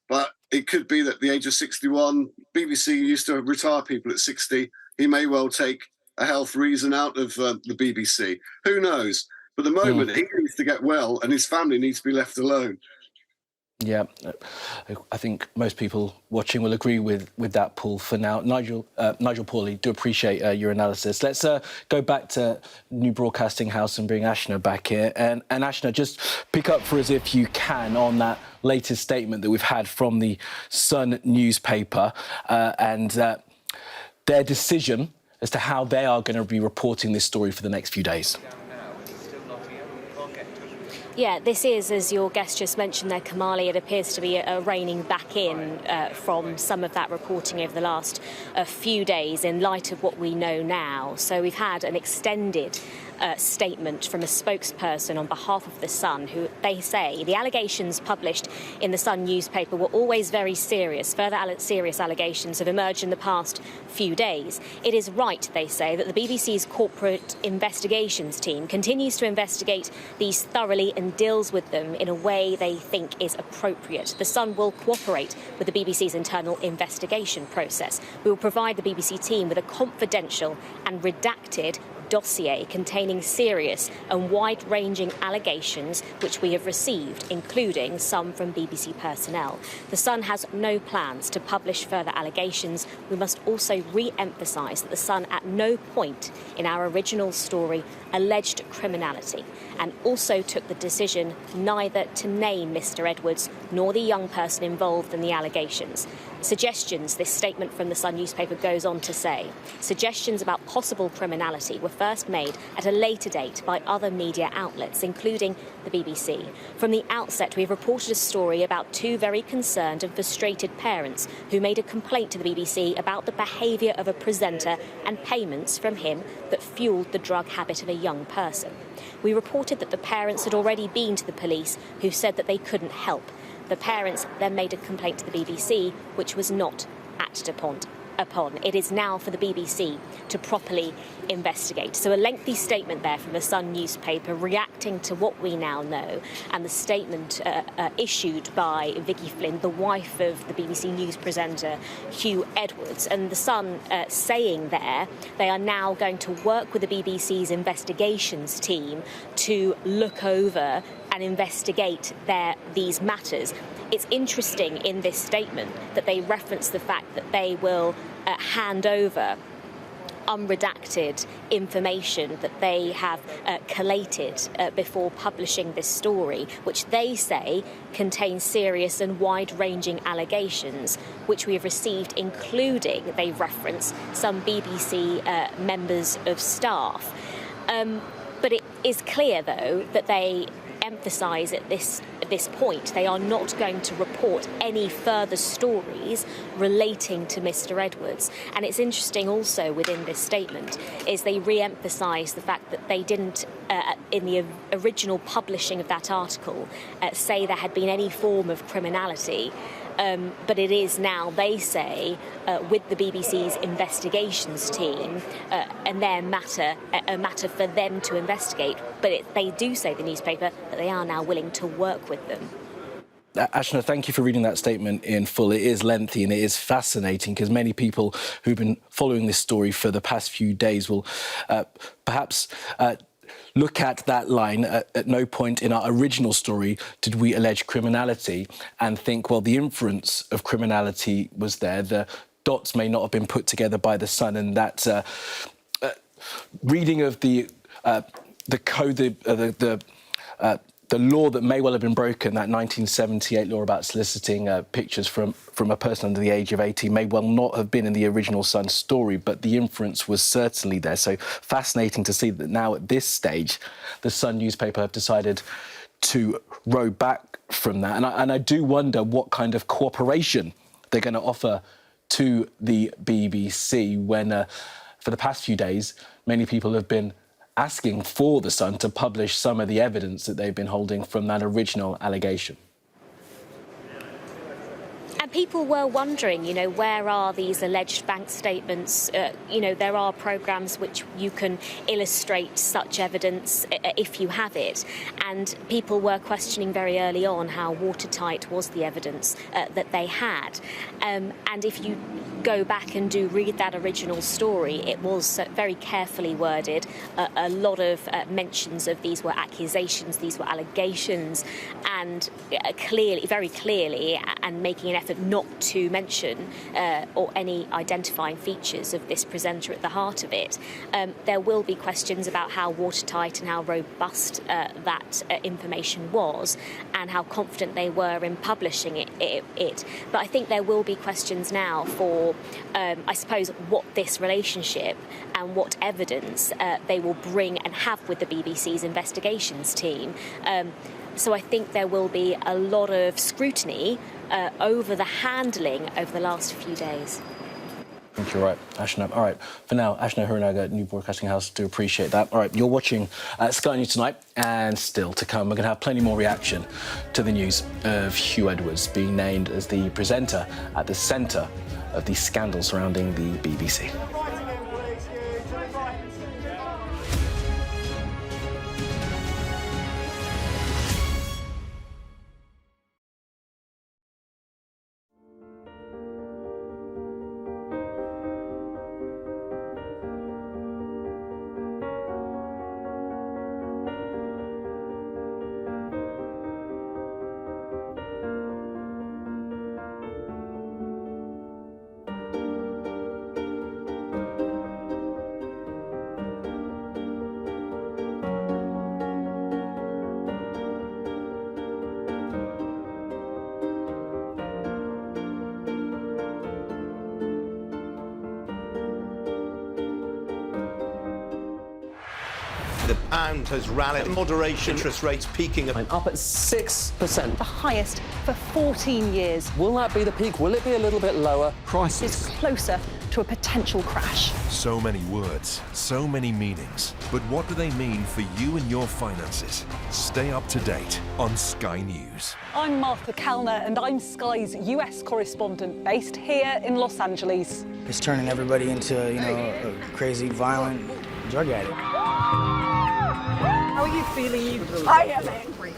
Speaker 6: but it could be that at the age of 61, BBC used to retire people at 60. He may well take a health reason out of the BBC. Who knows? But at the moment, he needs to get well, and his family needs to be left alone.
Speaker 8: Yeah, I think most people watching will agree with that, Paul, for now. Nigel Pawley, do appreciate your analysis. Let's go back to New Broadcasting House and bring Ashna back here. And Ashna, just pick up for us, if you can, on that latest statement that we've had from the Sun newspaper and their decision as to how they are going to be reporting this story for the next few days.
Speaker 5: Yeah, this is, as your guest just mentioned there, Kamali, it appears to be reining back in from some of that reporting over the last few days in light of what we know now. So we've had an extended statement from a spokesperson on behalf of The Sun, who they say the allegations published in The Sun newspaper were always very serious. Further serious allegations have emerged in the past few days. It is right, they say, that the BBC's corporate investigations team continues to investigate these thoroughly and deals with them in a way they think is appropriate. The Sun will cooperate with the BBC's internal investigation process. We will provide the BBC team with a confidential and redacted dossier containing serious and wide-ranging allegations which we have received, including some from BBC personnel. The Sun has no plans to publish further allegations. We must also re-emphasise that The Sun at no point in our original story alleged criminality, and also took the decision neither to name Mr. Edwards nor the young person involved in the allegations. Suggestions, this statement from the Sun newspaper goes on to say, suggestions about possible criminality were first made at a later date by other media outlets, including the BBC. From the outset, we have reported a story about two very concerned and frustrated parents who made a complaint to the BBC about the behaviour of a presenter and payments from him that fuelled the drug habit of a young person. We reported that the parents had already been to the police, who said that they couldn't help. The parents then made a complaint to the BBC, which was not acted upon. It is now for the BBC to properly investigate. So a lengthy statement there from the Sun newspaper reacting to what we now know, and the statement issued by Vicky Flind, the wife of the BBC News presenter Huw Edwards. And the Sun saying there they are now going to work with the BBC's investigations team to look over and investigate these matters. It's interesting in this statement that they reference the fact that they will hand over unredacted information that they have collated before publishing this story, which they say contains serious and wide-ranging allegations, which we have received, including, they reference, some BBC members of staff. But it is clear, though, that they emphasise at this point they are not going to report any further stories relating to Mr. Edwards. And it's interesting also within this statement is they re-emphasise the fact that they didn't, in the original publishing of that article, say there had been any form of criminality. But it is now, they say, with the BBC's investigations team and their a matter for them to investigate. But they do say, the newspaper, that they are now willing to work with them.
Speaker 8: Ashna, thank you for reading that statement in full. It is lengthy and it is fascinating because many people who've been following this story for the past few days will perhaps look at that line, at no point in our original story did we allege criminality, and think, well, the inference of criminality was there. The dots may not have been put together by the Sun, and that reading of the code, the law that may well have been broken, that 1978 law about soliciting pictures from a person under the age of 18, may well not have been in the original Sun story, but the inference was certainly there. So fascinating to see that now at this stage, the Sun newspaper have decided to row back from that. And I do wonder what kind of cooperation they're going to offer to the BBC when, for the past few days, many people have been asking for the Sun to publish some of the evidence that they've been holding from that original allegation.
Speaker 5: And people were wondering, where are these alleged bank statements? There are programmes which you can illustrate such evidence if you have it. And people were questioning very early on how watertight was the evidence that they had. And if you go back and read that original story, it was very carefully worded. A lot of mentions of these were accusations, these were allegations, and very clearly, and making an effort not to mention or any identifying features of this presenter at the heart of it. There will be questions about how watertight and how robust that information was, and how confident they were in publishing it. But I think there will be questions now for, I suppose, what this relationship and what evidence they will bring and have with the BBC's investigations team. So I think there will be a lot of scrutiny over the handling over the last few days.
Speaker 8: I think you're right, Ashna. All right, for now, Ashna Hiranaga, New Broadcasting House, do appreciate that. All right, you're watching Sky News tonight, and still to come, we're going to have plenty more reaction to the news of Huw Edwards being named as the presenter at the centre of the scandal surrounding the BBC.
Speaker 12: The pound has rallied. Moderation. Interest rates peaking.
Speaker 13: I'm up at 6%.
Speaker 14: The highest for 14 years.
Speaker 13: Will that be the peak? Will it be a little bit lower?
Speaker 14: It's closer to a potential crash.
Speaker 15: So many words, so many meanings. But what do they mean for you and your finances? Stay up to date on Sky News.
Speaker 16: I'm Martha Kellner and I'm Sky's US correspondent based here in Los Angeles.
Speaker 17: It's turning everybody into, a crazy, violent drug addict.
Speaker 16: How are you feeling?
Speaker 18: I am angry.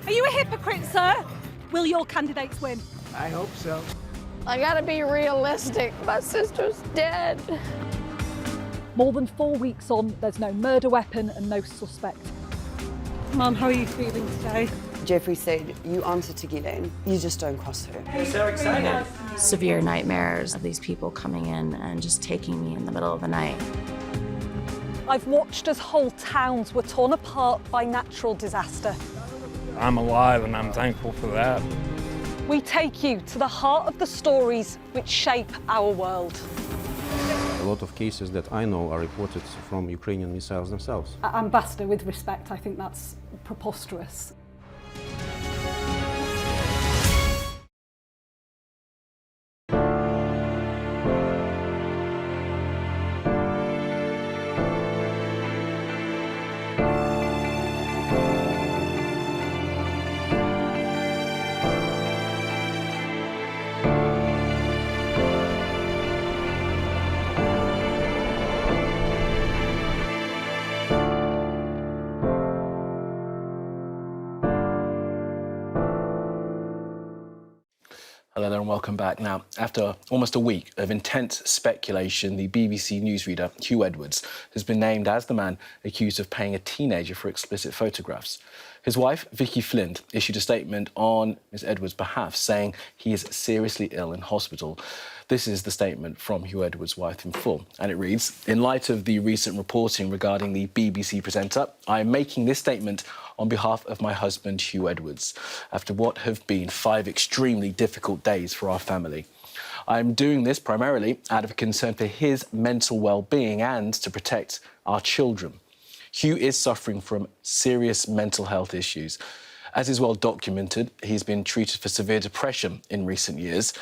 Speaker 16: Are you a hypocrite, sir? Will your candidates win?
Speaker 18: I hope so. I gotta be realistic. My sister's dead.
Speaker 16: More than 4 weeks on, there's no murder weapon and no suspect. Mum, how are you feeling today?
Speaker 19: Jeffrey said, you answer to Ghislaine, you just don't cross her.
Speaker 13: You're so excited.
Speaker 20: Severe nightmares of these people coming in and just taking me in the middle of the night.
Speaker 16: I've watched as whole towns were torn apart by natural disaster.
Speaker 7: I'm alive and I'm thankful for that.
Speaker 16: We take you to the heart of the stories which shape our world.
Speaker 22: A lot of cases that I know are reported from Ukrainian missiles themselves.
Speaker 16: Ambassador, with respect, I think that's preposterous.
Speaker 8: Hello there and welcome back. Now, after almost a week of intense speculation, the BBC newsreader Huw Edwards has been named as the man accused of paying a teenager for explicit photographs. His wife, Vicky Flind, issued a statement on Ms Edwards' behalf saying he is seriously ill in hospital. This is the statement from Huw Edwards' wife in full, and it reads, "In light of the recent reporting regarding the BBC presenter, I am making this statement on behalf of my husband, Huw Edwards, after what have been 5 extremely difficult days for our family. I am doing this primarily out of concern for his mental well-being and to protect our children. Huw is suffering from serious mental health issues. As is well documented, he's been treated for severe depression in recent years.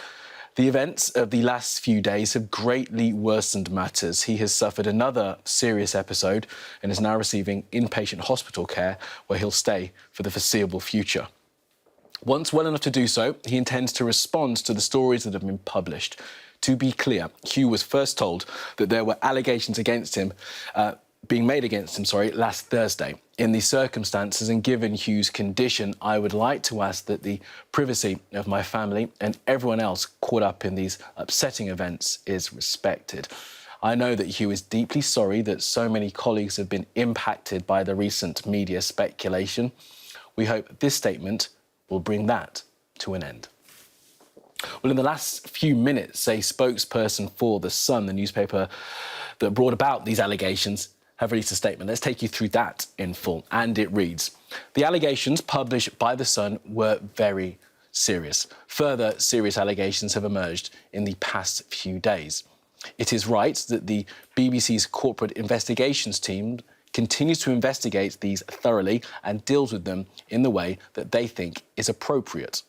Speaker 8: The events of the last few days have greatly worsened matters. He has suffered another serious episode and is now receiving inpatient hospital care where he'll stay for the foreseeable future. Once well enough to do so, he intends to respond to the stories that have been published. To be clear, Huw was first told that there were allegations against him, being made against him, last Thursday. In these circumstances and given Huw's condition, I would like to ask that the privacy of my family and everyone else caught up in these upsetting events is respected. I know that Huw is deeply sorry that so many colleagues have been impacted by the recent media speculation. We hope this statement will bring that to an end." Well, in the last few minutes, a spokesperson for The Sun, the newspaper that brought about these allegations, have released a statement. Let's take you through that in full. And it reads, "The allegations published by The Sun were very serious. Further serious allegations have emerged in the past few days. It is right that the BBC's corporate investigations team continues to investigate these thoroughly and deals with them in the way that they think is appropriate.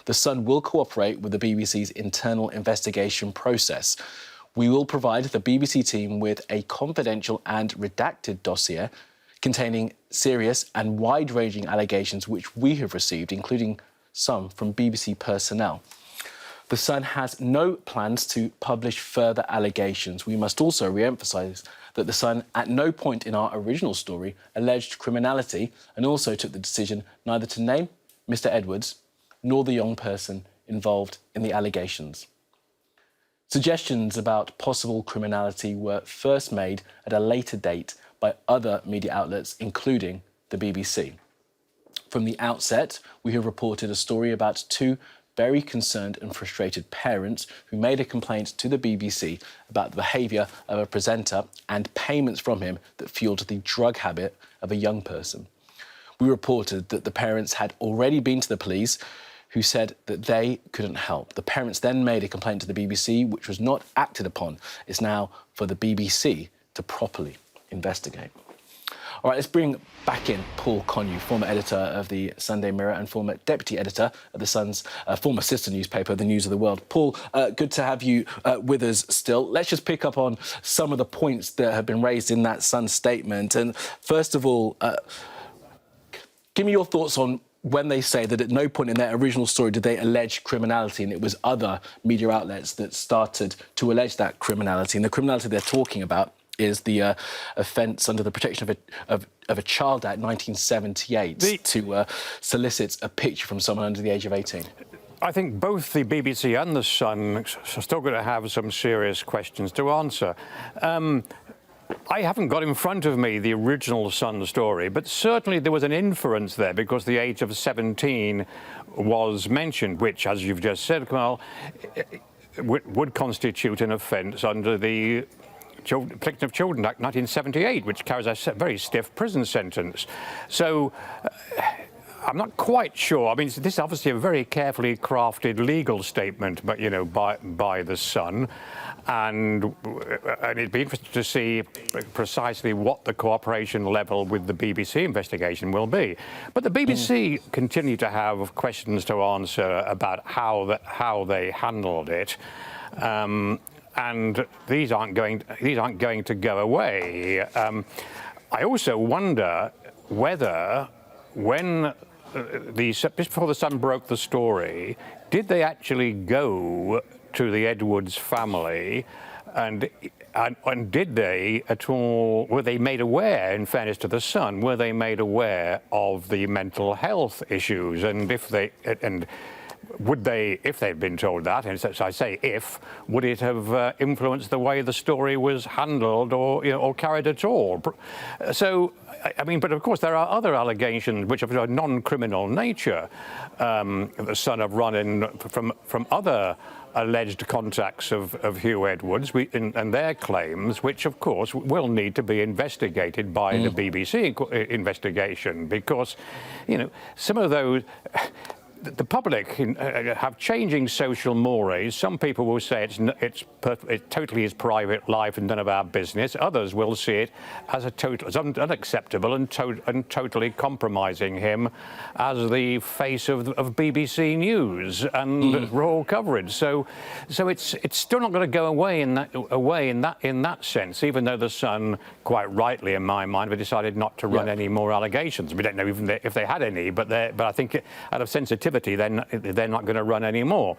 Speaker 8: The Sun will cooperate with the BBC's internal investigation process. We will provide the BBC team with a confidential and redacted dossier containing serious and wide-ranging allegations which we have received, including some from BBC personnel. The Sun has no plans to publish further allegations. We must also re-emphasise that The Sun at no point in our original story alleged criminality and also took the decision neither to name Mr Edwards nor the young person involved in the allegations. Suggestions about possible criminality were first made at a later date by other media outlets, including the BBC. From the outset, we have reported a story about two very concerned and frustrated parents who made a complaint to the BBC about the behaviour of a presenter and payments from him that fuelled the drug habit of a young person. We reported that the parents had already been to the police, who said that they couldn't help. The parents then made a complaint to the BBC, which was not acted upon. It's now for the BBC to properly investigate. All right, let's bring back in Paul Connew, former editor of the Sunday Mirror and former deputy editor of the Sun's former sister newspaper, The News of the World. Paul, good to have you with us still. Let's just pick up on some of the points that have been raised in that Sun statement. And first of all, give me your thoughts on when they say that at no point in their original story did they allege criminality, and it was other media outlets that started to allege that criminality. And the criminality they're talking about is the offence under the Protection of a Child Act 1978 to solicit a picture from someone under the age of 18.
Speaker 21: I think both the BBC and the Sun are still going to have some serious questions to answer. I haven't got in front of me the original Sun story, but certainly there was an inference there because the age of 17 was mentioned, which, as you've just said, Kamal, would constitute an offence under the Protection of Children Act 1978, which carries a very stiff prison sentence. So I'm not quite sure. I mean, this is obviously a very carefully crafted legal statement, but, you know, by the Sun. And it'd be interesting to see precisely what the cooperation level with the BBC investigation will be. But the BBC continue to have questions to answer about how they handled it. And these aren't going to go away. I also wonder whether, when just before the Sun broke the story, did they actually go to the Edwards family, and did they at all? Were they made aware? In fairness to the Sun, were they made aware of the mental health issues? And would they, if they'd been told that, and so I say if, would it have influenced the way the story was handled or carried at all? So, I mean, but of course there are other allegations which are of a non-criminal nature. The Sun have run in from other alleged contacts of Huw Edwards and their claims, which of course will need to be investigated by the BBC investigation, because, you know, some of those. The public have changing social mores. Some people will say it's totally his private life and none of our business. Others will see it as unacceptable and totally compromising him as the face of BBC News and royal coverage. So it's still not going to go away in that sense. Even though the Sun, quite rightly in my mind, have decided not to run any more allegations. We don't know even if they had any, but I think out of sensitivity, they're not going to run any more.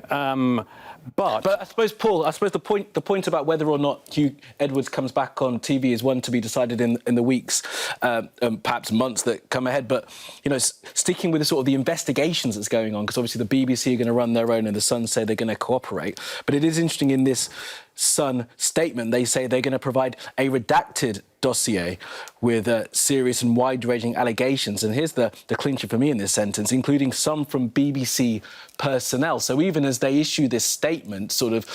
Speaker 21: But
Speaker 8: I suppose, Paul, the point about whether or not Huw Edwards comes back on TV is one to be decided in the weeks, perhaps months that come ahead. But, you know, sticking with the sort of the investigations that's going on, because obviously the BBC are going to run their own and the Sun say they're going to cooperate. But it is interesting in this Sun statement, they say they're going to provide a redacted dossier with serious and wide-ranging allegations. And here's the clincher for me in this sentence, including some from BBC personnel. So even as they issue this statement, sort of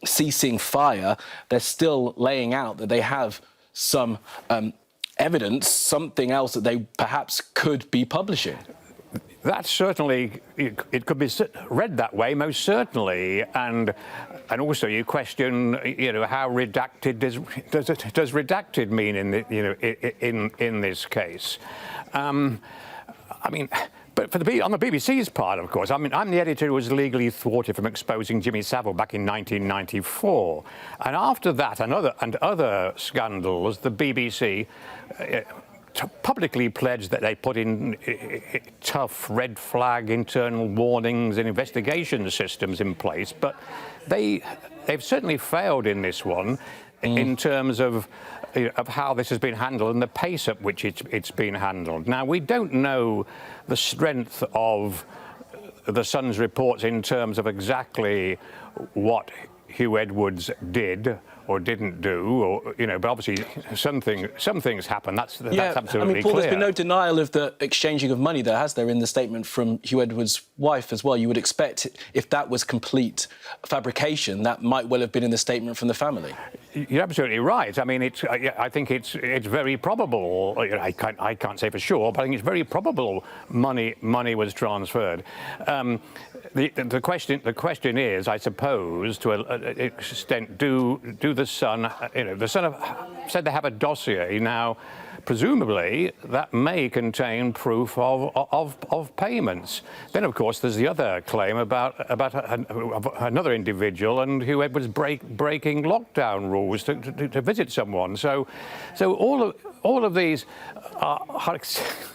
Speaker 8: ceasing fire, they're still laying out that they have some evidence, something else that they perhaps could be publishing.
Speaker 21: That's certainly, it could be read that way, most certainly, and also you question, how redacted does redacted mean in this case? But on the BBC's part, of course, I'm the editor who was legally thwarted from exposing Jimmy Savile back in 1994, and after that and other scandals, the BBC publicly pledged that they put in tough red flag internal warnings and investigation systems in place, but they've certainly failed in this one in terms of how this has been handled and the pace at which it's been handled. Now, we don't know the strength of the Sun's reports in terms of exactly what Huw Edwards did or didn't do, or but obviously some things happen. That's absolutely
Speaker 8: Paul,
Speaker 21: clear.
Speaker 8: there's been no denial of the exchanging of money there, has there, in the statement from Huw Edwards' wife as well? You would expect, if that was complete fabrication, that might well have been in the statement from the family.
Speaker 21: You're absolutely right. I think it's very probable. I can't say for sure, but I think it's very probable money was transferred. The question is, I suppose, to an extent, do the Sun, the Sun have said they have a dossier now. Presumably, that may contain proof of payments. Then, of course, there's the other claim about another individual and Huw Edwards breaking lockdown rules to visit someone. So all of these are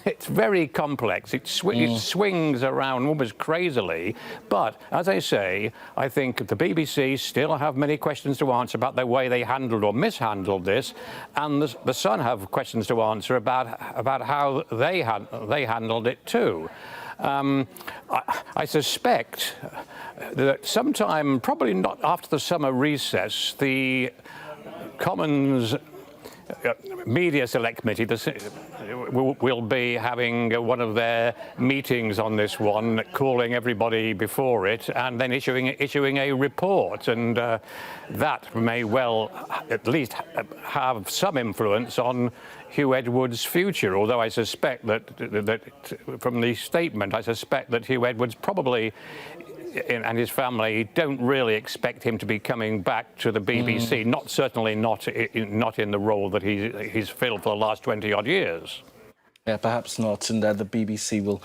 Speaker 21: it's very complex. It swings around almost crazily. But as I say, I think the BBC still have many questions to answer about the way they handled or mishandled this, and the Sun have questions to answer about how they handled it too. I suspect that sometime, probably not after the summer recess, the Commons Media Select Committee will be having one of their meetings on this one, calling everybody before it, and then issuing a report, and that may well at least have some influence on Huw Edwards' future. Although I suspect that from the statement, I suspect that Huw Edwards probably and his family don't really expect him to be coming back to the BBC. Certainly not in the role that he's filled for the last 20-odd years.
Speaker 8: Yeah, perhaps not, and the BBC will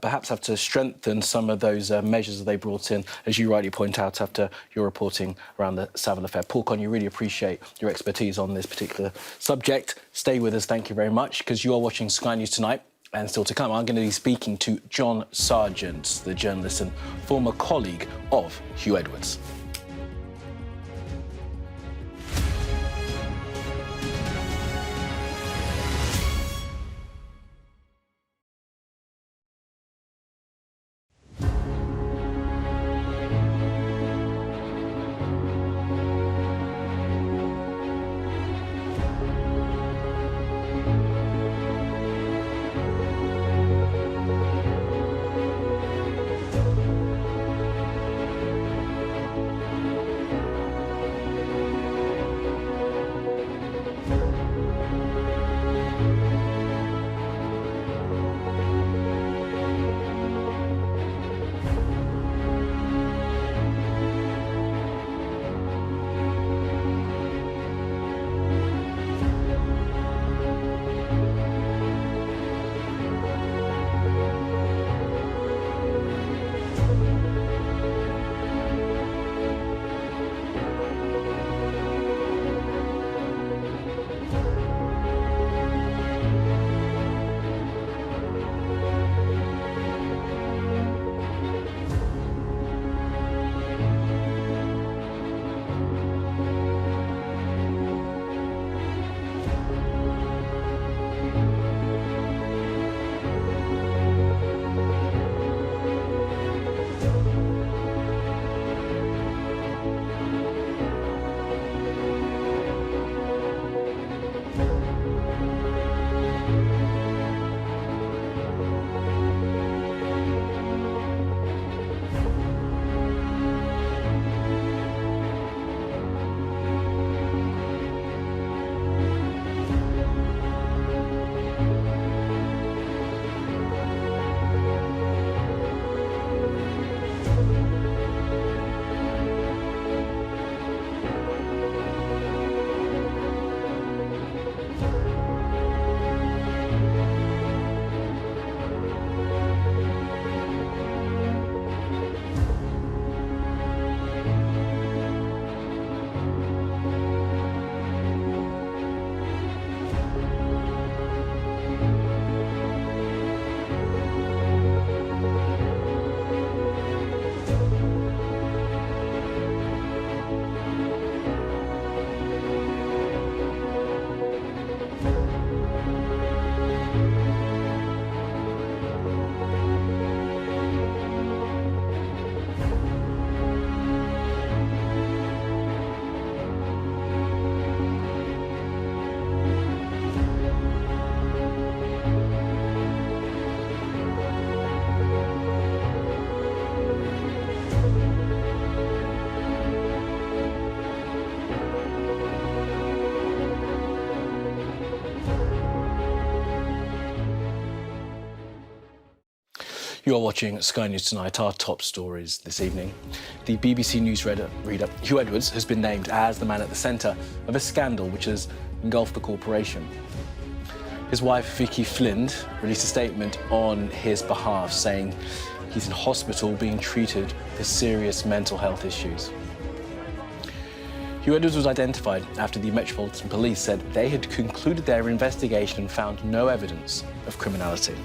Speaker 8: perhaps have to strengthen some of those measures that they brought in, as you rightly point out, after your reporting around the Savile affair. Paul Conn, you really appreciate your expertise on this particular subject. Stay with us, thank you very much, because you are watching Sky News Tonight. And still to come, I'm going to be speaking to John Sargent, the journalist and former colleague of Huw Edwards. You're watching Sky News Tonight. Our top stories this evening. The BBC News reader Huw Edwards has been named as the man at the centre of a scandal which has engulfed the corporation. His wife, Vicky Flind, released a statement on his behalf saying he's in hospital being treated for serious mental health issues. Huw Edwards was identified after the Metropolitan Police said they had concluded their investigation and found no evidence of criminality.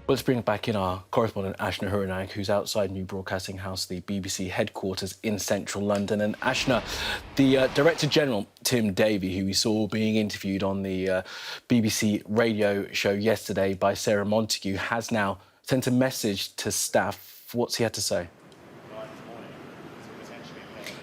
Speaker 8: Well, let's bring back in our correspondent, Ashna Huranag, who's outside New Broadcasting House, the BBC headquarters in central London. And Ashna, the Director General, Tim Davie, who we saw being interviewed on the BBC radio show yesterday by Sarah Montague, has now sent a message to staff. What's he had to say?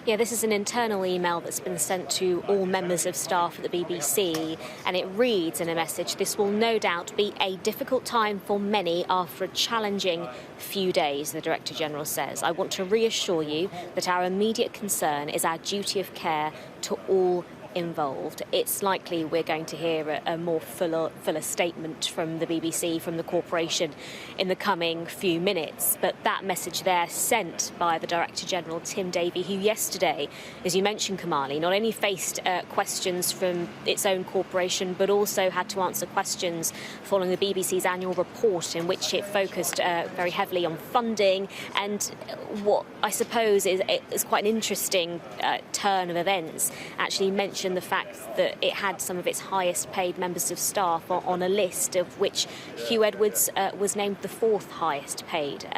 Speaker 5: Yeah, this is an internal email that's been sent to all members of staff at the BBC, and it reads in a message, "This will no doubt be a difficult time for many after a challenging few days," the Director General says. "I want to reassure you that our immediate concern is our duty of care to all involved." It's likely we're going to hear a more fuller statement from the BBC, from the corporation, in the coming few minutes. But that message there sent by the Director General, Tim Davie, who yesterday, as you mentioned, Kamali, not only faced questions from its own corporation, but also had to answer questions following the BBC's annual report, in which it focused very heavily on funding and what I suppose is quite an interesting turn of events, actually mentioned the fact that it had some of its highest paid members of staff on a list, of which Huw Edwards was named the fourth highest paid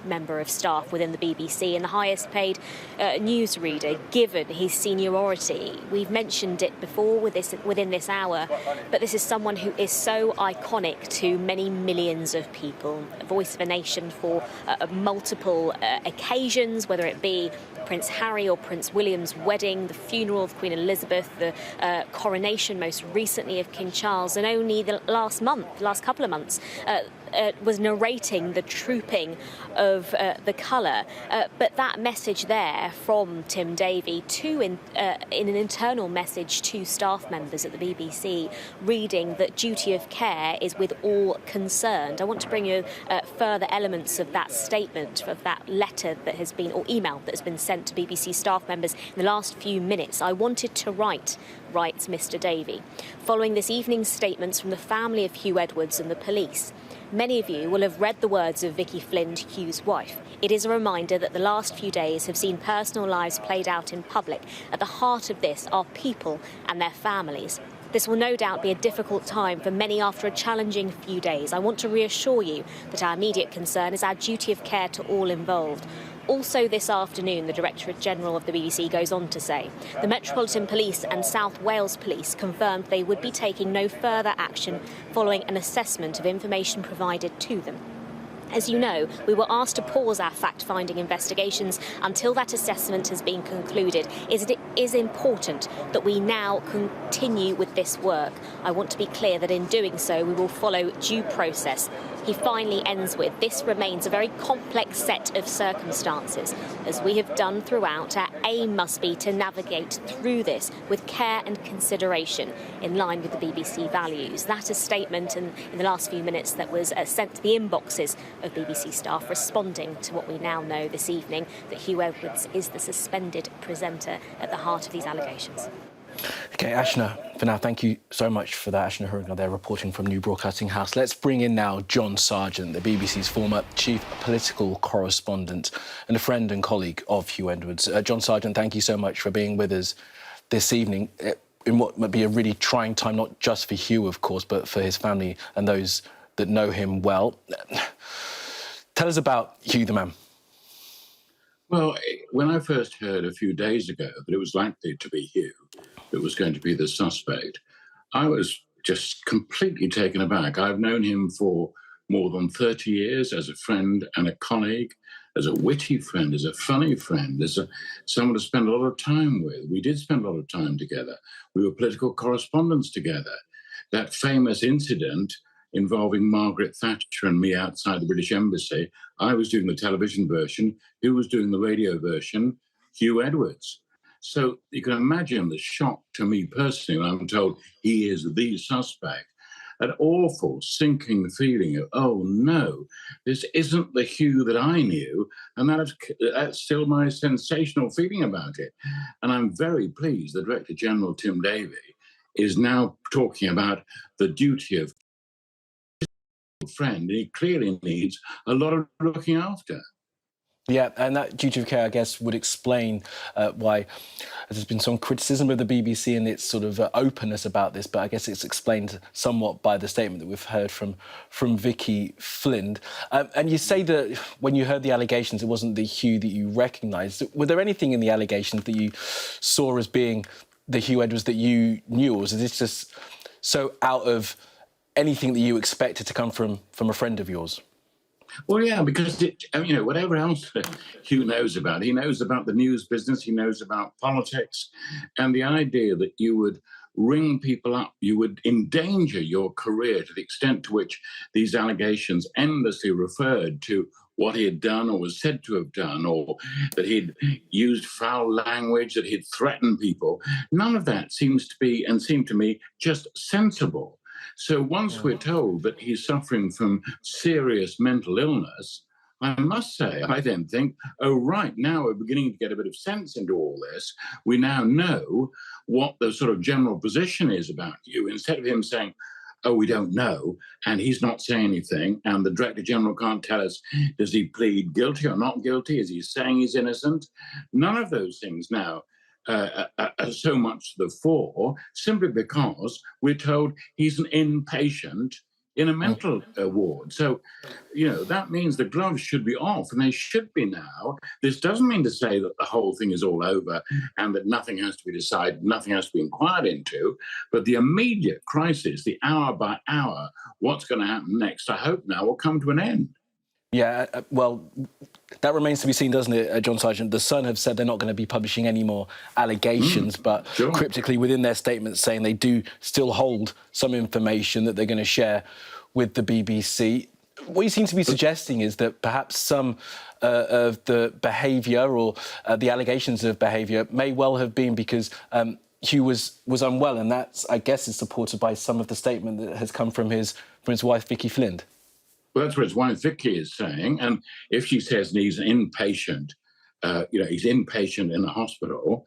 Speaker 5: member of staff within the BBC and the highest paid newsreader, given his seniority. We've mentioned it before within this hour, but this is someone who is so iconic to many millions of people, a voice of a nation for multiple occasions, whether it be Prince Harry or Prince William's wedding, the funeral of Queen Elizabeth, the coronation most recently of King Charles, and only the last couple of months, was narrating the trooping of the colour. But that message there from Tim Davie in an internal message to staff members at the BBC, reading that duty of care is with all concerned. I want to bring you further elements of that statement, of that letter that has been, or email that has been sent to BBC staff members in the last few minutes. "I wanted to writes Mr Davie, following this evening's statements from the family of Huw Edwards and the police. Many of you will have read the words of Vicky Flind, Huw's wife. It is a reminder that the last few days have seen personal lives played out in public. At the heart of this are people and their families. This will no doubt be a difficult time for many after a challenging few days. I want to reassure you that our immediate concern is our duty of care to all involved." Also this afternoon, the Directorate General of the BBC goes on to say, the Metropolitan Police and South Wales Police confirmed they would be taking no further action following an assessment of information provided to them. As you know, we were asked to pause our fact-finding investigations until that assessment has been concluded. It is important that we now continue with this work. I want to be clear that in doing so, we will follow due process. He finally ends with, "This remains a very complex set of circumstances. As we have done throughout, our aim must be to navigate through this with care and consideration in line with the BBC values." That is a statement in the last few minutes that was sent to the inboxes of BBC staff, responding to what we now know this evening, that Huw Edwards is the suspended presenter at the heart of these allegations.
Speaker 8: OK, Ashna, for now, thank you so much for that. Ashna Huranag there reporting from New Broadcasting House. Let's bring in now John Sargent, the BBC's former chief political correspondent and a friend and colleague of Huw Edwards. John Sargent, thank you so much for being with us this evening in what might be a really trying time, not just for Huw, of course, but for his family and those that know him well. Tell us about Huw the man.
Speaker 3: Well, when I first heard a few days ago that it was likely to be Huw that was going to be the suspect, I was just completely taken aback. I've known him for more than 30 years as a friend and a colleague, as a witty friend, as a funny friend, as someone to spend a lot of time with. We did spend a lot of time together. We were political correspondents together. That famous incident involving Margaret Thatcher and me outside the British Embassy, I was doing the television version, he was doing the radio version, Huw Edwards. So you can imagine the shock to me personally when I'm told he is the suspect. an awful sinking feeling of, oh no, this isn't the Huw that I knew, and that's still my sensational feeling about it. And I'm very pleased the Director General, Tim Davie, is now talking about the duty of friend. He clearly needs a lot of looking after.
Speaker 8: Yeah, and that duty of care, I guess, would explain why there's been some criticism of the BBC and its sort of openness about this, but I guess it's explained somewhat by the statement that we've heard from Vicky Flind. And you say that when you heard the allegations, it wasn't the Huw that you recognised. Were there anything in the allegations that you saw as being the Huw Edwards that you knew, or was this just so out of anything that you expected to come from a friend of yours?
Speaker 3: Well, yeah, because, whatever else Huw knows about, he knows about the news business, he knows about politics, and the idea that you would ring people up, you would endanger your career to the extent to which these allegations endlessly referred to what he had done or was said to have done, or that he'd used foul language, that he'd threatened people. None of that seemed to me just sensible. So once we're told that he's suffering from serious mental illness, I must say, I then think, oh, right, now we're beginning to get a bit of sense into all this. We now know what the sort of general position is about you, instead of him saying, oh, we don't know, and he's not saying anything, and the Director General can't tell us, does he plead guilty or not guilty? Is he saying he's innocent? None of those things now are so much to the fore, simply because we're told he's an inpatient in a mental ward. So, that means the gloves should be off, and they should be now. This doesn't mean to say that the whole thing is all over and that nothing has to be decided, nothing has to be inquired into, but the immediate crisis, the hour by hour, what's going to happen next, I hope now will come to an end.
Speaker 8: Yeah, well, that remains to be seen, doesn't it, John Sargent? The Sun have said they're not going to be publishing any more allegations, but cryptically within their statements saying they do still hold some information that they're going to share with the BBC. What you seem to be suggesting is that perhaps some of the behaviour or the allegations of behaviour may well have been because Huw was unwell, and that, I guess, is supported by some of the statement that has come from his wife, Vicky Flind.
Speaker 3: Well, that's what his wife Vicky is saying. And if she says he's an inpatient, he's inpatient in a hospital,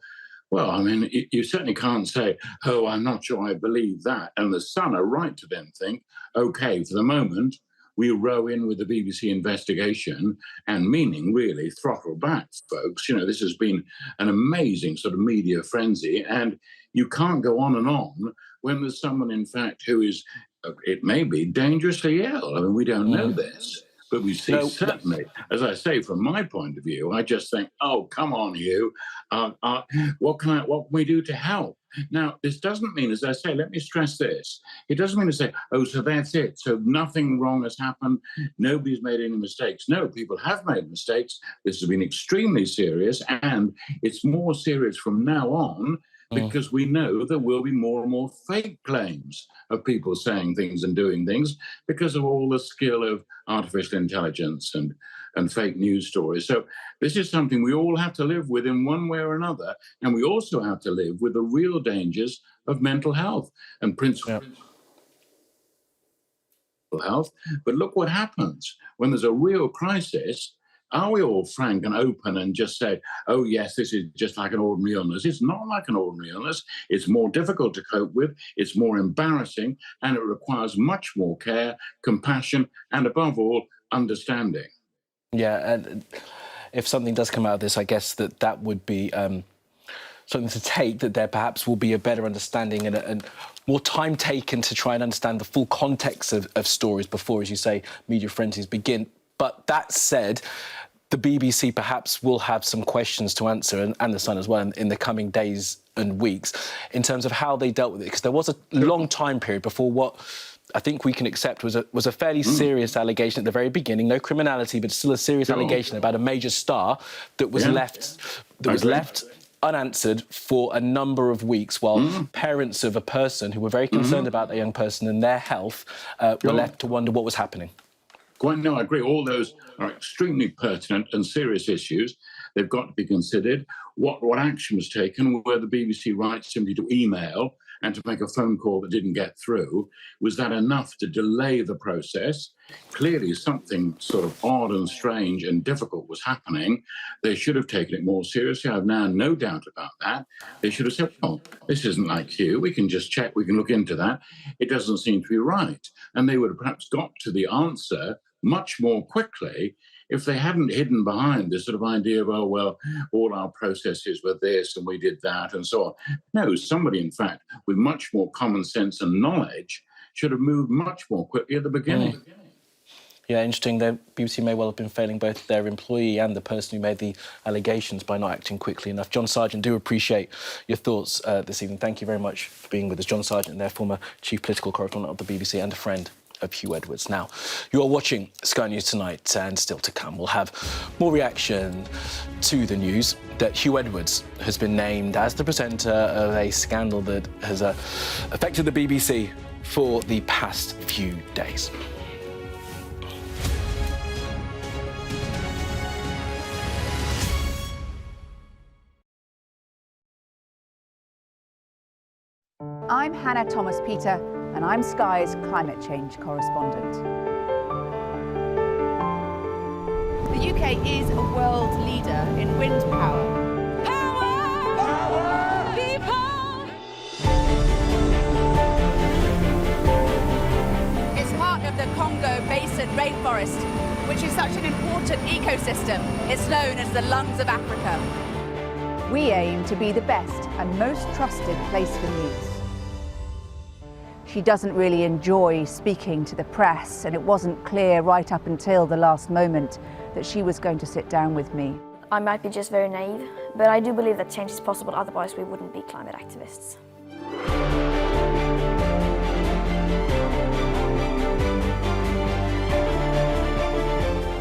Speaker 3: well, I mean, you certainly can't say, oh, I'm not sure I believe that. And the Sun are right to then think, OK, for the moment, we row in with the BBC investigation and meaning really throttle back, folks. This has been an amazing sort of media frenzy, and you can't go on and on when there's someone, in fact, who is, it may be, dangerously ill. I mean, we don't know this, but we see certainly, as I say, from my point of view, I just think, oh, come on, Huw, what can we do to help? Now, this doesn't mean, as I say, let me stress this, it doesn't mean to say, oh, so that's it, so nothing wrong has happened, nobody's made any mistakes. No, people have made mistakes. This has been extremely serious, and it's more serious from now on, because we know there will be more and more fake claims of people saying things and doing things because of all the skill of artificial intelligence and fake news stories. So this is something we all have to live with in one way or another, and we also have to live with the real dangers of mental health and principal health. But look what happens when there's a real crisis. Are we all frank and open and just say, oh, yes, this is just like an ordinary illness? It's not like an ordinary illness. It's more difficult to cope with. It's more embarrassing, and it requires much more care, compassion, and above all, understanding.
Speaker 8: Yeah, and if something does come out of this, I guess that would be something to take, that there perhaps will be a better understanding and more time taken to try and understand the full context of stories before, as you say, media frenzies begin. But that said, the BBC perhaps will have some questions to answer, and the Sun as well, in the coming days and weeks, in terms of how they dealt with it. Because there was a long time period before what I think we can accept was a fairly serious allegation at the very beginning. No criminality, but still a serious allegation about a major star that was left unanswered for a number of weeks, while parents of a person who were very concerned about that young person and their health were left to wonder what was happening.
Speaker 3: Quite, no, I agree. All those are extremely pertinent and serious issues. They've got to be considered. What action was taken? Were the BBC right simply to email and to make a phone call that didn't get through. Was that enough to delay the process? Clearly something sort of odd and strange and difficult was happening. They should have taken it more seriously. I've now no doubt about that. They should have said, well, this isn't like Huw. We can just check. We can look into that. It doesn't seem to be right. And they would have perhaps got to the answer much more quickly if they hadn't hidden behind this sort of idea of, oh, well, all our processes were this and we did that and so on. No, somebody, in fact, with much more common sense and knowledge should have moved much more quickly at the beginning.
Speaker 8: Yeah, interesting. The BBC may well have been failing both their employee and the person who made the allegations by not acting quickly enough. John Sargent, do appreciate your thoughts this evening. Thank you very much for being with us. John Sargent, their former chief political correspondent of the BBC and a friend of Huw Edwards. Now, you are watching Sky News Tonight, and still to come, we'll have more reaction to the news that Huw Edwards has been named as the presenter of a scandal that has affected the BBC for the past few days.
Speaker 1: I'm Hannah Thomas-Peter, and I'm Sky's climate change correspondent. The UK is a world leader in wind power. Power! Power! People! It's part of the Congo Basin rainforest, which is such an important ecosystem. It's known as the lungs of Africa. We aim to be the best and most trusted place for news. She doesn't really enjoy speaking to the press, and it wasn't clear right up until the last moment that she was going to sit down with me.
Speaker 23: I might be just very naive, but I do believe that change is possible, otherwise we wouldn't be climate activists.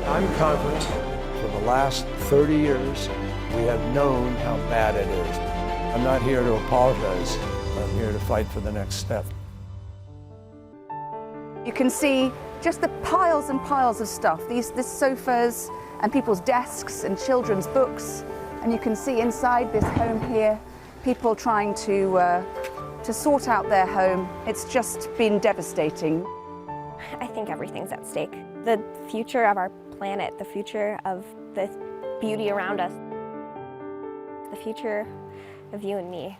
Speaker 24: I'm confident for the last 30 years we have known how bad it is. I'm not here to apologize. I'm here to fight for the next step.
Speaker 1: You can see just the piles and piles of stuff, these sofas and people's desks and children's books. And you can see inside this home here, people trying to sort out their home. It's just been devastating.
Speaker 23: I think everything's at stake. The future of our planet, the future of the beauty around us, the future of you and me.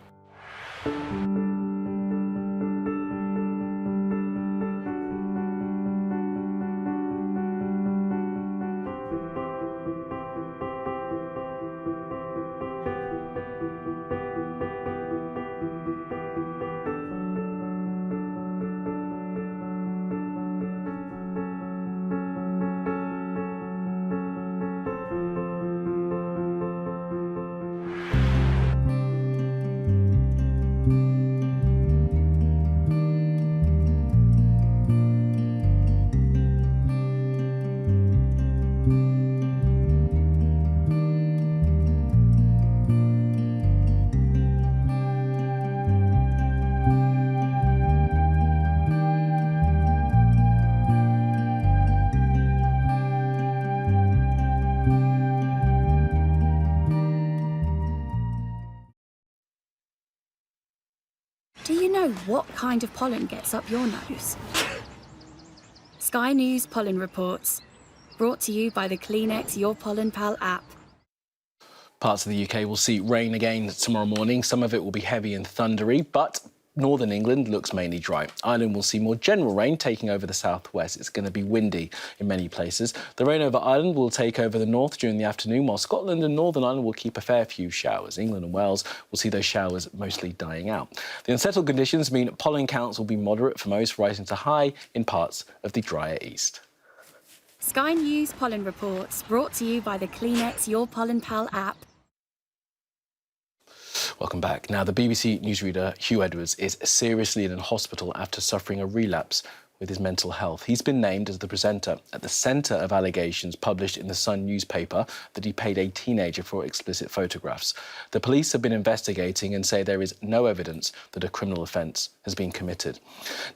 Speaker 4: Do you know what kind of pollen gets up your nose? Sky News Pollen Reports, brought to you by the Kleenex Your Pollen Pal app.
Speaker 8: Parts of the UK will see rain again tomorrow morning. Some of it will be heavy and thundery, but northern England looks mainly dry. Ireland will see more general rain taking over the southwest. It's going to be windy in many places. The rain over Ireland will take over the north during the afternoon, while Scotland and Northern Ireland will keep a fair few showers. England and Wales will see those showers mostly dying out. The unsettled conditions mean pollen counts will be moderate for most, rising to high in parts of the drier east.
Speaker 4: Sky News Pollen Reports, brought to you by the Kleenex Your Pollen Pal app.
Speaker 8: Welcome back. Now, the BBC newsreader Huw Edwards is seriously in hospital after suffering a relapse with his mental health. He's been named as the presenter at the centre of allegations published in the Sun newspaper that he paid a teenager for explicit photographs. The police have been investigating and say there is no evidence that a criminal offence has been committed.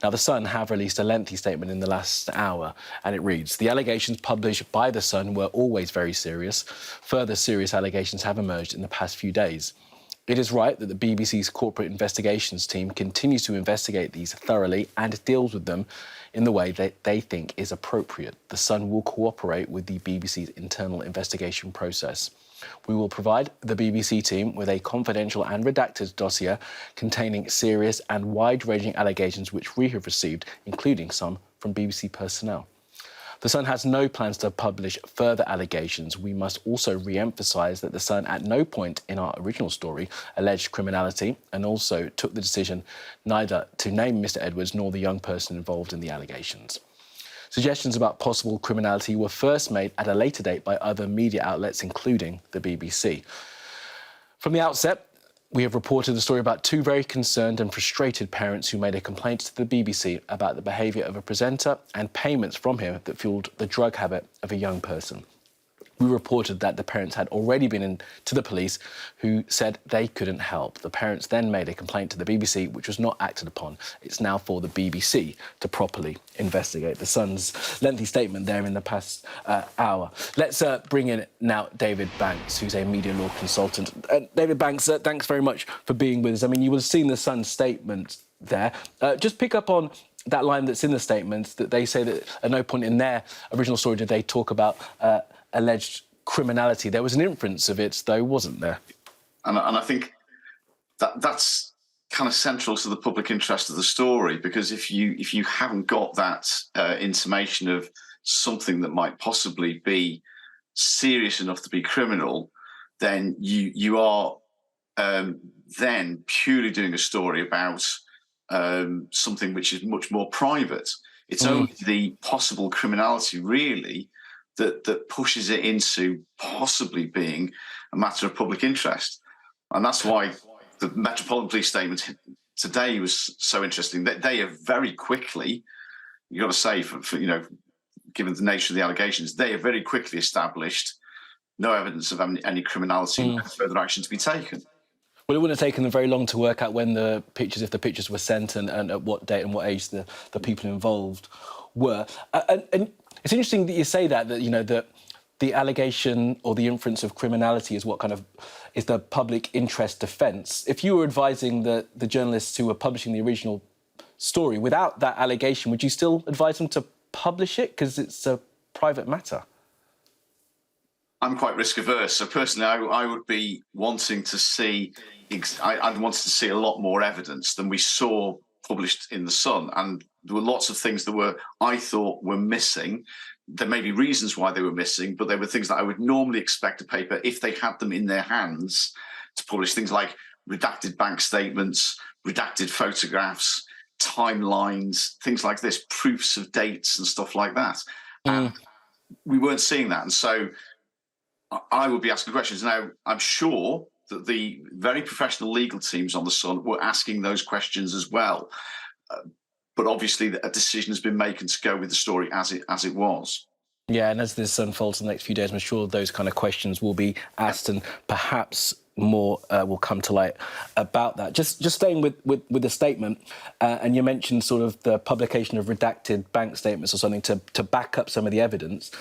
Speaker 8: Now, the Sun have released a lengthy statement in the last hour, and it reads, "The allegations published by the Sun were always very serious. Further serious allegations have emerged in the past few days. It is right that the BBC's corporate investigations team continues to investigate these thoroughly and deals with them in the way that they think is appropriate. The Sun will cooperate with the BBC's internal investigation process. We will provide the BBC team with a confidential and redacted dossier containing serious and wide-ranging allegations which we have received, including some from BBC personnel. The Sun has no plans to publish further allegations. We must also re-emphasise that The Sun at no point in our original story alleged criminality and also took the decision neither to name Mr Edwards nor the young person involved in the allegations. Suggestions about possible criminality were first made at a later date by other media outlets, including the BBC. From the outset, we have reported the story about two very concerned and frustrated parents who made a complaint to the BBC about the behaviour of a presenter and payments from him that fuelled the drug habit of a young person. We reported that the parents had already been to the police, who said they couldn't help. The parents then made a complaint to the BBC, which was not acted upon. It's now for the BBC to properly investigate. The Sun's lengthy statement there in the past hour. Let's bring in now David Banks, who's a media law consultant. David Banks, thanks very much for being with us. I mean, you will have seen the Sun's statement there. Just pick up on that line that's in the statement, that they say that at no point in their original story did they talk about alleged criminality. There was an inference of it, though, wasn't there?
Speaker 2: And I think that's kind of central to the public interest of the story, because if you haven't got that intimation of something that might possibly be serious enough to be criminal, then you are then purely doing a story about something which is much more private. It's only the possible criminality, really, that pushes it into possibly being a matter of public interest. And that's why the Metropolitan Police statement today was so interesting. That they have very quickly, you've got to say, for given the nature of the allegations, they have very quickly established no evidence of any criminality and further action to be taken.
Speaker 8: Well, it wouldn't have taken them very long to work out when the pictures, if the pictures were sent and at what date and what age the people involved were. And it's interesting that you say that the allegation or the inference of criminality is what kind of is the public interest defence. If you were advising the journalists who were publishing the original story without that allegation, would you still advise them to publish it because it's a private matter?
Speaker 2: I'm quite risk averse, so personally, I would be wanting to see. I'd wanted to see a lot more evidence than we saw published in the Sun, and there were lots of things that I thought were missing. There may be reasons why they were missing, but they were things that I would normally expect a paper, if they had them in their hands, to publish. Things like redacted bank statements, redacted photographs, timelines, things like this, proofs of dates and stuff like that. And we weren't seeing that, and so I would be asking questions. Now, I'm sure that the very professional legal teams on the Sun were asking those questions as well. But obviously a decision has been made to go with the story as it was.
Speaker 8: Yeah, and as this unfolds in the next few days, I'm sure those kind of questions will be asked, and perhaps more will come to light about that. Just staying with the statement, and you mentioned sort of the publication of redacted bank statements or something to back up some of the evidence.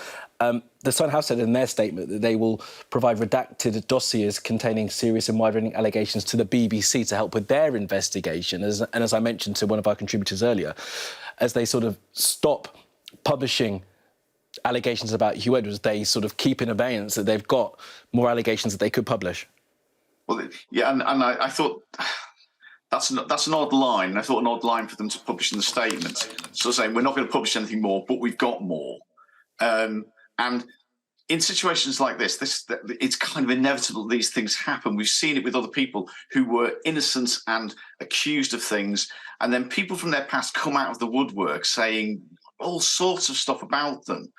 Speaker 8: The Sun have said in their statement that they will provide redacted dossiers containing serious and wide-ranging allegations to the BBC to help with their investigation. And as I mentioned to one of our contributors earlier, as they sort of stop publishing allegations about Huw Edwards, they sort of keep in abeyance that they've got more allegations that they could publish.
Speaker 2: Well, yeah, and I thought that's an odd line. I thought an odd line for them to publish in the statement. So saying we're not going to publish anything more, but we've got more. And in situations like this, it's kind of inevitable these things happen. We've seen it with other people who were innocent and accused of things, and then people from their past come out of the woodwork saying all sorts of stuff about them.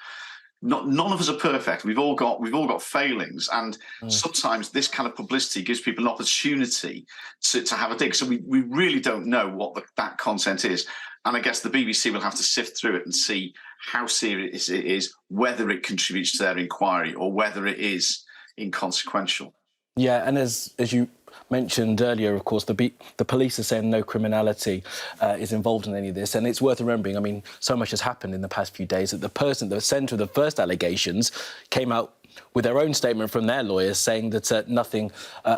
Speaker 2: None of us are perfect. We've all got failings, and sometimes this kind of publicity gives people an opportunity to have a dig. So we really don't know what that content is, and I guess the BBC will have to sift through it and see how serious it is, whether it contributes to their inquiry or whether it is inconsequential.
Speaker 8: Yeah, and as you mentioned earlier, of course, the police are saying no criminality is involved in any of this, and it's worth remembering, I mean, so much has happened in the past few days that the person, the centre of the first allegations, came out with their own statement from their lawyers saying that nothing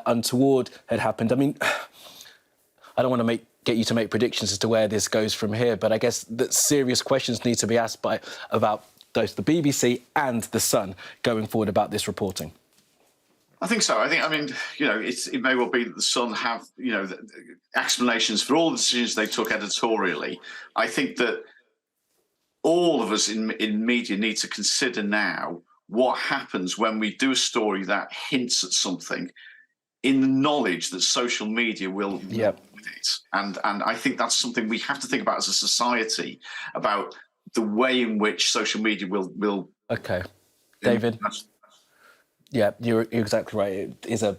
Speaker 8: untoward had happened. I mean, I don't want to get you to make predictions as to where this goes from here, but I guess that serious questions need to be asked about both the BBC and The Sun going forward about this reporting.
Speaker 2: I think so. I mean, you know, it may well be that The Sun have, you know, explanations for all the decisions they took editorially. I think that all of us in media need to consider now what happens when we do a story that hints at something in the knowledge that social media will with it. And I think that's something we have to think about as a society, about the way in which social media will.
Speaker 8: Okay, David. Yeah, you're exactly right. It is a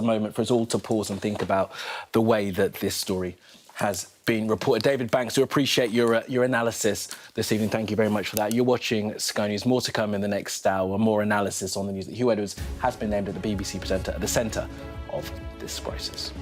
Speaker 8: moment for us all to pause and think about the way that this story has been reported. David Banks, we appreciate your analysis this evening. Thank you very much for that. You're watching Sky News. More to come in the next hour. More analysis on the news that Huw Edwards has been named as the BBC presenter at the centre of this crisis.